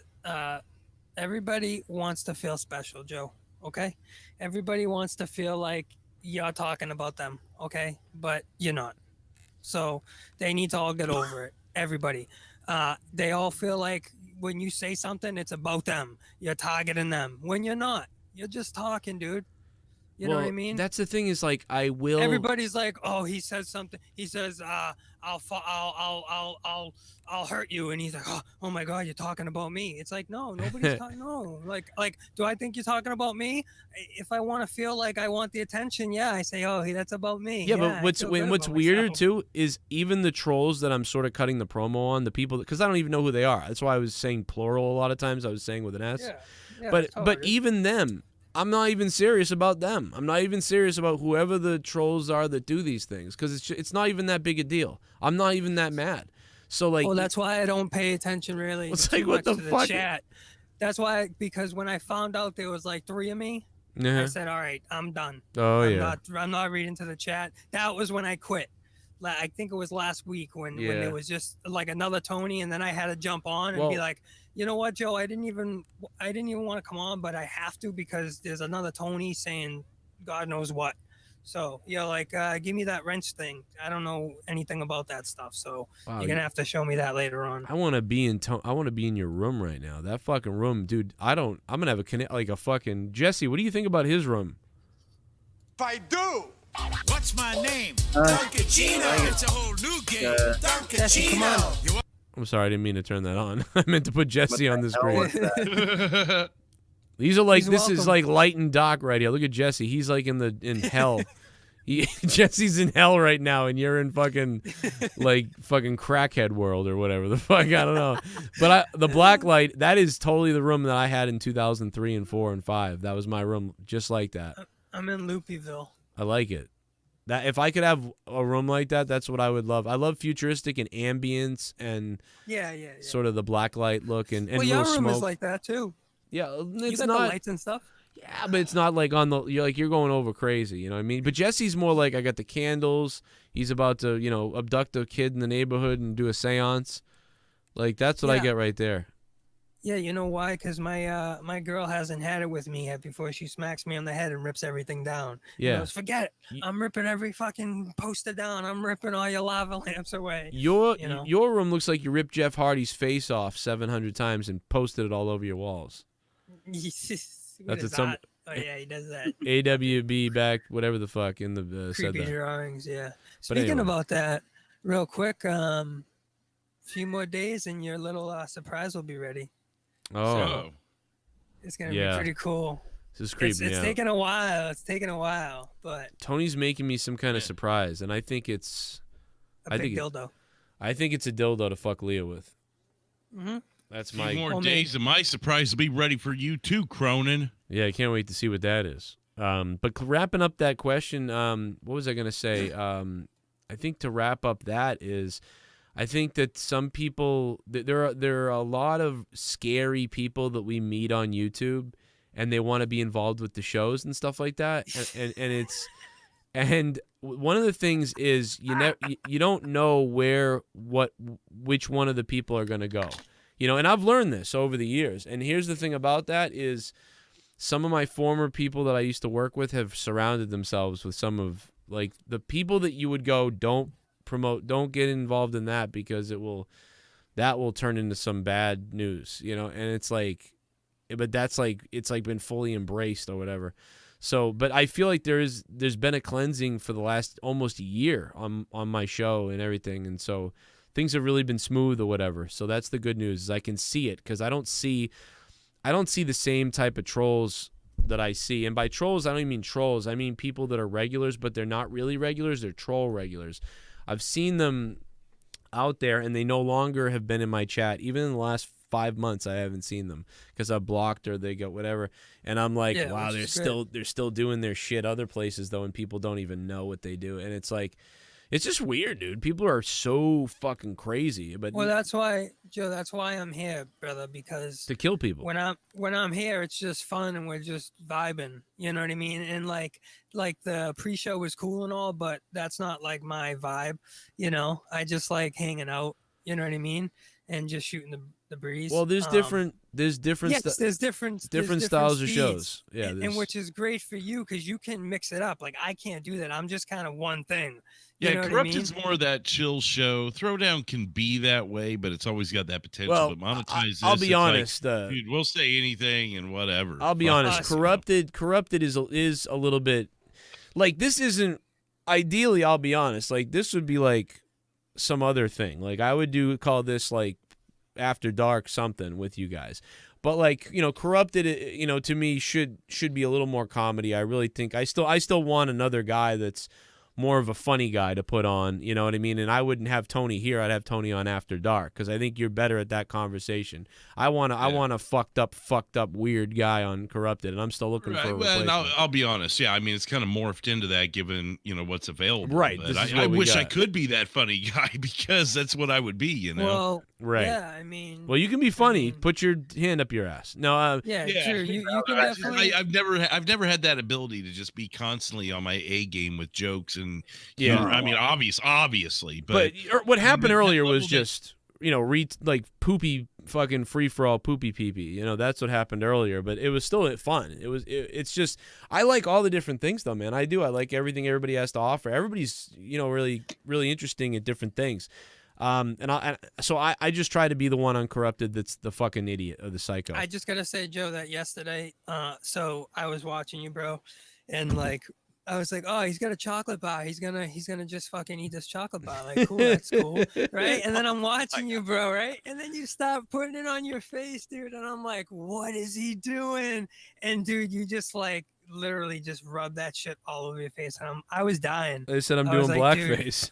Everybody wants to feel special, Joe. Okay? Everybody wants to feel like you're talking about them. Okay? But you're not. So they need to all get over it. Everybody. They all feel like when you say something, it's about them. You're targeting them. When you're not. You're just talking, dude. You know what I mean? That's the thing is like I will. Everybody's like, oh, he says something. He says, I'll hurt you, and he's like, oh my God, you're talking about me. It's like, no, nobody's talking. No, like, do I think you're talking about me? If I want to feel like I want the attention, yeah, I say, oh, that's about me. Yeah, I but what's feel good what's about weirder myself. too is even the trolls that I'm sort of cutting the promo on, the people because I don't even know who they are. That's why I was saying plural a lot of times. I was saying with an S. Yeah, but that's how but it is. even them, I'm not even serious about them. I'm not even serious about whoever the trolls are that do these things because it's not even that big a deal. I'm not even that mad. So like, well, that's why I don't pay attention really. It's too like, what much the to fuck? chat. That's why, because when I found out there was like 3 of me, Uh-huh. I said, all right, I'm done. Oh, yeah. I'm not reading to the chat. That was when I quit. I think it was last week when Yeah. it was just like another Tony, and then I had to jump on and be Well- like, you know what, Joe, I didn't even want to come on, but I have to because there's another Tony saying God knows what. So yeah, like give me that wrench thing. I don't know anything about that stuff, so Wow, you're gonna have to show me that later on. I want to be in your room right now. That fucking room, dude. I'm gonna have a fucking Jesse. What do you think about his room? If I do, what's my name? Dunkachino. It's a whole new game. Jesse, come on. Dunkachino. I'm sorry, I didn't mean to turn that on. I meant to put Jesse on the hell was screen. that? These are like He's this is welcome. like Light and Doc right here. Look at Jesse. He's like in hell. Jesse's in hell right now, and you're in fucking fucking crackhead world or whatever the fuck. I don't know. But the black light, that is totally the room that I had in 2003 and 4 and 5. That was my room, just like that. I'm in Loopyville. I like it. That if I could have a room like that, that's what I would love. I love futuristic and ambience and Yeah. sort of the black light look and Well, your little room smoke. is like that too. Yeah, You it's got not. the lights and stuff. Yeah, but it's not like on the you're going over crazy, you know what I mean? But Jesse's more like I got the candles. He's about to, abduct a kid in the neighborhood and do a séance. Like that's what I Yeah. get right there. Yeah, you know why? Because my girl hasn't had it with me yet before she smacks me on the head and rips everything down. Yeah. She goes, forget it. I'm ripping every fucking poster down. I'm ripping all your lava lamps away. Your you know? your room looks like you ripped Jeff Hardy's face off 700 times and posted it all over your walls. What That's is what some that? Oh yeah, he does that. AWB back, whatever the fuck, in the said Creepy that. drawings, yeah. But Speaking anyway. about that, real quick, few more days and your little surprise will be ready. Oh, So, it's gonna Yeah. be pretty cool. this is creeping It's me out. taking a while. It's taking a while, but Tony's making me some kind of surprise, and I think it's a big dildo. I think it's a dildo to fuck Leah with. Mm-hmm. That's Few my more days, and my surprise will be ready for you too, Cronin. Yeah, I can't wait to see what that is. But wrapping up that question, what was I gonna say? I think to wrap up that is, I think that some people there are a lot of scary people that we meet on YouTube, and they want to be involved with the shows and stuff like that, and it's and one of the things is you don't know which one of the people are gonna go. You know, and I've learned this over the years. And here's the thing about that is some of my former people that I used to work with have surrounded themselves with some of, like, the people that you would go, don't get involved in that because that will turn into some bad news, you know? And it's like, but that's like, it's like been fully embraced or whatever. So, but I feel like there's been a cleansing for the last almost a year on my show and everything. And so things have really been smooth or whatever. So that's the good news, is I can see it, because I don't see the same type of trolls that I see. And by trolls, I don't even mean trolls. I mean people that are regulars, but they're not really regulars. They're troll regulars. I've seen them out there, and they no longer have been in my chat. Even in the last 5 months, I haven't seen them because I blocked or they got whatever. And I'm like, Yeah, wow, which they're is still doing their shit other places though, and people don't even know what they do. And it's like, it's just weird, dude. People are so fucking crazy. But Well, that's why, Joe. That's why I'm here, brother. Because to kill people. when I'm here, it's just fun and we're just vibing. You know what I mean? And like the pre-show was cool and all, but that's not like my vibe. You know, I just like hanging out. You know what I mean? And just shooting the breeze. Well, there's different Yes, there's different styles of speeds. shows. Yeah, and which is great for you because you can mix it up. Like I can't do that. I'm just kind of one thing. You Yeah, know what I Corrupted's mean? more of that chill show. Throwdown can be that way, but it's always got that potential. Well, but monetize I'll this, be it's like, honest, dude, we'll say anything and whatever. I'll be Fuck honest. us, you know? Corrupted is a little bit like, this isn't ideally. I'll be honest. Like, this would be like some other thing. Like, I would call this like After Dark something with you guys. But like, you know, Corrupted, you know, to me should be a little more comedy. I really think I still want another guy that's more of a funny guy to put on, you know what I mean? And I wouldn't have Tony here. I'd have Tony on After Dark because I think you're better at that conversation. I want a fucked up weird guy on Corrupted, and I'm still looking for a Well, replacement. and I'll be honest. Yeah, I mean, it's kind of morphed into that given, you know, what's available. Right, But this is I what we wish I got. could be that funny guy because that's what I would be, you know? Well, Right. Yeah, I mean. Well, you can be funny. Put your hand up your ass. No, Yeah, Yeah. true. You can definitely. I've never had that ability to just be constantly on my A game with jokes and Yeah. humor. I mean, obviously, but what happened that earlier level was that- just, you know, like poopy fucking free for all poopy pee-pee. You know, that's what happened earlier, but it was still fun. It's just, I like all the different things though, man. I do. I like everything everybody has to offer. Everybody's, you know, really, really interesting at different things. So I just try to be the one on Corrupted that's the fucking idiot or the psycho. I just gotta say, Joe, that yesterday, so I was watching you, bro, and like I was like, oh, he's got a chocolate bar. He's gonna just fucking eat this chocolate bar. Like, cool, that's cool, right? And then I'm watching you, bro, right? And then you stop putting it on your face, dude, and I'm like, what is he doing? And dude, you just like literally just rub that shit all over your face, and I was dying. They said I'm I was doing like, dude, blackface.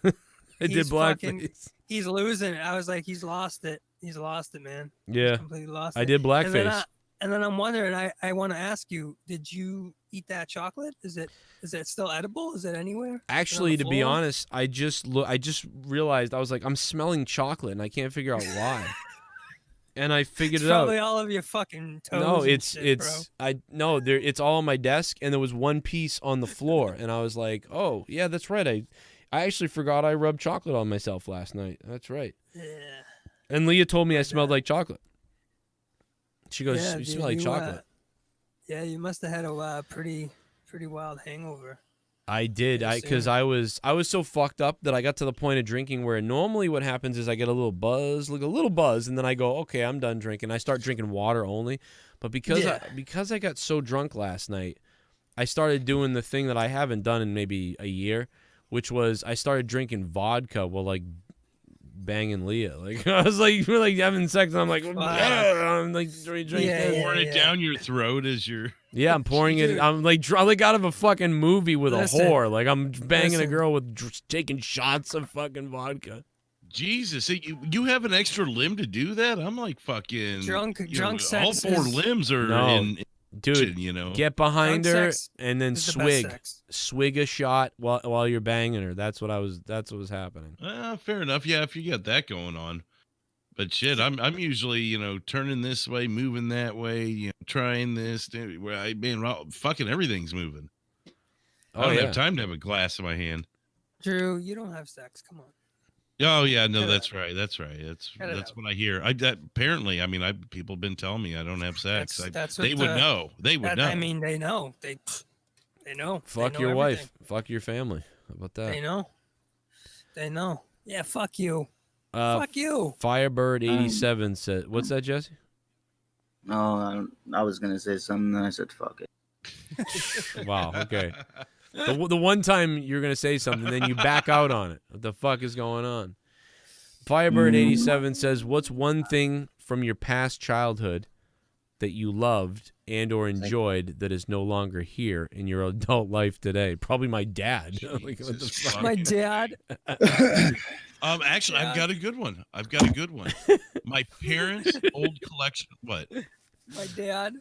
I did he's fucking- blackface. He's losing it. I was like, he's lost it. He's lost it, man. He's Yeah, completely lost I it. did And then, blackface. and then I'm wondering, I want to ask you, did you eat that chocolate? Is it still edible? Is it anywhere? Is it on Actually, the to be floor? honest, I just realized, I was like, I'm smelling chocolate, and I can't figure out why. And I figured It's it out. probably all of your fucking toes. No, and it's shit, bro. it's all on my desk, and there was one piece on the floor, and I was like, oh yeah, that's right. I actually forgot I rubbed chocolate on myself last night. That's right. Yeah. And Leah told me I smelled like chocolate. She goes, Yeah, you dude, smell like chocolate. Yeah, you must have had a pretty wild hangover. I did, because I was so fucked up that I got to the point of drinking where normally what happens is I get a little buzz, and then I go, okay, I'm done drinking. I start drinking water only, but because I got so drunk last night, I started doing the thing that I haven't done in maybe a year, which was I started drinking vodka while like banging Leah. Like I was like we're like having sex, and I'm like, I'm like drinking, pouring it down your throat as you're. Yeah, I'm pouring it. I'm like out of a fucking movie with a whore. Like I'm banging a girl with taking shots of fucking vodka. Jesus, you have an extra limb to do that? I'm like fucking drunk sex. All four limbs are in dude. You know, get behind her and then swig a shot while you're banging her. That's what was happening. Fair enough. Yeah, if you got that going on. But shit, I'm usually, turning this way, moving that way, trying this. Fucking everything's moving. I don't have time to have a glass in my hand. Drew, you don't have sex. Come on. Oh yeah, no, that's right. That's what I hear. Apparently, I mean, people have been telling me I don't have sex. They would know. They would know. I mean, they know. They know. Fuck your wife. Fuck your family. How about that? They know. Yeah, fuck you. Fuck you. Firebird 87 said, "What's that, Jesse?" No, I was gonna say something, and I said, "Fuck it." Wow. Okay. The one time you're gonna say something, then you back out on it. What the fuck is going on? Firebird 87 says, "What's one thing from your past childhood that you loved and or enjoyed that is no longer here in your adult life today?" Probably my dad. Like, what the fuck? My dad. Actually, I've got a good one. My parents' old collection. What? My dad.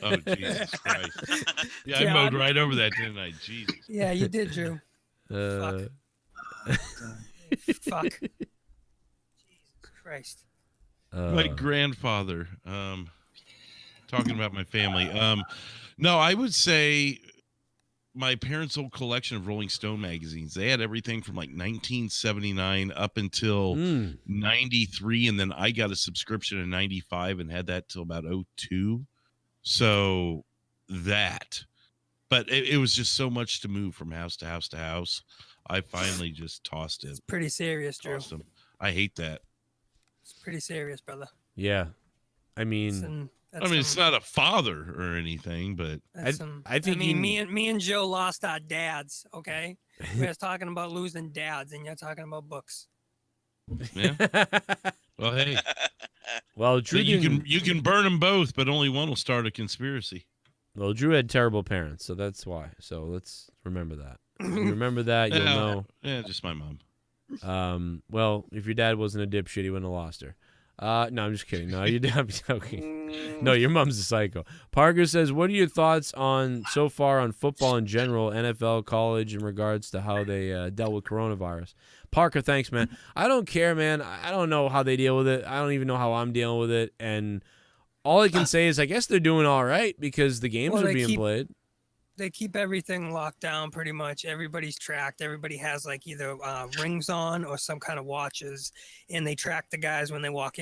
Oh, Jesus Christ. Yeah, I mowed right over that, didn't I? Jesus. Yeah, you did, Drew. Fuck. Jesus Christ. My grandfather. Talking about my family. No, I would say my parents' old collection of Rolling Stone magazines. They had everything from like 1979 up until 93, and then I got a subscription in 95 and had that till about 02. So that, but it was just so much to move from house to house to house. I finally just tossed it. It's pretty serious, Drew. I hate that. It's pretty serious, brother. Yeah, I mean, it's not a father or anything, but I think me and Joe lost our dads. Okay, we was talking about losing dads, and you're talking about books. Yeah. Well, hey. Well, Drew, you can burn them both, but only one will start a conspiracy. Well, Drew had terrible parents, so that's why. So let's remember that. If you remember that, you'll know. Yeah, just my mom. Well, if your dad wasn't a dipshit, he wouldn't have lost her. No, I'm just kidding. No, your dad. Okay. No, your mom's a psycho. Parker says, "What are your thoughts so far on football in general, NFL, college, in regards to how they dealt with coronavirus?" Parker, thanks, man. I don't care, man. I don't know how they deal with it. I don't even know how I'm dealing with it. And all I can say is, I guess they're doing all right because the games are being played. They keep everything locked down pretty much. Everybody's tracked. Everybody has like either rings on or some kind of watches, and they track the guys when they walk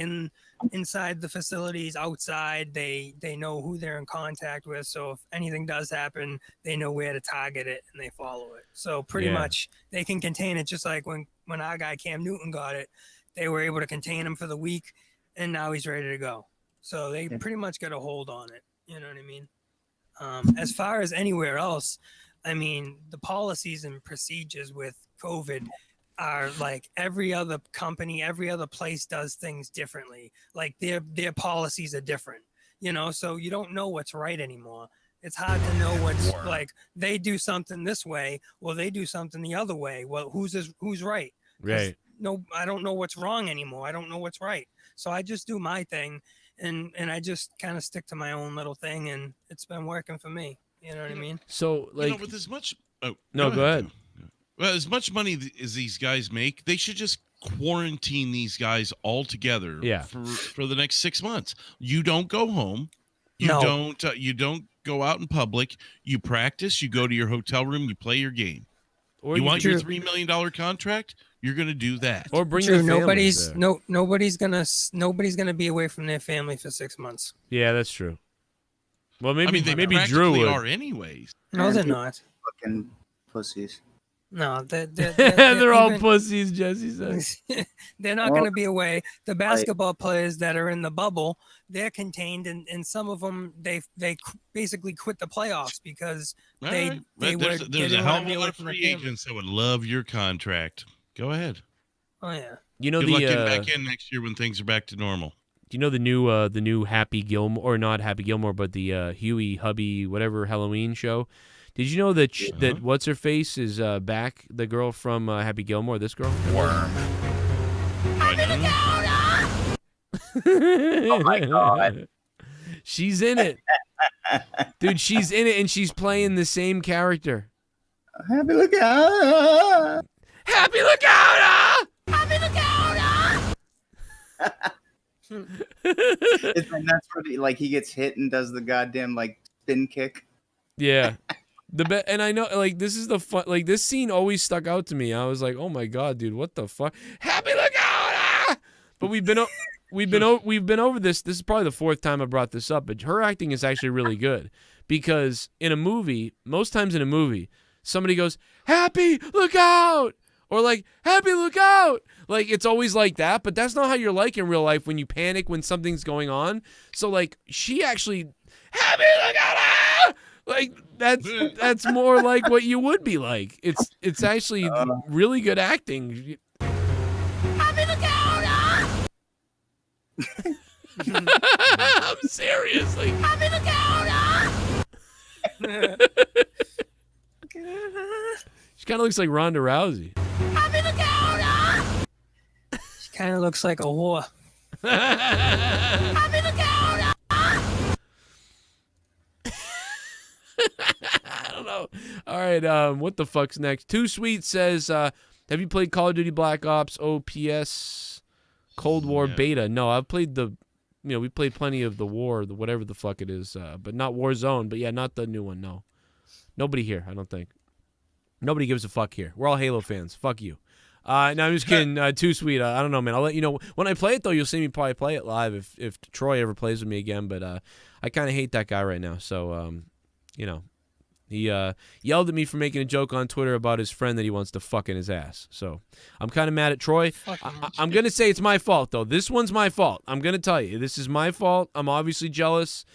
inside the facilities, outside. They know who they're in contact with. So if anything does happen, they know where to target it and they follow it. So pretty much they can contain it, just like when our guy Cam Newton got it. They were able to contain him for the week, and now he's ready to go. So they pretty much got a hold on it. You know what I mean? As far as anywhere else, I mean, the policies and procedures with COVID are like every other company, every other place does things differently. Like their policies are different, so you don't know what's right anymore. It's hard to know what's like they do something this way. Well, they do something the other way. Well, who's right? Right. No, I don't know what's wrong anymore. I don't know what's right. So I just do my thing. And I just kind of stick to my own little thing, and it's been working for me. You know what I mean? So, like, with as much go ahead. Well, as much money as these guys make, they should just quarantine these guys all together. Yeah. For the next 6 months. You don't go home. You don't go out in public. You practice. You go to your hotel room. You play your game. Or You want Drew. your $3 million contract? You're gonna do that. Or bring Drew, your families there. nobody's gonna be away from their family for 6 months. Yeah, that's true. Well, I maybe mean, they maybe Drew practically would. are anyways. No, they're not. Fucking pussies. No, They're all even- pussies, Jesse says. They're not Well, going to be away. The basketball players that are in the bubble, they're contained, and some of them basically quit the playoffs because All they right. they But were there's they a didn't hell want of to be a away lot of from their free family. agents that would love your contract. Go ahead. Oh yeah. You know Good luck getting the back in next year when things are back to normal. you know the new Happy Gilmore, or not Happy Gilmore, but the Huey Hubby whatever Halloween show. Did you know that that what's her face is back? The girl from Happy Gilmore. This girl. Worm. Oh my God. She's in it, dude. She's in it, and she's playing the same character. Happy lookout. Happy Lookout! Happy lookout! It's like that's where he gets hit and does the goddamn spin kick. Yeah. And I know, like, this is the fun, like, this scene always stuck out to me. I was like, oh my God, dude, what the fuck? Happy Lookout! Ah! But we've been over this. This is probably the fourth time I brought this up, but her acting is actually really good because in a movie, most times in a movie, somebody goes, Happy Lookout! Or like, Happy Lookout! Like, it's always like that, but that's not how you're like in real life when you panic when something's going on. So, like, she actually, Happy Lookout! Ah! Like, that's more like what you would be like. It's actually really good acting. Happy lookout! I'm serious. Like, Happy lookout! she kind of looks like Ronda Rousey. Happy lookout! She kind of looks like a whore. Happy lookout! I don't know. All right, what the fuck's next? Too Sweet says, have you played Call of Duty Black Ops OPS Cold War Beta? No, I've played we played plenty of the war, whatever the fuck it is, but not Warzone. But yeah, not the new one. No, nobody here. I don't think. Nobody gives a fuck here. We're all Halo fans. Fuck you. No, I'm just kidding. Too Sweet. I don't know, man. I'll let you know when I play it though. You'll see me probably play it live if Troy ever plays with me again. But I kind of hate that guy right now. So he yelled at me for making a joke on Twitter about his friend that he wants to fuck in his ass. So I'm kind of mad at Troy. I'm going to say it's my fault, though. This one's my fault. I'm going to tell you. This is my fault. I'm obviously jealous.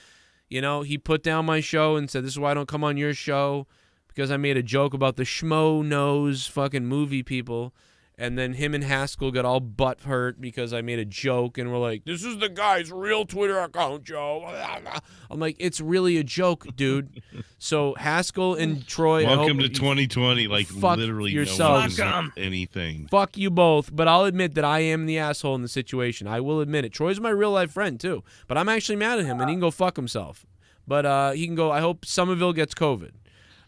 He put down my show and said, this is why I don't come on your show, because I made a joke about the schmo nose fucking movie people. And then him and Haskell got all butt hurt because I made a joke and we're like, this is the guy's real Twitter account, Joe. I'm like, it's really a joke, dude. So Haskell and Troy, Welcome to 2020. Like, fuck literally yourselves. no one can anything. Fuck you both. But I'll admit that I am the asshole in the situation. I will admit it. Troy's my real life friend, too. But I'm actually mad at him and he can go fuck himself. But he can go, I hope Somerville gets COVID.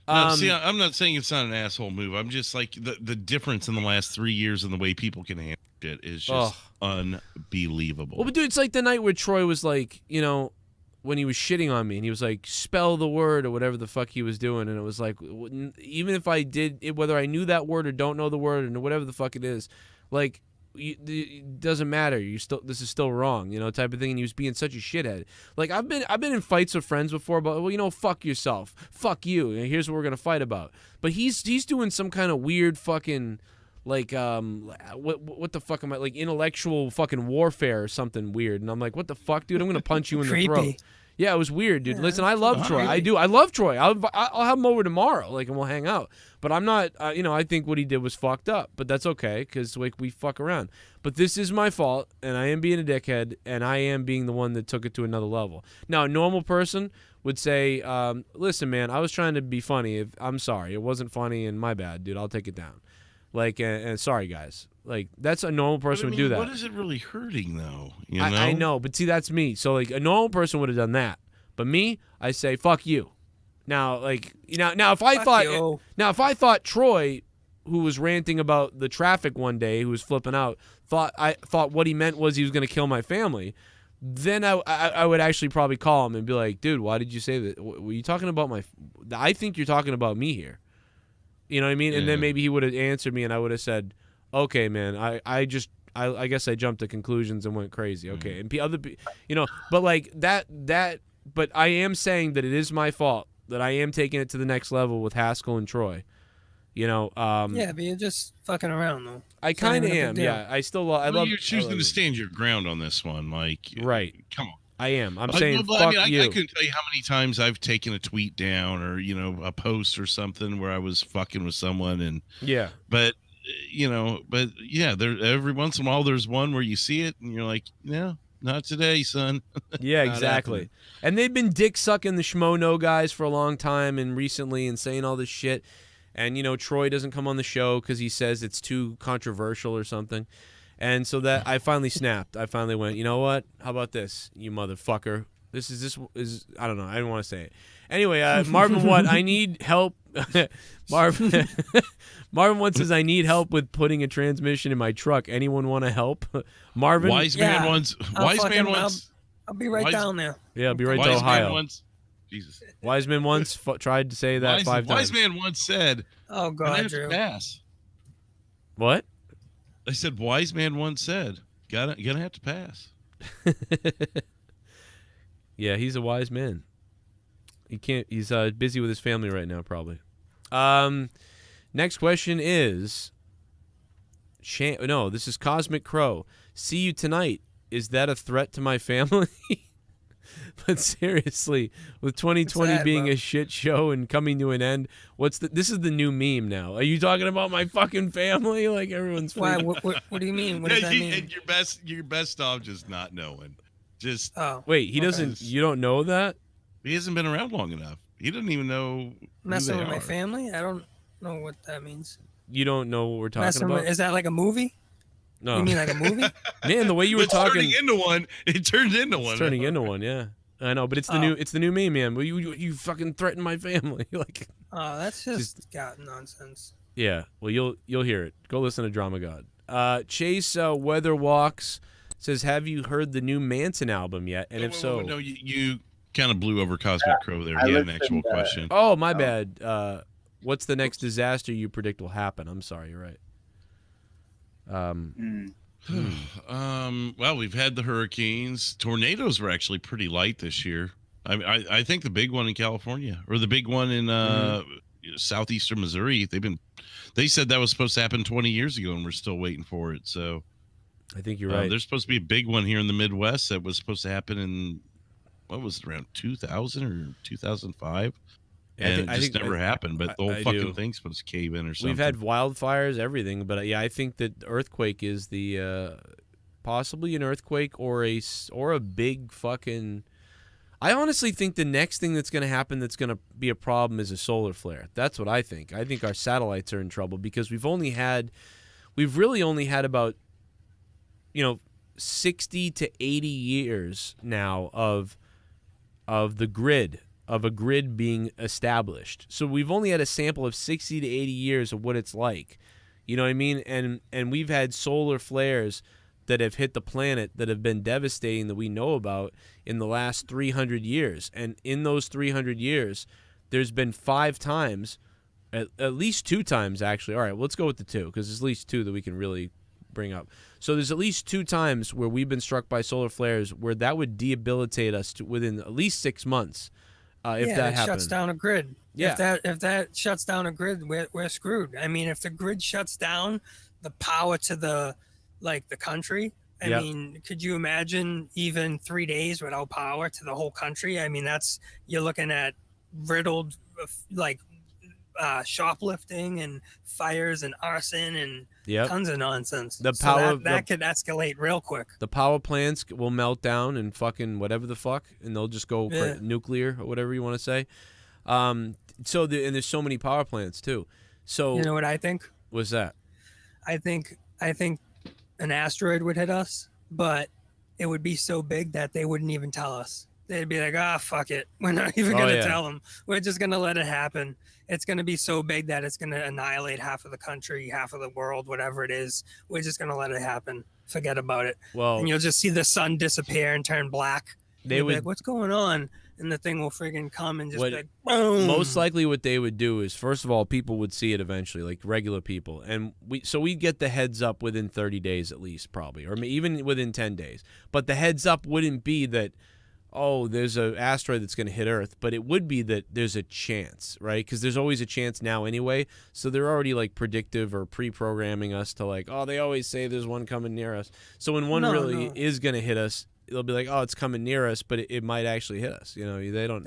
No, see, I'm not saying it's not an asshole move. I'm just like the difference in the last 3 years and the way people can handle it is just unbelievable. Well, but dude, it's like the night where Troy was like, when he was shitting on me and he was like, spell the word or whatever the fuck he was doing. And it was like, even if I did it, whether I knew that word or don't know the word or whatever the fuck it is, like, it doesn't matter. This is still wrong, type of thing. And he was being such a shithead. Like I've been in fights with friends before, but fuck yourself, fuck you. Here's what we're gonna fight about. But he's doing some kind of weird fucking like what the fuck am I, like intellectual fucking warfare or something weird. And I'm like, what the fuck, dude? I'm gonna punch you in the throat. Yeah, it was weird, dude. Listen, I love Troy. I do. I love Troy. I'll have him over tomorrow, and we'll hang out. But I'm not, I think what he did was fucked up. But that's okay, because we fuck around. But this is my fault, and I am being a dickhead, and I am being the one that took it to another level. Now, a normal person would say, listen, man, I was trying to be funny. I'm sorry. It wasn't funny, and my bad, dude. I'll take it down. And sorry, guys. Like, that's a normal person would do that. What is it really hurting, though? I know, but see, that's me. So, like, a normal person would have done that. But me, I say, fuck you. Now, like, now if I thought Troy, who was ranting about the traffic one day, who was flipping out, thought what he meant was he was going to kill my family, then I would actually probably call him and be like, dude, why did you say that? Were you talking about I think you're talking about me here. You know what I mean? And then Yeah. maybe he would have answered me, and I would have said, "Okay, man, I guess I jumped to conclusions and went crazy." Okay, and but like that, but I am saying that it is my fault that I am taking it to the next level with Haskell and Troy. Yeah, but you're just fucking around though. I It's not kind of even a am. big deal. Yeah, I still I Well, love. you're choosing I love to it. stand your ground on this one. Like, Right. Come on. I am. I'm Like, saying well, fuck I you. I couldn't tell you how many times I've taken a tweet down or a post or something where I was fucking with someone, and Yeah. but there every once in a while there's one where you see it and you're like, no, not today, son. Yeah, Not exactly. happening. And they've been dick sucking the Schmo No guys for a long time and recently and saying all this shit. And, Troy doesn't come on the show because he says it's too controversial or something. And so that I finally snapped. I finally went, you know what? How about this, you motherfucker? This is I don't know. I don't want to say it. Anyway, Marvin, I need help. Marvin One says, I need help with putting a transmission in my truck. Anyone want to help? Marvin? Wise man once. I'll be right down there. Yeah, I'll be right to Wise Ohio. man once. Jesus. Wiseman once tried to say that 5 times. Wise man once said, "Oh "I'm God, gonna have Drew." to pass." What? I said, wise man once said, gonna have to pass. Yeah, he's a wise man. He can't. He's busy with his family right now, probably. Next question is. No, this is Cosmic Crow. See you tonight. Is that a threat to my family? But seriously, with 2020 Sad, being bro. a shit show and coming to an end, this is the new meme now. Are you talking about my fucking family? Like everyone's Why? freaking- What do you mean? What does that mean? And your best off just not knowing. Just Wait, he okay. doesn't. You don't know that? he hasn't been around long enough. He doesn't even know Messing who with they my are. family? I don't know what that means. You don't know what we're talking Messing about? with, is that like a movie? No. You mean like a movie? Man, the way you were It's talking, turning into one. It turned into one. it's turning into one. Yeah, I know, but it's the new meme, man. Well, you fucking threatened my family, like. Oh, that's just got nonsense. Yeah, well, you'll hear it. Go listen to Drama God. Chase Weather Walks says, "Have you heard the new Manson album yet? And if so, no, you kind of blew over Cosmic Crow there. I He had an actual listened, question. oh my bad. What's the next disaster you predict will happen? I'm sorry, you're right. Well, we've had the hurricanes. Tornadoes were actually pretty light this year. I think the big one in California or the big one in southeastern Missouri. They said that was supposed to happen 20 years ago, and we're still waiting for it. So I think you're right. There's supposed to be a big one here in the Midwest that was supposed to happen in what was it, around 2000 or 2005. And it just never happened, but the whole fucking thing's supposed to cave in or something. We've had wildfires, everything, but yeah, I think that earthquake is the possibly an earthquake or a big fucking. I honestly think the next thing that's going to happen that's going to be a problem is a solar flare. That's what I think. I think our satellites are in trouble because we've really only had about 60 to 80 years now of the grid. Of a grid being established. So we've only had a sample of 60 to 80 years of what it's like. You know what I mean? And we've had solar flares that have hit the planet that have been devastating that we know about in the last 300 years. And in those 300 years, there's been 5 times, at least 2 times actually. All right, well, let's go with the 2 because there's at least 2 that we can really bring up. So there's at least 2 times where we've been struck by solar flares where that would debilitate us within at least 6 months. If that happens, shuts down a grid. Yeah. If that shuts down a grid, we're screwed. I mean, if the grid shuts down, the power to the country. I mean, could you imagine even 3 days without power to the whole country? I mean, you're looking at riddled shoplifting and fires and arson and tons of nonsense. The So power that could escalate real quick. The power plants will melt down and fucking whatever the fuck, and they'll just go nuclear or whatever you want to say. And there's so many power plants too. So you know what I think? What's that? I think an asteroid would hit us, but it would be so big that they wouldn't even tell us. They'd be like, fuck it. We're not even going to tell them. We're just going to let it happen. It's going to be so big that it's going to annihilate half of the country, half of the world, whatever it is. We're just going to let it happen. Forget about it. Well, and you'll just see the sun disappear and turn black. They You'll be would like, what's going on? And the thing will friggin' come and just What- be like, boom. most likely what they would do is, first of all, people would see it eventually, like regular people, and we'd get the heads up within 30 days at least, probably, or even within 10 days. But the heads up wouldn't be that, oh, there's an asteroid that's going to hit Earth, but it would be that there's a chance, right? Because there's always a chance now anyway, so they're already like predictive or pre-programming us to like, oh, they always say there's one coming near us. So when one really is going to hit us, they'll be like, oh, it's coming near us, but it might actually hit us. You know, they don't.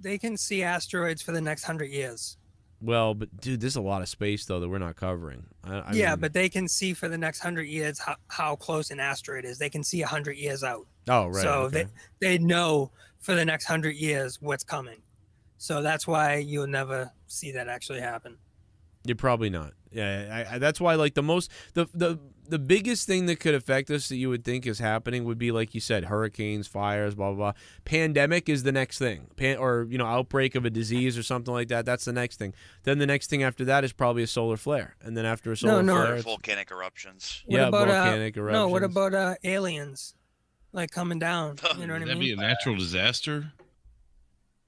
They can see asteroids for the next 100 years. Well, but dude, there's a lot of space though that we're not covering. I mean, but they can see for the next 100 years how close an asteroid is. They can see 100 years out. oh right. So okay. they know for the next 100 years what's coming. So that's why you'll never see that actually happen. You're probably not. Yeah, that's why like the biggest thing that could affect us that you would think is happening would be, like you said, hurricanes, fires, blah blah blah. Pandemic is the next thing, or outbreak of a disease or something like that. That's the next thing. Then the next thing after that is probably a solar flare, and then after a solar flare, it's volcanic eruptions. What about, volcanic eruptions. No, what about aliens, like coming down? You know what I mean? That'd be a natural disaster.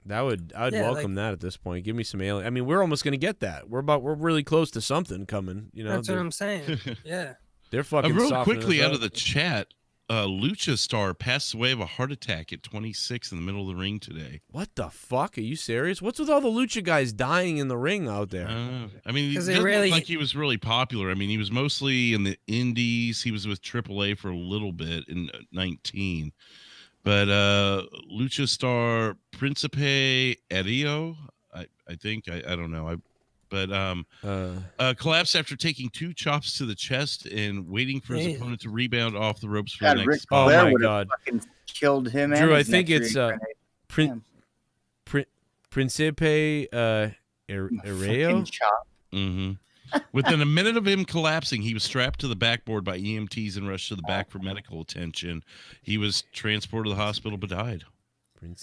I'd Yeah, welcome that at this point. Give me some alien. I mean, we're almost gonna get that. We're really close to something coming. That's what I'm saying. Yeah. They're fucking. Real softening quickly us out up. of the chat, Lucha Star passed away of a heart attack at 26 in the middle of the ring today. What the fuck? Are you serious? What's with all the lucha guys dying in the ring out there? I mean, he 'Cause they doesn't really- look like he was really popular. I mean, he was mostly in the indies. He was with AAA for a little bit in 19. But Lucha Star Principe Edio, I think, I don't know. Collapsed after taking 2 chops to the chest and waiting for his Jeez. opponent to rebound off the ropes for God, the Ric next spot. Flair my would've God. fucking killed him. Drew, and I his think next it's reincarnation. Principe Fucking Areo. chop. Mm-hmm. Within a minute of him collapsing, he was strapped to the backboard by EMTs and rushed to the back for medical attention. He was transported to the hospital but died.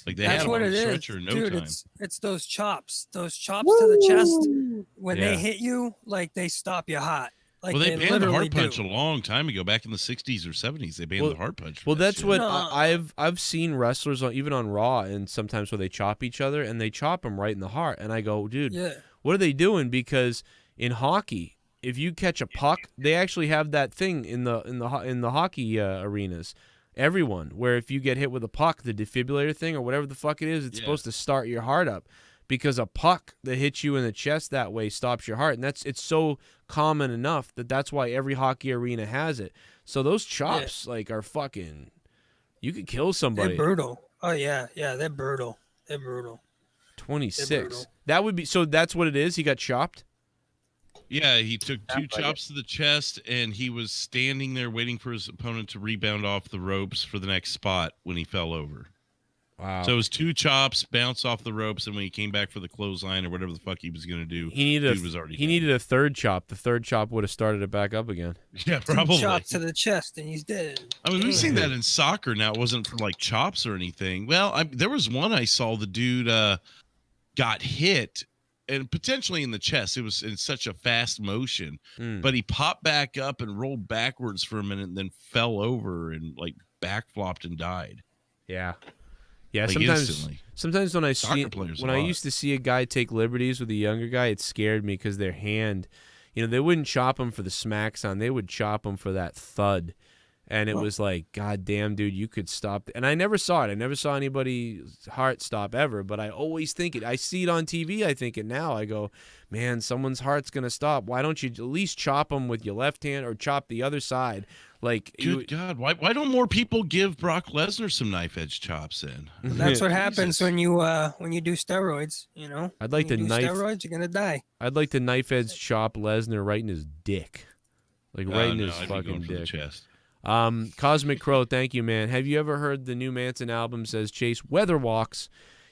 Like they That's had him what on it a is, stretcher in no dude. time. It's those chops to the chest. When Yeah. they hit you, like they stop your heart. Like Well, they banned the literally heart punch do. a long time ago, back in the 60s or 70s. They banned the heart punch. for Well, that that's shit. what No. I've seen wrestlers even on Raw, and sometimes where they chop each other and they chop them right in the heart, and I go, dude, Yeah. what are they doing? Because in hockey, if you catch a puck, they actually have that thing in the hockey arenas. Everyone, where if you get hit with a puck, the defibrillator thing or whatever the fuck it is, it's supposed to start your heart up, because a puck that hits you in the chest that way stops your heart, and it's so common enough that's why every hockey arena has it. So those chops are fucking. You could kill somebody. They're brutal. Oh yeah, they're brutal. They're brutal. 26. That would be so. That's what it is. He got chopped. Yeah, he took 2 chops to the chest, and he was standing there waiting for his opponent to rebound off the ropes for the next spot when he fell over. Wow. So it was 2 chops, bounce off the ropes, and when he came back for the clothesline or whatever the fuck he was going to do, He needed dude was already he needed a third chop. The third chop would have started it back up again. Yeah, Two probably. chops to the chest and he's dead. I mean, we've seen that in soccer now. It wasn't for like chops or anything. Well, there was one I saw. The dude got hit, and potentially in the chest. It was in such a fast motion, but he popped back up and rolled backwards for a minute, and then fell over and like backflopped and died. Yeah. Yeah, Like, sometimes instantly. when I Soccer see players when a I lot. used to see a guy take liberties with a younger guy, it scared me because their hand, they wouldn't chop him for the smack sound, they would chop him for that thud, and it was like, God damn, dude, you could stop. And I never saw it. I never saw anybody's heart stop ever, but I always think it. I see it on TV. I think it now. I go, man, someone's heart's gonna stop. Why don't you at least chop them with your left hand or chop the other side? Like, Good God, why don't more people give Brock Lesnar some knife edge chops in? That's what happens when you do steroids. I'd like when to you do knife. steroids. You're gonna die. I'd like to knife edge chop Lesnar right in his dick, like right in his I'd be going fucking for the dick. chest. Cosmic Crow, thank you, man. Have you ever heard the new Manson album? Says Chase Weather Walks.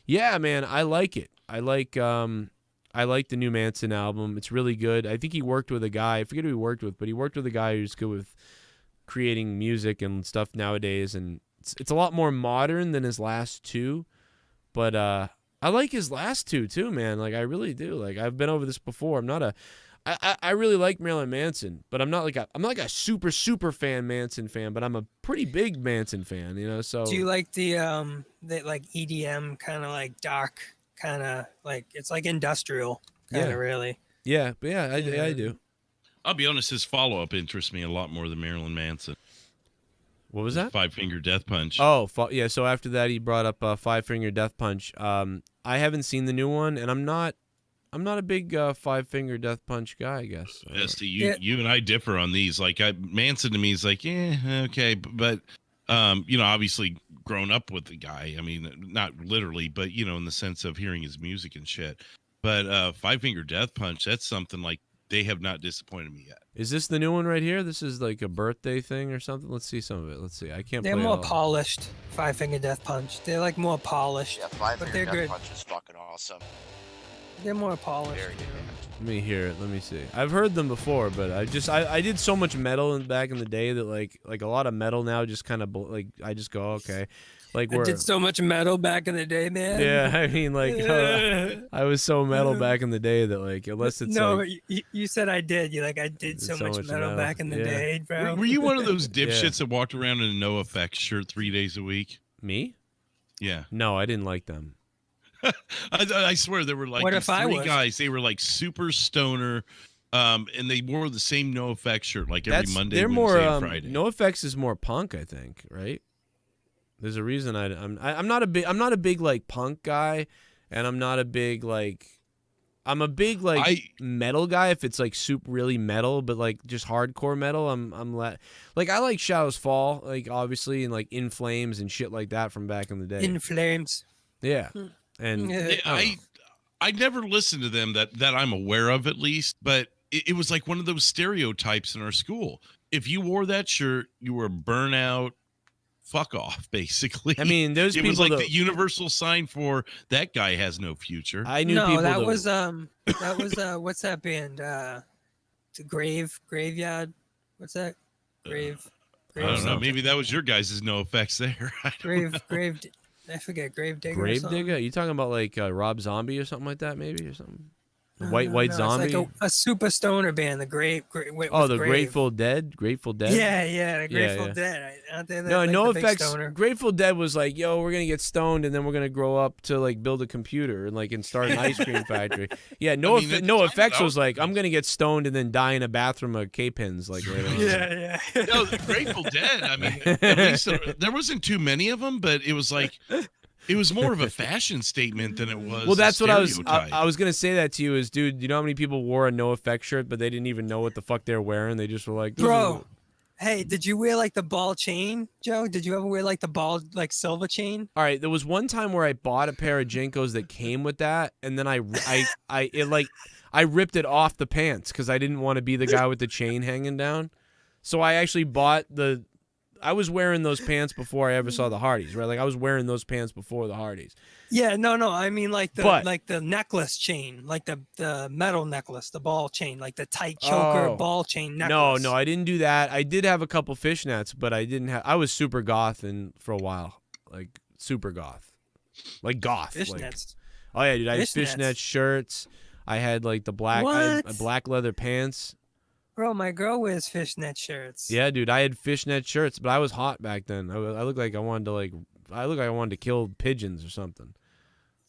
Yeah, man, I like it. I like the new Manson album. It's really good. I think he worked with a guy. I forget who he worked with, but he worked with a guy who's good with creating music and stuff nowadays, and it's a lot more modern than his last 2. But I like his last 2 too, man. Like, I really do. Like, I've been over this before. I'm not I really like Marilyn Manson, but I'm not like a super fan Manson fan, but I'm a pretty big Manson fan, you know. So Do you like the like EDM kind of like dark kind of like it's like industrial kind of really? Yeah, but yeah, I do. I'll be honest, his follow-up interests me a lot more than Marilyn Manson. What was that? Five Finger Death Punch. Oh, yeah. So after that, he brought up Five Finger Death Punch. I haven't seen the new one, and I'm not a big Five Finger Death Punch guy, I guess. Esty, you and I differ on these. Like Manson to me is like, yeah, okay, but you know, obviously grown up with the guy. I mean, not literally, but you know, in the sense of hearing his music and shit. But Five Finger Death Punch, that's something like they have not disappointed me yet. Is this the new one right here? This is like a birthday thing or something. Let's see some of it. Let's see. I can't. They're play it more all. polished. Five Finger Death Punch. They're like more polished. Yeah, Five but Finger they're Death good. Punch is fucking awesome. They're more polished. Very good. Let me hear it. Let me see. I've heard them before, but I did so much metal back in the day that like a lot of metal now just kind of like I just go okay, like I we're did so much metal back in the day, man. yeah. I mean like I was so metal back in the day that like unless it's no, like, you said I did. You like I did so much metal back in the day, bro. Were you one of those dipshits that walked around in a No Effects shirt 3 days a week? me? Yeah. No, I didn't like them. I swear there were like What these if I three was? guys. They were like super stoner, and they wore the same No Effects shirt like every Monday, they're Wednesday, more and Friday. No Effects is more punk, I think, right? There's a reason I'm not a big like punk guy, and I'm not a big like I'm a big like metal guy if it's like super really metal, but like just hardcore metal. Like I like Shadows Fall, like obviously, and like In Flames and shit like that from back in the day. In Flames. Yeah, and I never listened to them that I'm aware of at least, but it was like one of those stereotypes in our school. If you wore that shirt, you were burnout. Fuck off, basically. I mean, there's it people was like that, the universal sign for that guy has no future. I knew No, people that was what's that band? The Graveyard. What's that? Grave. I don't know. Maybe that was your guys' No Effects there. I don't know. Grave. I forget. Grave Digger. or Grave something. Digger. You talking about like Rob Zombie or something like that, maybe or something? No, White no, Zombie. It's like a super stoner band. The Grateful Dead. Grateful Dead. Yeah, the Grateful yeah. Dead. Aren't they No, like No the big Effects. stoner? Grateful Dead was like, yo, we're gonna get stoned and then we're gonna grow up to like build a computer and start an ice cream factory. Yeah, No Effects was like, I'm gonna get stoned and then die in a bathroom of K-pins like later on. Yeah. No, the Grateful Dead. I mean, at least there wasn't too many of them, but it was like it was more of a fashion statement than it was. Well, that's a what I stereotype. was gonna say that to you is, dude, you know how many people wore a No Effects shirt but they didn't even know what the fuck they were wearing? They just were like, Bro, hey, did you wear like the ball chain, Joe? Did you ever wear like the ball like silver chain? All right, there was one time where I bought a pair of Jinkos that came with that, and then I ripped it off the pants because I didn't want to be the guy with the chain hanging down. So I actually bought I was wearing those pants before I ever saw the Hardys, right? Like I was wearing those pants before the Hardys. Yeah, no, I mean like the necklace chain, like the metal necklace, the ball chain, like the tight choker ball chain necklace. No, I didn't do that. I did have a couple fishnets, but I didn't have. I was super goth for a while, like super goth, like goth. Fishnets. Oh yeah, dude, I had Fishnets. fishnet shirts. I had like the black, I had black leather pants. Bro, my girl wears fishnet shirts. Yeah, dude, I had fishnet shirts, but I was hot back then. I looked like I wanted to kill pigeons or something.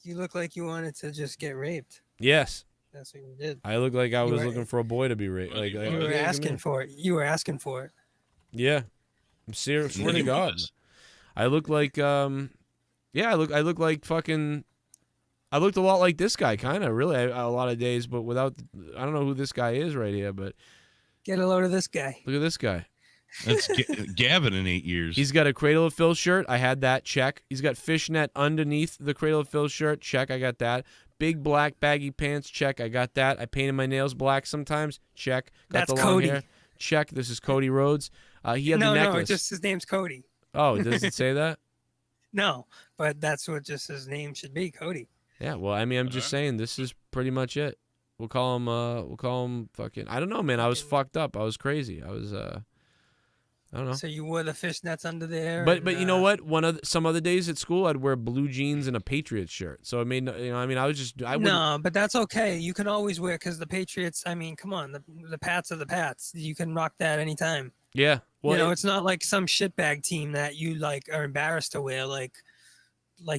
You look like you wanted to just get raped. Yes. That's what you did. I looked like I was were- looking for a boy to be raped. Like You were asking for it. You were asking for it. Yeah, I'm serious. Swear to He God, was. I look like I look like fucking. I looked a lot like this guy, kind of really a lot of days, but without. I don't know who this guy is right here, but Get a load of this guy. look at this guy. That's Gavin in 8 years. He's got a Cradle of Filth shirt. I had that. Check. He's got fishnet underneath the Cradle of Filth shirt. Check. I got that. Big black baggy pants. Check. I got that. I painted my nails black sometimes. Check. Got That's the long Cody. hair. Check. This is Cody Rhodes. He had No, the necklace. just his name's Cody. Oh, does it say that? No, but that's what just his name should be, Cody. Yeah. Well, I mean, I'm just saying this is pretty much it. We'll call him fucking. I don't know, man. I was fucked up. I was crazy. I was I don't know. So you wore the fishnets under there. But and, you know what? Some other days at school, I'd wear blue jeans and a Patriots shirt. So I mean, I mean, I wouldn't. No, but that's okay. You can always wear because the Patriots. I mean, come on, the Pats are the Pats. You can rock that anytime. Yeah. Well, you know, it's not like some shitbag team that you like are embarrassed to wear, like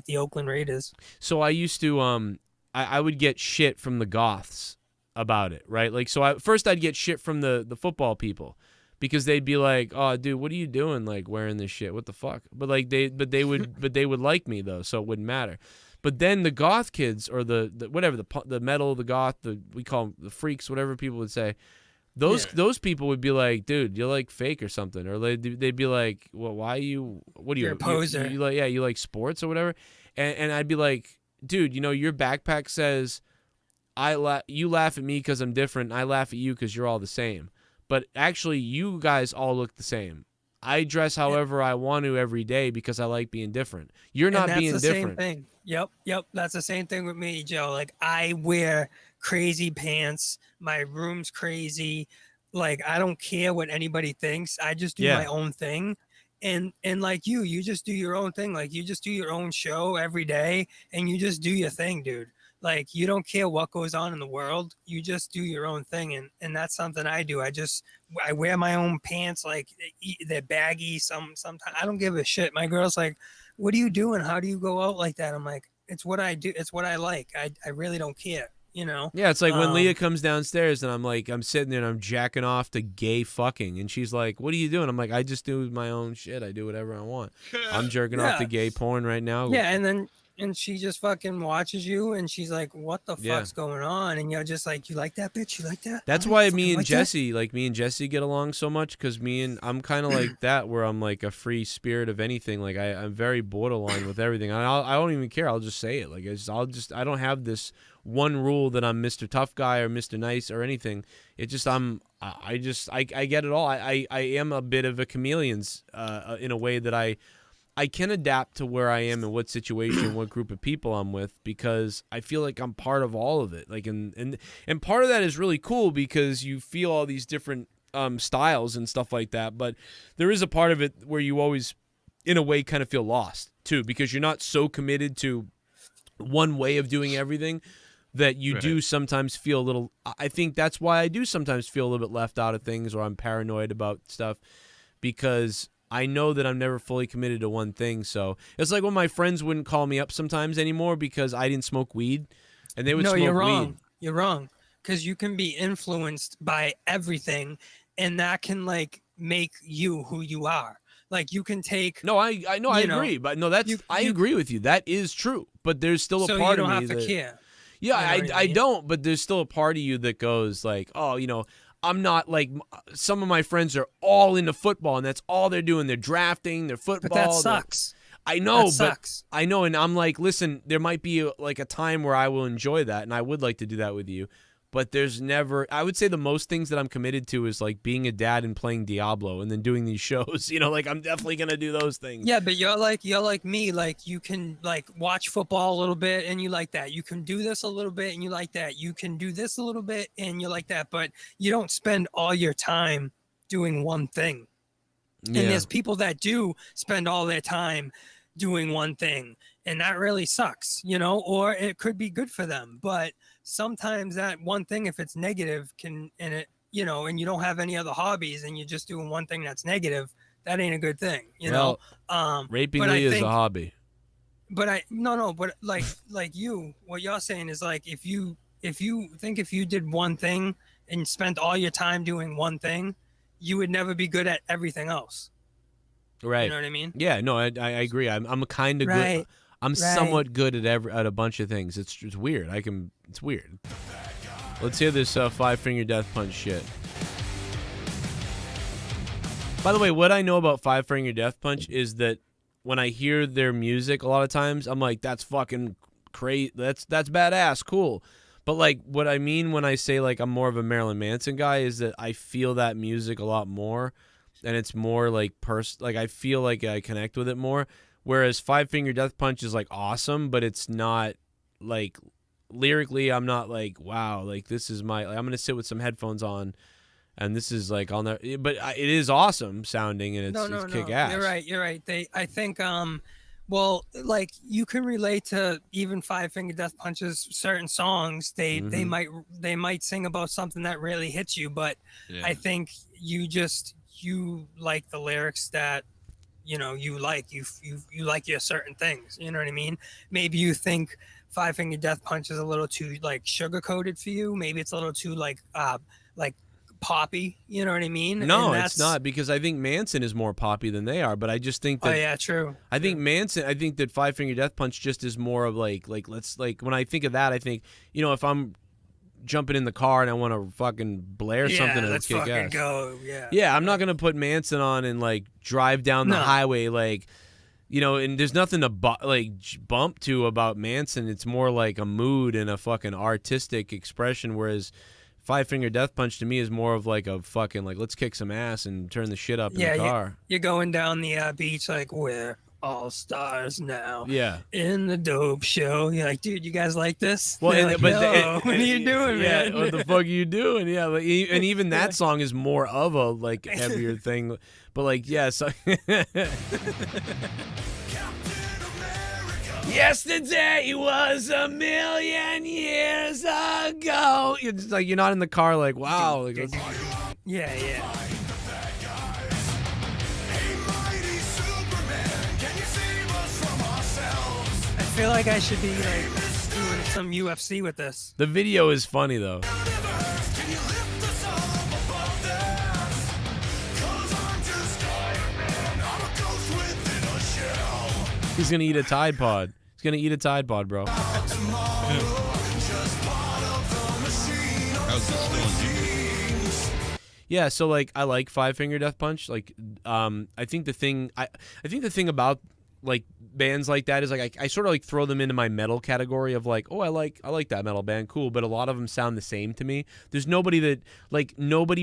the Oakland Raiders. So I used to I would get shit from the goths about it, right? Like so first I'd get shit from the football people because they'd be like, "Oh, dude, what are you doing like wearing this shit? What the fuck?" But like they would like me though, so it wouldn't matter. But then the goth kids or the whatever the metal, the goth, we call them the freaks, whatever people would say. Those people would be like, dude, you're like fake or something, or they'd be like, well, why you? What are you? You're a poser. You like you like sports or whatever, and I'd be like, dude, you know your backpack says, you laugh at me because I'm different, and I laugh at you because you're all the same, but actually you guys all look the same. I dress however I want to every day because I like being different. You're not being different. That's the same thing. Yep. That's the same thing with me, Joe. Like I wear crazy pants. My room's crazy. Like I don't care what anybody thinks. I just do my own thing. And like you just do your own thing. Like you just do your own show every day and you just do your thing, dude. Like you don't care what goes on in the world. You just do your own thing. And that's something I do. I wear my own pants. Like they're baggy. Sometimes I don't give a shit. My girl's like, what are you doing? How do you go out like that? I'm like, it's what I do. It's what I like. I really don't care. You know? Yeah, it's like when Leah comes downstairs and I'm sitting there and I'm jacking off to gay fucking, and she's like, "What are you doing?" I'm like, "I just do my own shit. I do whatever I want. I'm jerking off to gay porn right now." Yeah, and she just fucking watches you, and she's like, "What the fuck's going on?" And you're just like, "You like that bitch? You like that?" That's why me and Jesse get along so much because I'm kind of like that, where I'm like a free spirit of anything. Like I'm very borderline with everything. I don't even care. I'll just say it. Like I don't have this one rule that I'm Mr. Tough Guy or Mr. Nice or anything. It's just I get it all. I am a bit of a chameleon in a way that I can adapt to where I am and what situation, what group of people I'm with, because I feel like I'm part of all of it. Like and part of that is really cool because you feel all these different styles and stuff like that. But there is a part of it where you always, in a way, kind of feel lost too, because you're not so committed to one way of doing everything that you do sometimes feel a little. I think that's why I do sometimes feel a little bit left out of things, or I'm paranoid about stuff, because I know that I'm never fully committed to one thing. So it's like when my friends wouldn't call me up sometimes anymore because I didn't smoke weed, and they would smoke weed. No, you're wrong. You're wrong, because you can be influenced by everything, and that can like make you who you are. Like you can take. No, I know, I agree, but no, I agree with you. That is true, but there's still a part of me that. So you don't have to care. Yeah, You know I don't, but there's still a part of you that goes like, oh, you know, I'm not like some of my friends are all into football and that's all they're doing. They're drafting, they're football. But that sucks. I know, that sucks. I know, and I'm like, listen, there might be like a time where I will enjoy that, and I would like to do that with you. But there's never, I would say the most things that I'm committed to is like being a dad and playing Diablo and then doing these shows, you know, like I'm definitely going to do those things. Yeah, but you're like me, like you can like watch football a little bit and you like that. You can do this a little bit and you like that. You can do this a little bit and you like that, but you don't spend all your time doing one thing. Yeah. And there's people that do spend all their time doing one thing, and that really sucks, you know, or it could be good for them. But sometimes that one thing, if it's negative, and you don't have any other hobbies and you're just doing one thing that's negative, that ain't a good thing, you know. Raping Lee is a hobby. But like you, what you're saying is like if you did one thing and spent all your time doing one thing, you would never be good at everything else. Right. You know what I mean? Yeah, no, I agree. I'm kind of good. I'm somewhat good at a bunch of things. It's weird. It's weird. Let's hear this Five Finger Death Punch shit. By the way, what I know about Five Finger Death Punch is that when I hear their music, a lot of times I'm like, that's fucking crazy. That's badass. Cool. But like what I mean when I say like I'm more of a Marilyn Manson guy is that I feel that music a lot more, and it's more like like I feel like I connect with it more. Whereas Five Finger Death Punch is like awesome, but it's not like lyrically. I'm not like, wow, like this is my. Like, I'm gonna sit with some headphones on And this is like on the, but it is awesome sounding, and it's kick ass. You're right. I think well, like you can relate to even Five Finger Death Punch's certain songs. They might sing about something that really hits you, but I think you like the lyrics that you like your certain things. You know what I mean? Maybe you think Five Finger Death Punch is a little too like sugar coated for you. Maybe it's a little too like poppy. You know what I mean? No, it's not, because I think Manson is more poppy than they are. But I just think that. Oh yeah, true. I think Manson. I think that Five Finger Death Punch just is more of like let's like when I think of that, I think if I'm jumping in the car and I want to fucking blare something, let's kick fucking ass. go. Yeah, I'm not gonna put Manson on and like drive down the highway like. And there's nothing to bump to about Manson. It's more like a mood and a fucking artistic expression, whereas Five Finger Death Punch to me is more of like a fucking like let's kick some ass and turn the shit up in the car. You're going down the beach like we're all stars now. Yeah. In the dope show. You're like, dude, you guys like this? Well, like, but no, what are you doing, man? What the fuck are you doing? Yeah, and even that song is more of a like heavier thing. But like, so yesterday was a million years ago. It's like you're not in the car like, wow. Like, yeah. I feel like I should be like doing some UFC with this. The video is funny though. He's gonna eat a Tide Pod. He's gonna eat a Tide Pod, bro. How's this still on YouTube? Yeah, so like I like Five Finger Death Punch. Like, I think the thing about like bands like that is like I sort of like throw them into my metal category of like, oh, I like that metal band, cool, but a lot of them sound the same to me. There's nobody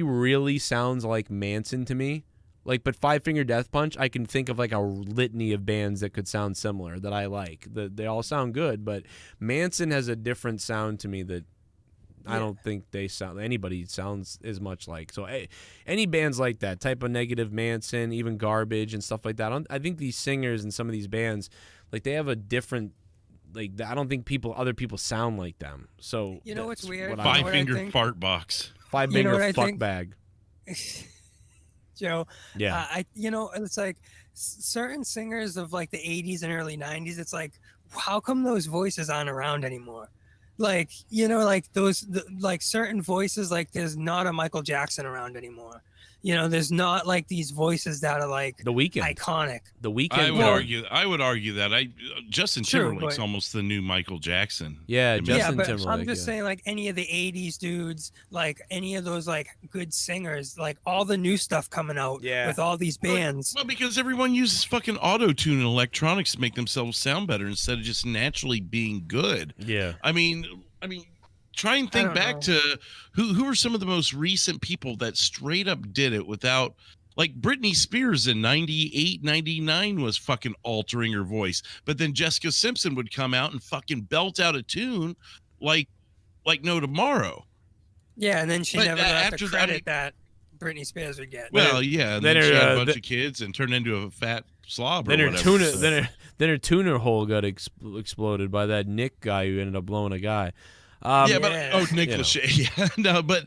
really sounds like Manson to me. Like, but Five Finger Death Punch, I can think of like a litany of bands that could sound similar that I like. They all sound good, but Manson has a different sound to me that I don't think anybody sounds as much like. So any bands like that, type of Negative, Manson, even Garbage and stuff like that, I think these singers and some of these bands, like they have a different, like I don't think other people sound like them. So what's weird? Five Finger Fart Box. Five Finger Fuck Bag. Joe. Yeah. It's like certain singers of like the 80s and early 90s, it's like, how come those voices aren't around anymore? Like, like like certain voices, like there's not a Michael Jackson around anymore. There's not like these voices that are like The Weeknd. Iconic. The Weeknd. I would argue that Justin Timberlake's almost the new Michael Jackson. Yeah, to me. Justin but Timberlake. I'm just saying, like any of the 80s dudes, like any of those like good singers, like all the new stuff coming out with all these bands. Well, because everyone uses fucking auto-tune and electronics to make themselves sound better instead of just naturally being good. Yeah. I mean, try and think back to who are some of the most recent people that straight up did it without, like Britney Spears in 98, 99 was fucking altering her voice. But then Jessica Simpson would come out and fucking belt out a tune like no tomorrow. Yeah, and then she But never got after the that, credit that Britney Spears would get. Well, yeah, and then she had a bunch of kids and turned into a fat slob or whatever. Then her tuner hole got exploded by that Nick guy who ended up blowing a guy. Nick Lachey. Yeah, no, but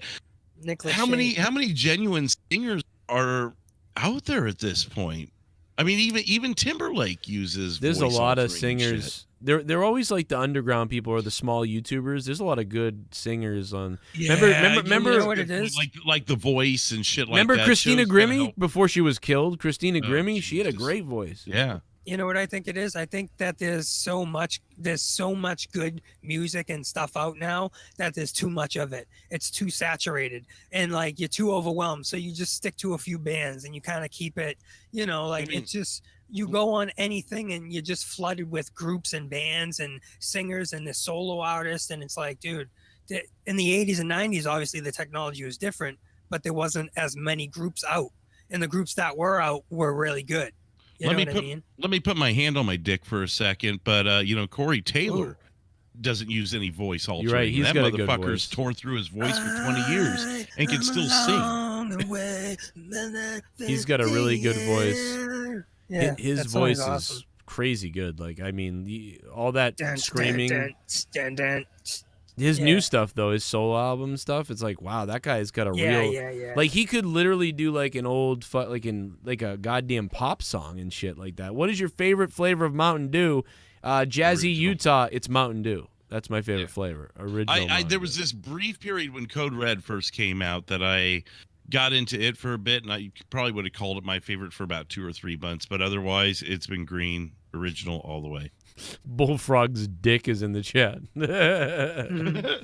Nick how many genuine singers are out there at this point? I mean, even Timberlake uses. There's a voice lot of altering singers. They're always like the underground people or the small YouTubers. There's a lot of good singers on. Yeah, remember you know what it is? Like The Voice and shit like that. Remember Christina Shows Grimmie before she was killed? Christina Oh, Grimmie, she had a Jesus. great voice. Yeah. You know what I think it is? I think that there's so much good music and stuff out now that there's too much of it. It's too saturated and like you're too overwhelmed. So you just stick to a few bands and you kind of keep it, it's just, you go on anything and you're just flooded with groups and bands and singers and the solo artists. And it's like, dude, in the 80s and 90s, obviously the technology was different, but there wasn't as many groups out. And the groups that were out were really good. Let me put my hand on my dick for a second, but Corey Taylor doesn't use any voice altering. You're right, he's that got a good motherfucker's voice. torn through his voice for 20 years and can still sing. on the way. He's got a really good voice. Yeah, His that song voice is awesome. crazy good. Like, I mean, all that screaming. Dun. His Yeah. new stuff though, his solo album stuff, it's like, wow, that guy's got a Yeah, real yeah. like he could literally do like an old like a goddamn pop song and shit like that. What is your favorite flavor of Mountain Dew? Jazzy Original. Utah, it's Mountain Dew. That's my favorite flavor. Original. There Mountain was Dew. this brief period when Code Red first came out that I got into it for a bit, and I probably would have called it my favorite for about 2 or 3 months. But otherwise, it's been green, original all the way. Bullfrog's dick is in the chat. That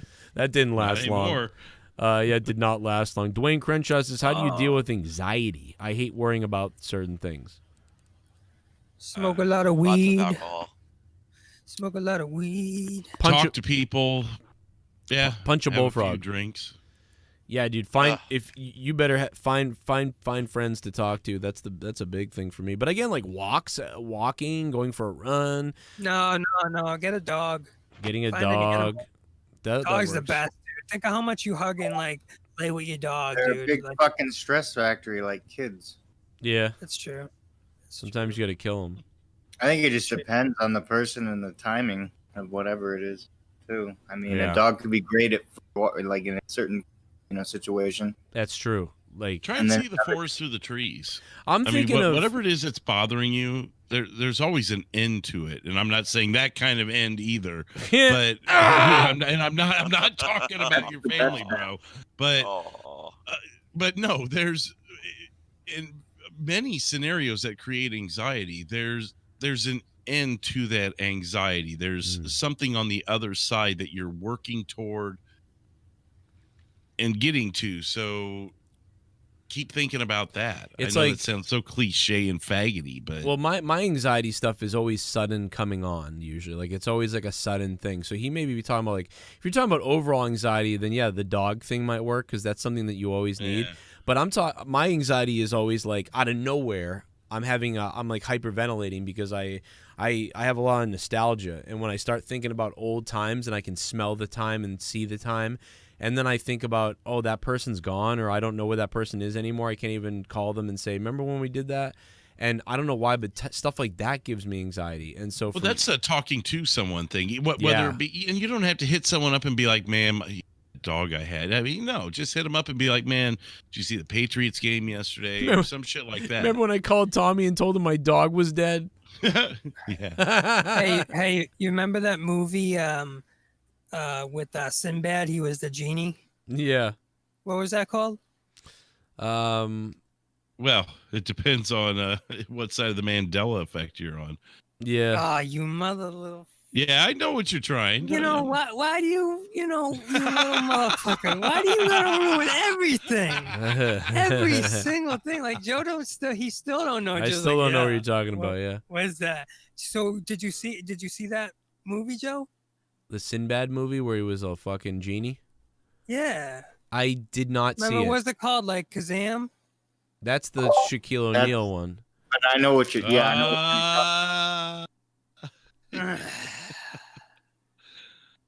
didn't last Not long. anymore. Yeah, it did not last long. Dwayne Crenshaw says, "How do you deal with anxiety? I hate worrying about certain things." Smoke a lot of Lots of weed. alcohol. Smoke a lot of weed. Talk to people. Yeah. Punch a have few bullfrog. drinks. Yeah, dude. If you better find friends to talk to. That's a big thing for me. But again, like walking, going for a run, No. Get a dog. getting a Find an dog. animal. That Dog's the works. best, dude. Think of how much you hug and like play with your dog, They're a dude. big Like, fucking stress factory, like kids. Yeah. that's true. Sometimes you got to kill them. I think it just depends on the person and the timing of whatever it is, too. I mean, Yeah. a dog could be great at like in a certain situation. That's true. Like, Try And and then- see the forest through the trees. I'm I thinking mean, of whatever it is that's bothering you, there's always an end to it, and I'm not saying that kind of end either. But I'm not talking about your family, bro. But Oh. but no, there's in many scenarios that create anxiety. There's an end to that anxiety. There's something on the other side that you're working toward and getting to. So keep thinking about that. It's I know like- that sounds so cliche and faggoty, but Well, my anxiety stuff is always sudden coming on, usually. Like, it's always like a sudden thing. So he may be talking about, like, if you're talking about overall anxiety, then yeah, the dog thing might work because that's something that you always need. Yeah. But my anxiety is always like out of nowhere. I'm like hyperventilating because I have a lot of nostalgia, and when I start thinking about old times and I can smell the time and see the time, and then I think about, oh, that person's gone, or I don't know where that person is anymore. I can't even call them and say, remember when we did that? And I don't know why, but stuff like that gives me anxiety. And so, well, that's a talking to someone thing. Yeah. Whether it be, and you don't have to hit someone up and be like, "Man, dog I had." I mean, no, just hit them up and be like, "Man, did you see the Patriots game yesterday?" Remember- or some shit like that. remember when I called Tommy and told him my dog was dead? Yeah. hey, you remember that movie with Sinbad? He was the genie. Yeah. What was that called? Well, it depends on what side of the Mandela effect you're on. Yeah. Ah, you mother little. Yeah, I know what you're trying. You know why? Why do you little motherfucker? Why do you gotta ruin everything? Every single thing. Like Joe he still don't know. I Joe's still like, don't know what "Yeah, you're talking about. Yeah. What is that? So did you see that movie, Joe? The Sinbad movie where he was a fucking genie. Yeah. I did not Remember, see it. what's it called? Like Kazam? That's the Shaquille That's- O'Neal one. But I know what you. Yeah, I know.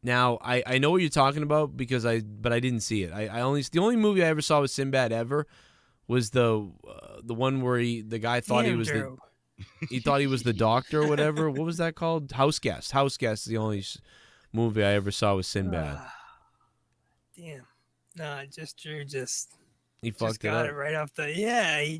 Now I know what you're talking about because but I didn't see it. The only movie I ever saw with Sinbad ever was the one where the guy thought he Damn, was Drew. he thought he was the doctor or whatever. What was that called? House Guest. House Guest is the only movie I ever saw with Sinbad. Damn. No, Drew He just fucked it got up. it right off the. Yeah, he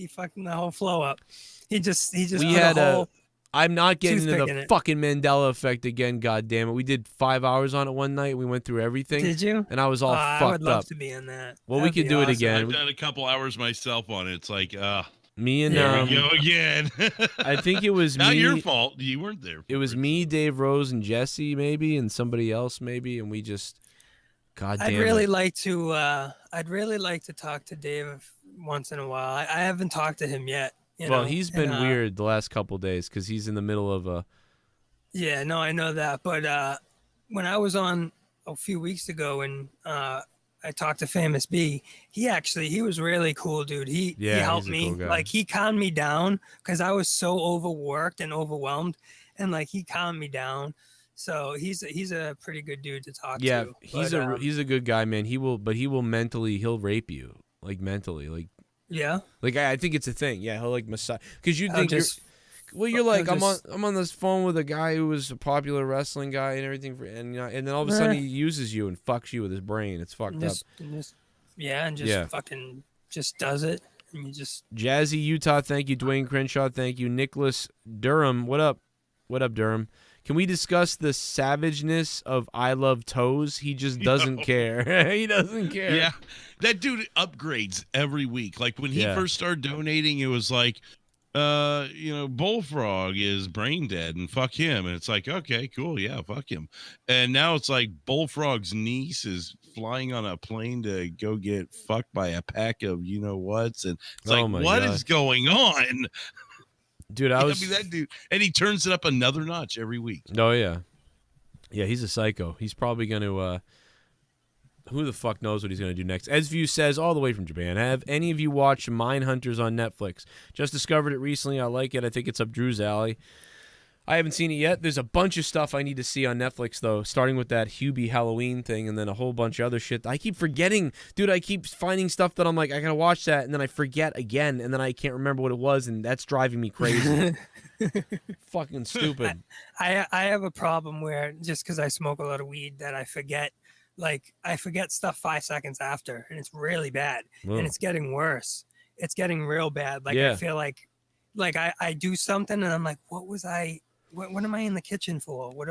fucking the whole flow up. He just We put had a whole. I'm not getting into toothpick in the it. fucking Mandela effect again. God damn it! We did 5 hours on it one night. We went through everything. Did you? And I was all I fucked would love up. to be in that. Well, That'd we could be do it awesome. again. I've done a couple hours myself on it. It's like, Me and here we go again. I think it was not me. your fault. You weren't there. It was me, Dave Rose, and Jesse maybe, and somebody else maybe, and we just. God damn I'd really it. like to. I'd really like to talk to Dave once in a while. I haven't talked to him yet. Well, he's been and, weird the last couple days because he's in the middle of a. Yeah, no, I know that. But when I was on a few weeks ago and I talked to Famous B, he was really cool, dude. He helped he's a me. cool guy. Like he calmed me down because I was so overworked and overwhelmed, and like he calmed me down. So he's a pretty good dude to talk Yeah, to. he's But, he's a good guy, man. He'll rape you. like mentally, Yeah. like I think it's a thing. Yeah, he'll like massage because you I'll think just you're like I'll just- I'm on this phone with a guy who was a popular wrestling guy and everything, and then all of a sudden he uses you and fucks you with his brain. It's fucked up. And just fucking just does it, and you just Jazzy Utah, thank you. Dwayne Crenshaw, thank you. Nicholas Durham, what up? What up, Durham? Can we discuss the savageness of I Love Toes? He just doesn't care. He doesn't care. Yeah, that dude upgrades every week. Like when he first started donating, it was like, Bullfrog is brain dead and fuck him. And it's like, okay, cool, yeah, fuck him. And now it's like Bullfrog's niece is flying on a plane to go get fucked by a pack of whats, and it's like, what is going on? Dude, I mean, that dude, and he turns it up another notch every week. Oh yeah, he's a psycho. He's probably going to. Who the fuck knows what he's going to do next? Esview says, all the way from Japan, have any of you watched Mindhunters on Netflix? Just discovered it recently. I like it. I think it's up Drew's alley. I haven't seen it yet. There's a bunch of stuff I need to see on Netflix, though, starting with that Hubie Halloween thing and then a whole bunch of other shit. I keep forgetting. Dude, I keep finding stuff that I'm like, I got to watch that, and then I forget again, and then I can't remember what it was, and that's driving me crazy. Fucking stupid. I have a problem where just because I smoke a lot of weed that I forget. Like, I forget stuff 5 seconds after, and it's really bad. Whoa. And it's getting worse. It's getting real bad. Like, Yeah. I feel like I do something, and I'm like, what am I in the kitchen for? What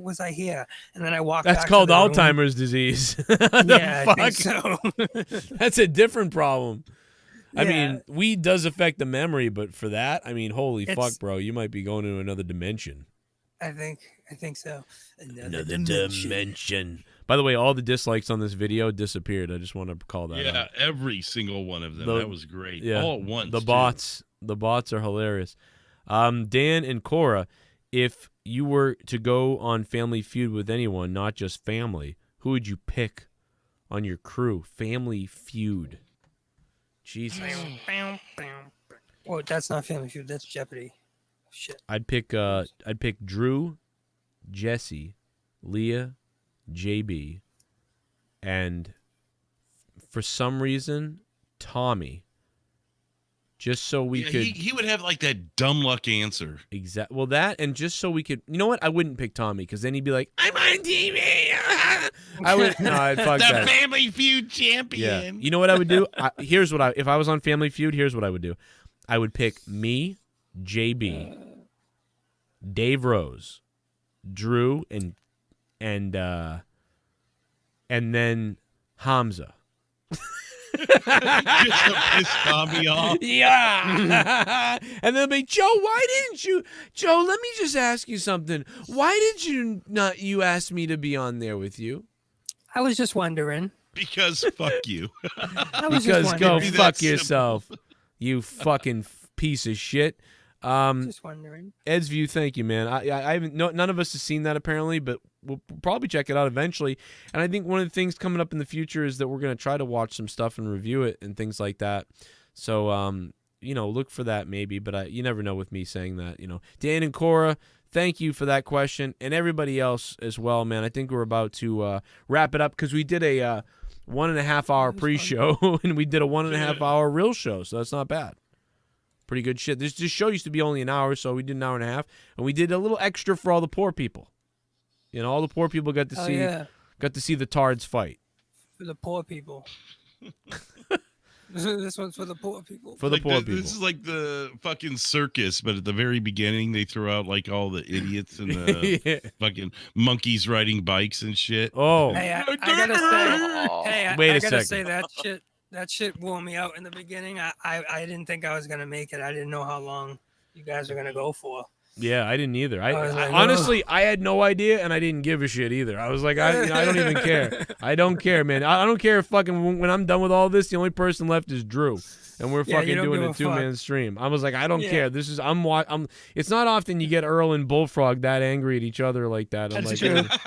was I here? And then I walk That's back called to the room. Alzheimer's disease. Yeah, fuck? I think so. That's a different problem. I Yeah. mean, weed does affect the memory, but for that, I mean, holy It's- fuck, bro. You might be going to another dimension. I think so. Another dimension. By the way, all the dislikes on this video disappeared. I just want to call that Yeah, out. every single one of them. The- That was great. Yeah, All at once. The too. bots are hilarious. Dan and Cora, if you were to go on Family Feud with anyone, not just family, who would you pick on your crew? Family Feud. Jesus. Well, that's not Family Feud. That's Jeopardy. Shit. I'd pick Drew, Jesse, Leah, JB, and for some reason Tommy. Just so we could. He would have like that dumb luck answer. Exactly. Well, that and just so we could. You know what? I wouldn't pick Tommy because then he'd be like, "I'm on TV." I would. No, I'd fuck The that. Family Feud Yeah. champion. You know what I would do? If I was on Family Feud, here's what I would do. I would pick me, JB, Dave Rose, Drew, and then Hamza. Just to piss Tommy off. Yeah. And they'll be, Joe, why didn't you? Joe, let me just ask you something. Why did you ask me to be on there with you? I was just wondering. Because fuck you. I was Because just go wondering. fuck yourself, you fucking piece of shit. Just wondering. Ed's View, thank you, man. I haven't. None of us have seen that apparently, but we'll probably check it out eventually. And I think one of the things coming up in the future is that we're gonna try to watch some stuff and review it and things like that. So, look for that maybe. But you never know with me saying that. Dan and Cora, thank you for that question, and everybody else as well, man. I think we're about to wrap it up because we did a 1.5 hour pre-show and we did a 1.5 hour real show, so that's not bad. Pretty good shit. This show used to be only an hour, so we did an hour and a half, and we did a little extra for all the poor people. All the poor people got to see the Tards fight. For the poor people. This one's for the poor people. For the Like poor people. This is like the fucking circus, but at the very beginning they throw out like all the idiots and the Yeah. fucking monkeys riding bikes and shit. Oh, Hey, I gotta say, Wait a I gotta second. say that shit wore me out in the beginning. I didn't think I was gonna make it. I didn't know how long you guys are gonna go for. yeah, I didn't either. I was like, honestly, I had no idea, and I didn't give a shit either. I was like, I don't even care. I don't care, man. I don't care if fucking when I'm done with all this, the only person left is Drew, and we're Yeah, you fucking don't doing give a a fuck. 2-man stream. I was like, I don't Yeah. care. This is I'm. It's not often you get Earl and Bullfrog that angry at each other like that. I'm That's like, true.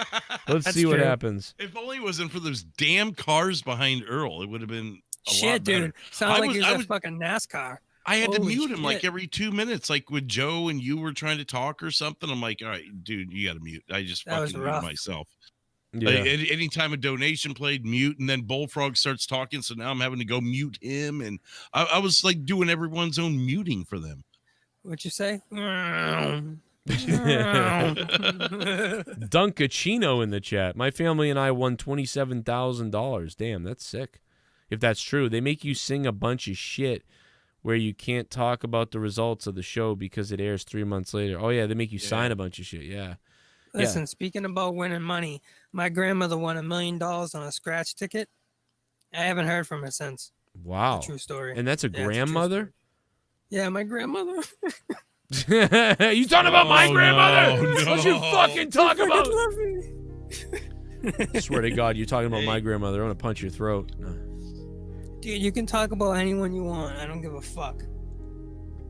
let's That's see what true. happens. If only it wasn't for those damn cars behind Earl, it would have been a lot Shit, better. dude. Sounds like he I was a fucking NASCAR. I had to Holy mute him like shit. every 2 minutes, like with Joe and you were trying to talk or something. I'm like, all right, dude, you got to mute. I just That was fucking muted rough. myself. Like, anytime a donation played, mute, and then Bullfrog starts talking, so now I'm having to go mute him, and I was like doing everyone's own muting for them. What'd you say? Dunkachino in the chat. My family and I won $27,000. Damn, that's sick. If that's true, they make you sing a bunch of shit where you can't talk about the results of the show because it airs 3 months later. Oh yeah, they make you sign a bunch of shit. Yeah. Listen, speaking about winning money, my grandmother won $1 million on a scratch ticket. I haven't heard from her since. Wow. True story. And that's a grandmother? Yeah, my grandmother. You talking about my grandmother? No. What you fucking talk about? I swear to God, you're talking about my grandmother. I'm gonna punch your throat. Dude, you can talk about anyone you want. I don't give a fuck.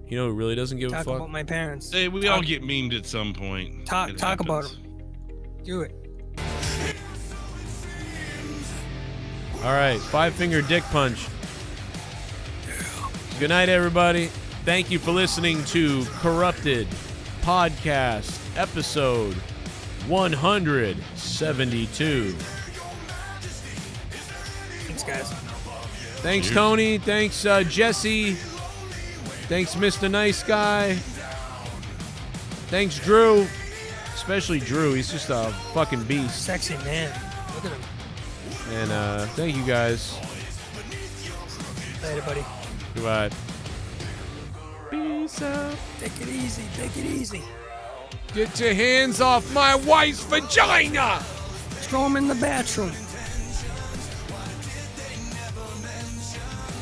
You know who really doesn't give a Talk fuck? about my parents. Hey, we all get memed at some point. Talk It about happens. them. Do it. All right, 5-finger dick punch. Good night, everybody. Thank you for listening to Corrupted Podcast, episode 172. Thanks, guys. Thanks, Tony. Thanks, Jesse. Thanks, Mr. Nice Guy. Thanks, Drew. Especially Drew. He's just a fucking beast. Sexy man. Look at him. And thank you guys. Later, buddy. Goodbye. Peace out. Take it easy. Take it easy. Get your hands off my wife's vagina! Throw him in the bathroom.